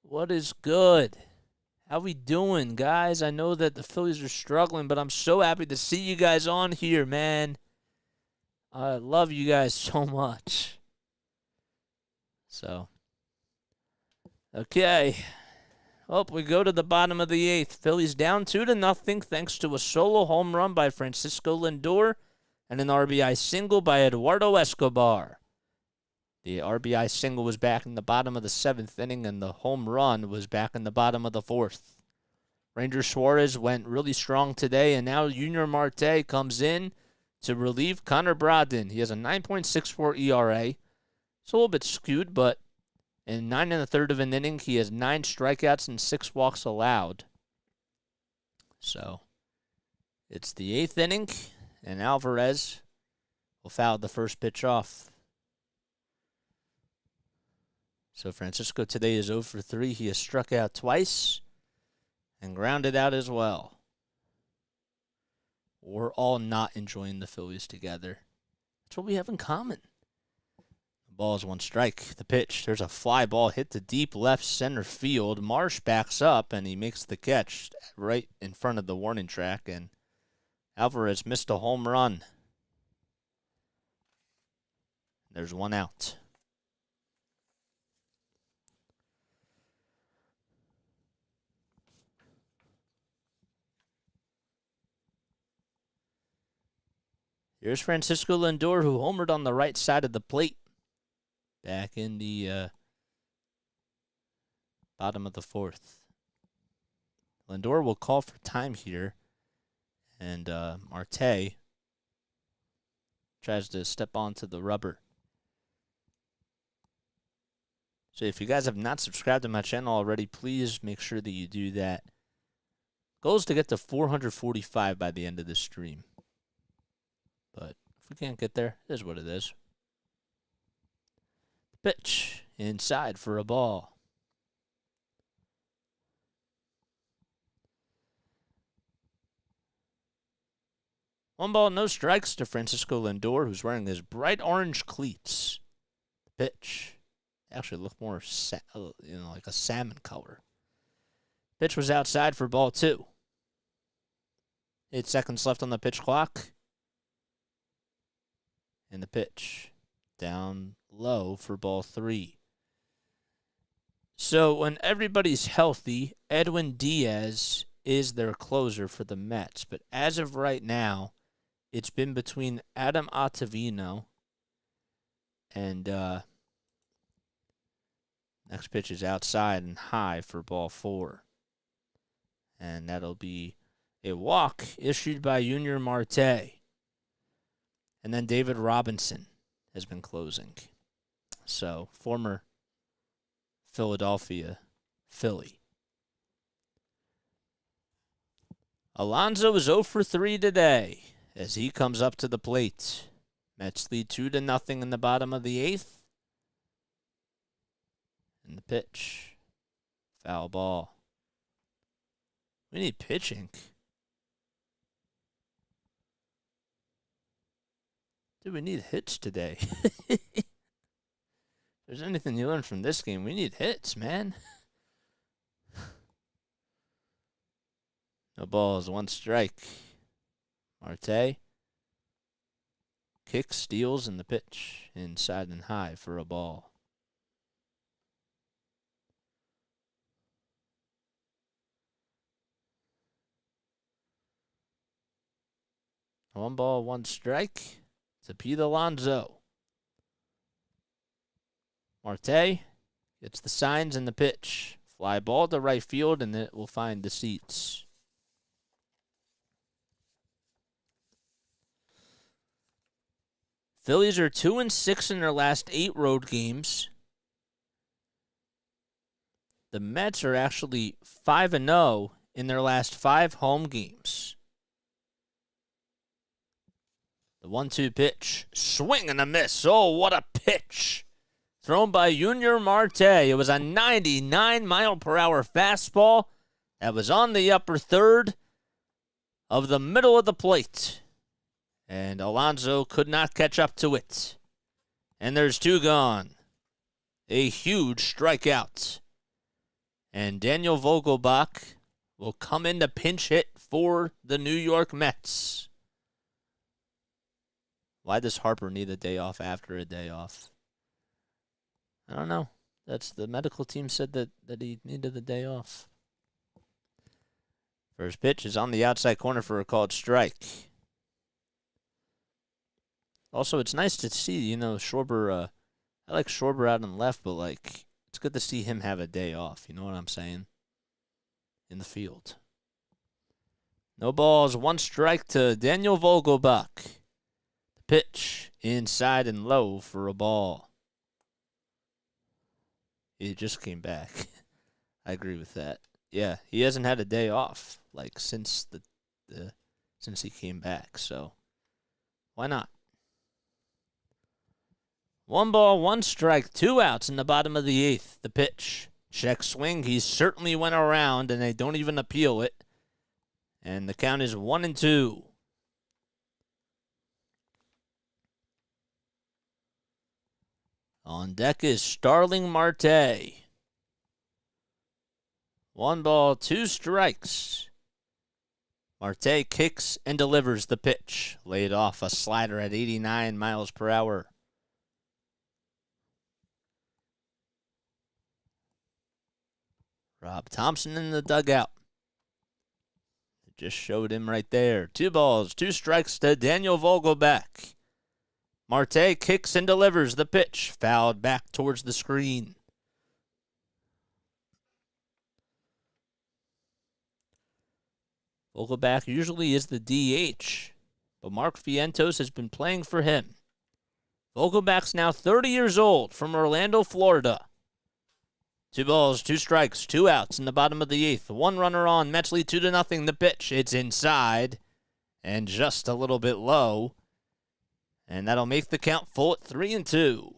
What is good? How we doing, guys? I know that the Phillies are struggling, but I'm so happy to see you guys on here, man. I love you guys so much. So, okay. Oh, we go to the bottom of the 8th. Phillies down 2-0 thanks to a solo home run by Francisco Lindor and an RBI single by Eduardo Escobar. The RBI single was back in the bottom of the 7th inning, and the home run was back in the bottom of the 4th. Ranger Suarez went really strong today, and now Junior Marte comes in to relieve Connor Brogdon. He has a 9.64 ERA. It's a little bit skewed, but in 9 1/3 of an inning, he has 9 strikeouts and 6 walks allowed. So, it's the 8th inning, and Alvarez will foul the first pitch off. So, Francisco today is 0 for 3. He has struck out twice and grounded out as well. We're all not enjoying the Phillies together. That's what we have in common. Ball is 1 strike. The pitch. There's a fly ball hit to deep left center field. Marsh backs up, and he makes the catch right in front of the warning track, and Alvarez missed a home run. There's 1 out. Here's Francisco Lindor, who homered on the right side of the plate. Back in the bottom of the 4th. Lindor will call for time here. And Marte tries to step onto the rubber. So if you guys have not subscribed to my channel already, please make sure that you do that. Goal is to get to 445 by the end of this stream. But if we can't get there, it is what it is. Pitch inside for a ball. One ball, no strikes to Francisco Lindor, who's wearing his bright orange cleats. Pitch. Actually look more, like a salmon color. Pitch was outside for ball 2. 8 seconds left on the pitch clock. And the pitch. Down low for ball 3. So when everybody's healthy, Edwin Diaz is their closer for the Mets. But as of right now, it's been between Adam Ottavino and next pitch is outside and high for ball 4. And that'll be a walk issued by Junior Marte. And then David Robinson has been closing. So, former Philadelphia Philly. Alonso is 0 for 3 today as he comes up to the plate. Mets lead 2-0 in the bottom of the 8th. And the pitch. Foul ball. We need pitching. Dude, we need hits today. If there's anything you learn from this game, we need hits, man. No balls, 1 strike. Marte. Kicks, steals, and the pitch. Inside and high for a ball. One ball, 1 strike. To Pete Alonso. Marte gets the signs and the pitch. Fly ball to right field, and it will find the seats. Phillies are 2-6 in their last 8 road games. The Mets are actually 5-0 in their last 5 home games. The 1-2 pitch. Swing and a miss. Oh, what a pitch. Thrown by Junior Marte. It was a 99-mile-per-hour fastball that was on the upper third of the middle of the plate. And Alonso could not catch up to it. And there's 2 gone. A huge strikeout. And Daniel Vogelbach will come in to pinch hit for the New York Mets. Why does Harper need a day off after a day off? I don't know. That's the medical team said that he needed the day off. First pitch is on the outside corner for a called strike. Also, it's nice to see, Schwarber. I like Schwarber out on left, but, it's good to see him have a day off. You know what I'm saying? In the field. No balls, 1 strike to Daniel Vogelbach. The pitch inside and low for a ball. He just came back. I agree with that. Yeah, he hasn't had a day off, since since he came back, so why not? 1 ball, 1 strike, 2 outs in the bottom of the 8th. The pitch. Check swing. He certainly went around, and they don't even appeal it. And the count is 1-2. On deck is Starling Marte. 1 ball, 2 strikes. Marte kicks and delivers the pitch. Laid off a slider at 89 miles per hour. Rob Thompson in the dugout. Just showed him right there. 2 balls, 2 strikes to Daniel Vogelbach. Marte kicks and delivers the pitch. Fouled back towards the screen. Vogelbach usually is the DH, but Mark Vientos has been playing for him. Vogelbach's now 30 years old from Orlando, Florida. 2 balls, 2 strikes, 2 outs in the bottom of the 8th. 1 runner on. Mets lead 2-0. The pitch. It's inside and just a little bit low. And that'll make the count full at 3-2.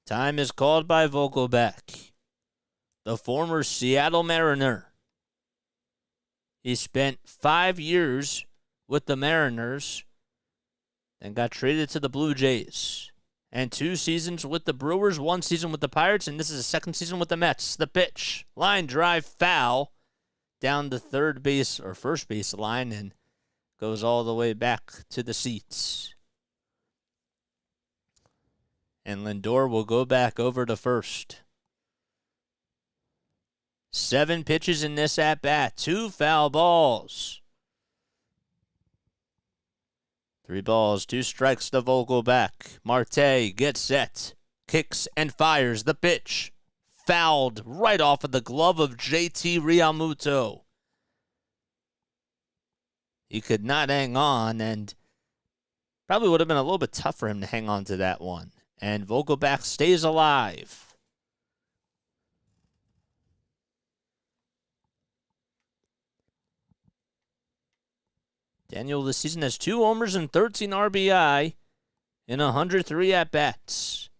Time is called by Vogelbach, the former Seattle Mariner. He spent 5 years with the Mariners, then got traded to the Blue Jays. And 2 seasons with the Brewers, 1 season with the Pirates, and this is his 2nd season with the Mets. The pitch, line drive, foul, down the third base or first base line, and goes all the way back to the seats. And Lindor will go back over to first. 7 pitches in this at-bat, 2 foul balls. 3 balls, 2 strikes to Vogelbach. Marte gets set, kicks and fires the pitch. Fouled right off of the glove of JT Realmuto. He could not hang on, and probably would have been a little bit tough for him to hang on to that one. And Vogelbach stays alive. Daniel this season has 2 homers and 13 RBI in 103 at-bats.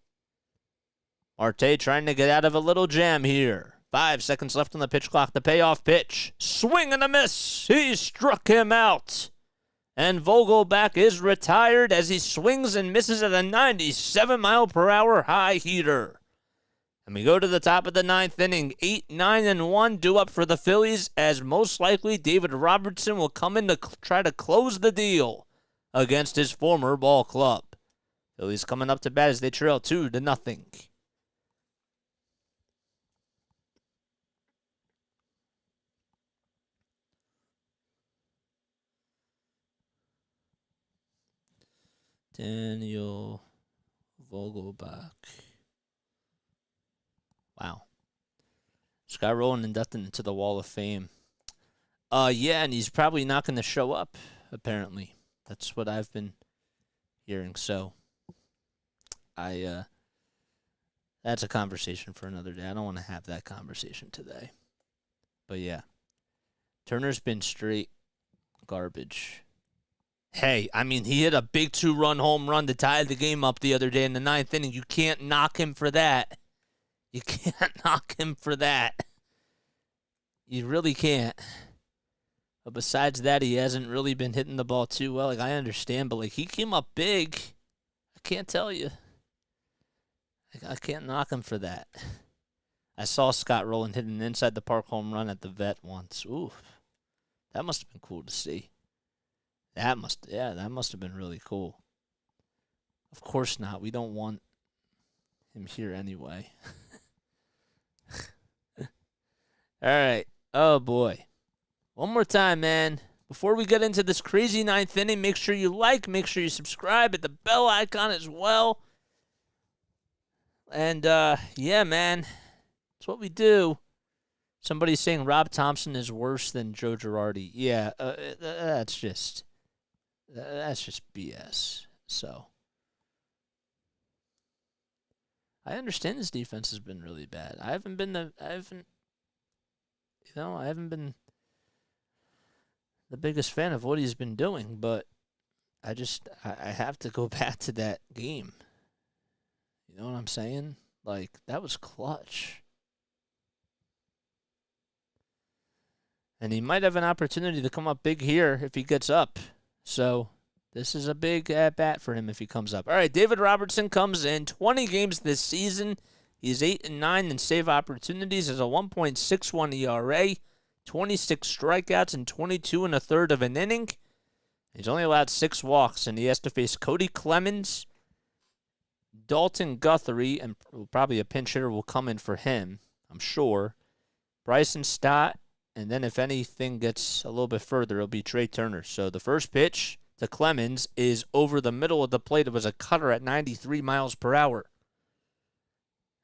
Marte trying to get out of a little jam here. 5 seconds left on the pitch clock. The payoff pitch. Swing and a miss. He struck him out. And Vogelbach is retired as he swings and misses at a 97-mile-per-hour high heater. And we go to the top of the 9th inning. 8, 9, and 1 due up for the Phillies, as most likely David Robertson will come in to try to close the deal against his former ball club. Phillies coming up to bat as they trail 2-0. Daniel Vogelbach. Wow. Scott Rowland inducted into the Wall of Fame. Yeah, and he's probably not going to show up, apparently. That's what I've been hearing. So, that's a conversation for another day. I don't want to have that conversation today. But yeah, Turner's been straight garbage. Hey, I mean, he hit a big 2-run home run to tie the game up the other day in the 9th inning. You can't knock him for that. You can't knock him for that. You really can't. But besides that, he hasn't really been hitting the ball too well. Like, I understand, but like, he came up big. I can't tell you. I can't knock him for that. I saw Scott Rowland hit an inside the park home run at the Vet once. Ooh, that must have been cool to see. That must have been really cool. Of course not. We don't want him here anyway. All right. Oh, boy. One more time, man. Before we get into this crazy 9th inning, make sure you like, make sure you subscribe, hit the bell icon as well. And, yeah, man, that's what we do. Somebody's saying Rob Thompson is worse than Joe Girardi. Yeah, that's just BS. So, I understand his defense has been really bad. I haven't been the biggest fan of what he's been doing, but I have to go back to that game. You know what I'm saying? Like, that was clutch. And he might have an opportunity to come up big here if he gets up. So, this is a big at-bat for him if he comes up. All right, David Robertson comes in. 20 games this season. He's 8-9 in save opportunities. Has a 1.61 ERA. 26 strikeouts and 22 1/3 of an inning. He's only allowed 6 walks, and he has to face Cody Clemens, Dalton Guthrie, and probably a pinch hitter will come in for him, I'm sure. Bryce and Stott, and then if anything gets a little bit further, it'll be Trey Turner. So the first pitch to Clemens is over the middle of the plate. It was a cutter at 93 miles per hour.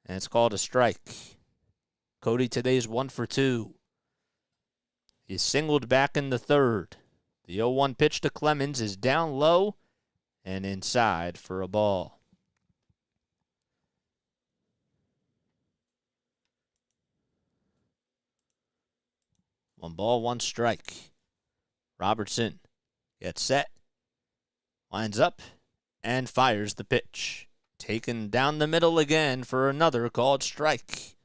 And it's called a strike. Cody today's 1 for 2. He's singled back in the third. The 0-1 pitch to Clemens is down low and inside for a ball. One ball, one strike. Robertson gets set, lines up, and fires the pitch. Taken down the middle again for another called strike.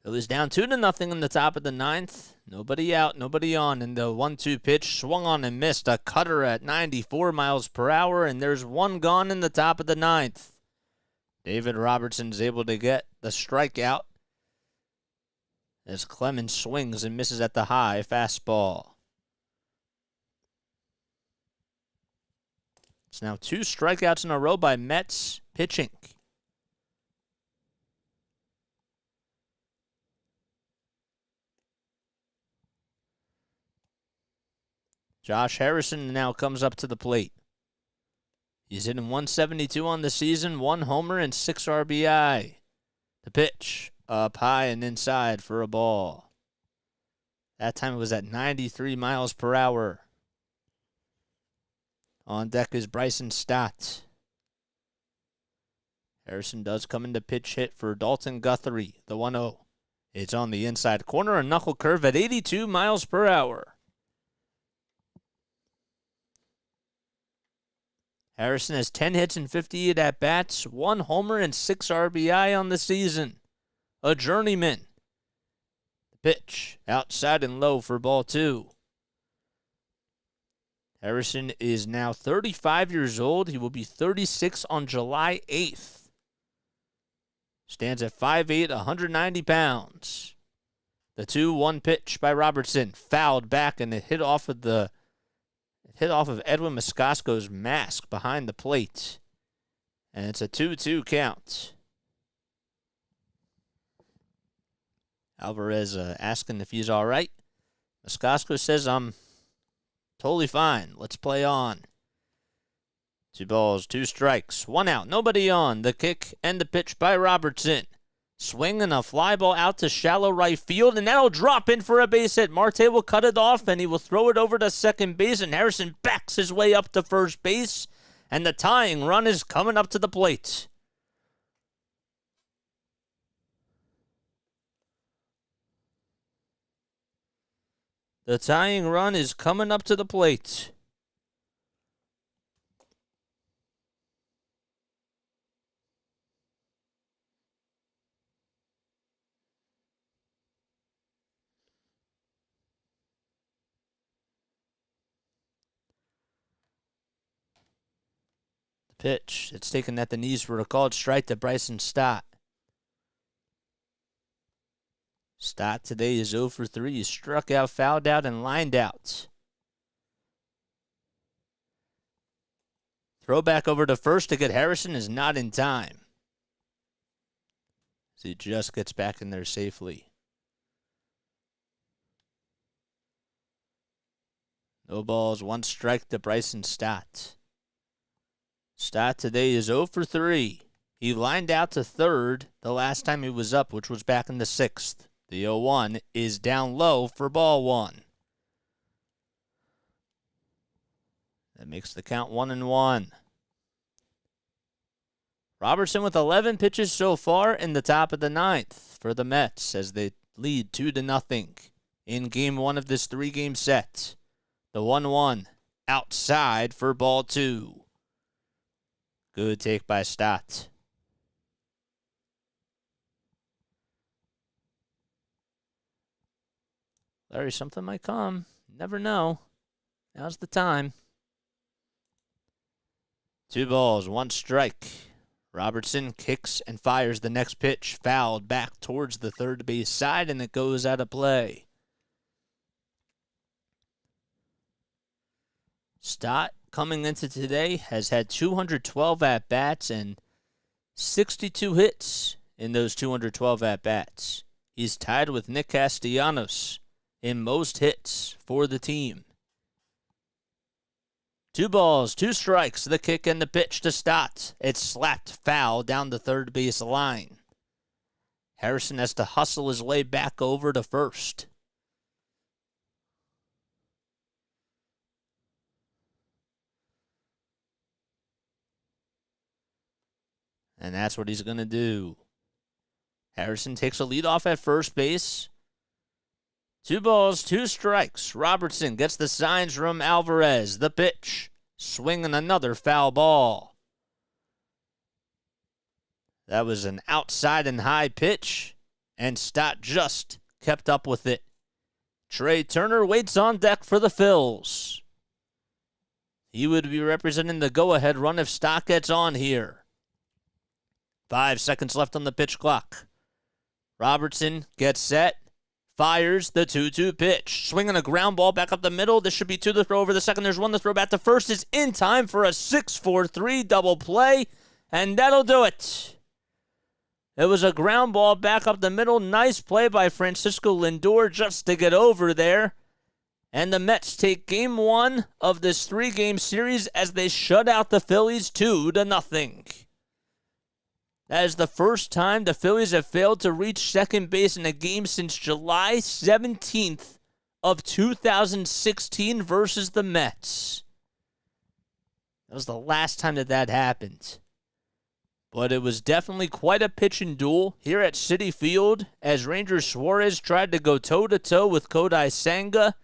Phillies down 2-0 in the top of the 9th. Nobody out, nobody on. And the 1-2 pitch swung on and missed. A cutter at 94 miles per hour. And there's one gone in the top of the 9th. David Robertson's able to get the strikeout as Clemens swings and misses at the high fastball. It's now 2 strikeouts in a row by Mets pitching. Josh Harrison now comes up to the plate. He's hitting 172 on the season, 1 homer and 6 RBI. The pitch up high and inside for a ball. That time it was at 93 miles per hour. On deck is Bryson Stott. Harrison does come into pitch hit for Dalton Guthrie, the 1-0. It's on the inside corner, a knuckle curve at 82 miles per hour. Harrison has 10 hits and 58 at-bats, 1 homer and 6 RBI on the season. A journeyman. The pitch, outside and low for ball 2. Harrison is now 35 years old. He will be 36 on July 8th. Stands at 5'8", 190 pounds. The 2-1 pitch by Robertson, fouled back, and it hit off of Edwin Moscosko's mask behind the plate. And it's a 2-2 count. Alvarez asking if he's all right. Moscosko says, I'm totally fine. Let's play on. 2 balls, 2 strikes, 1 out, nobody on. The kick and the pitch by Robertson. Swing and a fly ball out to shallow right field, and that'll drop in for a base hit. Marte will cut it off, and he will throw it over to second base, and Harrison backs his way up to first base, and the tying run is coming up to the plate. The tying run is coming up to the plate. Pitch. It's taken at the knees for a called strike to Bryson Stott. Stott today is 0 for 3. He struck out, fouled out, and lined out. Throw back over to first to get Harrison is not in time. So he just gets back in there safely. No balls, 1 strike to Bryson Stott. Stott today is 0 for 3. He lined out to third the last time he was up, which was back in the 6th. The 0-1 is down low for ball 1. That makes the count 1-1. Robertson with 11 pitches so far in the top of the 9th for the Mets as they lead 2-0 in game 1 of this 3-game set. The 1-1 outside for ball 2. Good take by Stott. Larry, something might come. Never know. Now's the time. 2 balls, 1 strike. Robertson kicks and fires the next pitch. Fouled back towards the third base side, and it goes out of play. Stott, coming into today, has had 212 at-bats and 62 hits in those 212 at-bats. He's tied with Nick Castellanos in most hits for the team. 2 balls, 2 strikes, the kick and the pitch to Stott. It's slapped foul down the third base line. Harrison has to hustle his way back over to first. And that's what he's going to do. Harrison takes a lead off at first base. 2 balls, 2 strikes. Robertson gets the signs from Alvarez. The pitch. Swinging another foul ball. That was an outside and high pitch, and Stott just kept up with it. Trey Turner waits on deck for the Phils. He would be representing the go-ahead run if Stott gets on here. 5 seconds left on the pitch clock. Robertson gets set, fires the 2-2 pitch. Swinging a ground ball back up the middle. This should be 2 to throw over the second. There's 1 to throw back to first. Is in time for a 6-4-3 double play, and that'll do it. It was a ground ball back up the middle. Nice play by Francisco Lindor just to get over there. And the Mets take game 1 of this 3-game series as they shut out the Phillies 2-0. That is the first time the Phillies have failed to reach second base in a game since July 17th of 2016 versus the Mets. That was the last time that happened. But it was definitely quite a pitching duel here at Citi Field as Ranger Suarez tried to go toe-to-toe with Kodai Senga,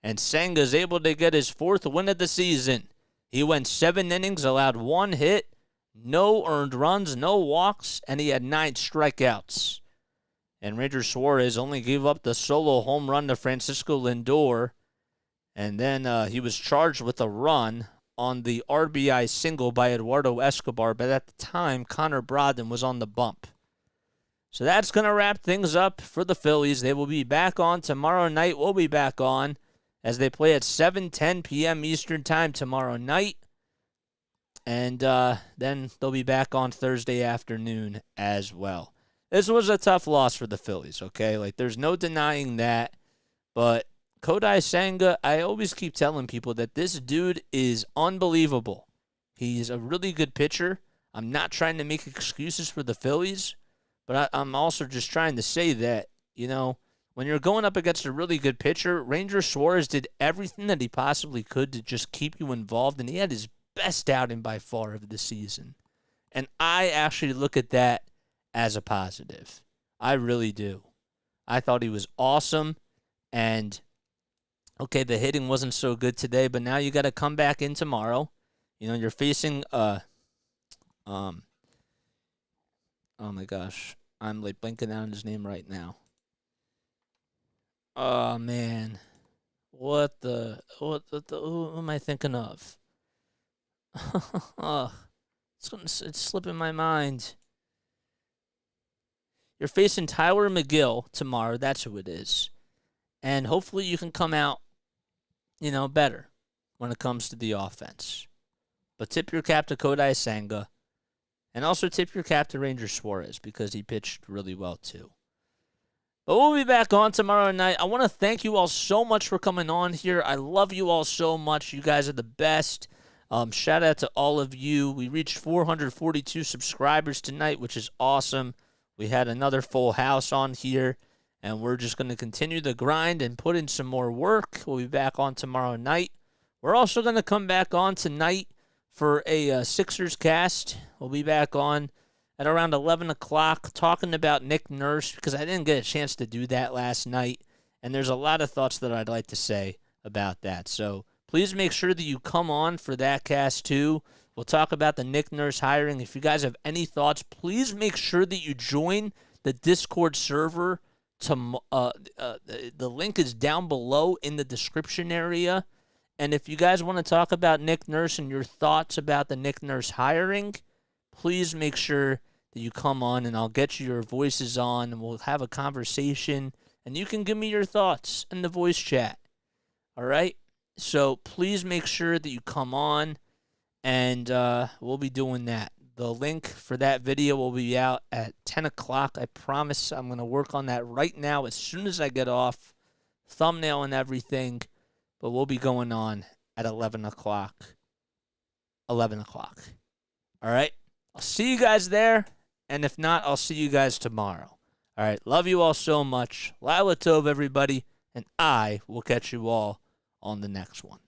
and Senga's able to get his 4th win of the season. He went 7 innings, allowed 1 hit, no earned runs, no walks, and he had 9 strikeouts. And Ranger Suarez only gave up the solo home run to Francisco Lindor, and then he was charged with a run on the RBI single by Eduardo Escobar, but at the time, Connor Brodden was on the bump. So that's going to wrap things up for the Phillies. They will be back on tomorrow night. We'll be back on as they play at 7:10 p.m. Eastern Time tomorrow night. And then they'll be back on Thursday afternoon as well. This was a tough loss for the Phillies, okay? Like, there's no denying that. But Kodai Senga, I always keep telling people that this dude is unbelievable. He's a really good pitcher. I'm not trying to make excuses for the Phillies, but I'm also just trying to say that, you know, when you're going up against a really good pitcher, Ranger Suarez did everything that he possibly could to just keep you involved, and he had his best outing by far of the season. And I actually look at that as a positive. I really do. I thought he was awesome, and okay, the hitting wasn't so good today, but now you got to come back in tomorrow. You know, you're facing oh my gosh, I'm like blanking out on his name right now. Oh man, who am I thinking of? Oh, it's slipping my mind. You're facing Tyler McGill tomorrow. That's who it is. And hopefully you can come out, you know, better when it comes to the offense. But tip your cap to Kodai Senga. And also tip your cap to Ranger Suarez because he pitched really well too. But we'll be back on tomorrow night. I want to thank you all so much for coming on here. I love you all so much. You guys are the best. Shout out to all of you. We reached 442 subscribers tonight, which is awesome. We had another full house on here, and we're just going to continue the grind and put in some more work. We'll be back on tomorrow night. We're also going to come back on tonight for a Sixers cast. We'll be back on at around 11 o'clock talking about Nick Nurse because I didn't get a chance to do that last night, and there's a lot of thoughts that I'd like to say about that. So please make sure that you come on for that cast too. We'll talk about the Nick Nurse hiring. If you guys have any thoughts, please make sure that you join the Discord server. The link is down below in the description area. And if you guys want to talk about Nick Nurse and your thoughts about the Nick Nurse hiring, please make sure that you come on and I'll get your voices on and we'll have a conversation and you can give me your thoughts in the voice chat. All right? So please make sure that you come on. And we'll be doing that. The link for that video will be out at 10 o'clock. I promise I'm going to work on that right now as soon as I get off. Thumbnail and everything. But we'll be going on at 11 o'clock. 11 o'clock. All right? I'll see you guys there. And if not, I'll see you guys tomorrow. All right? Love you all so much. Lila Tov, everybody. And I will catch you all on the next one.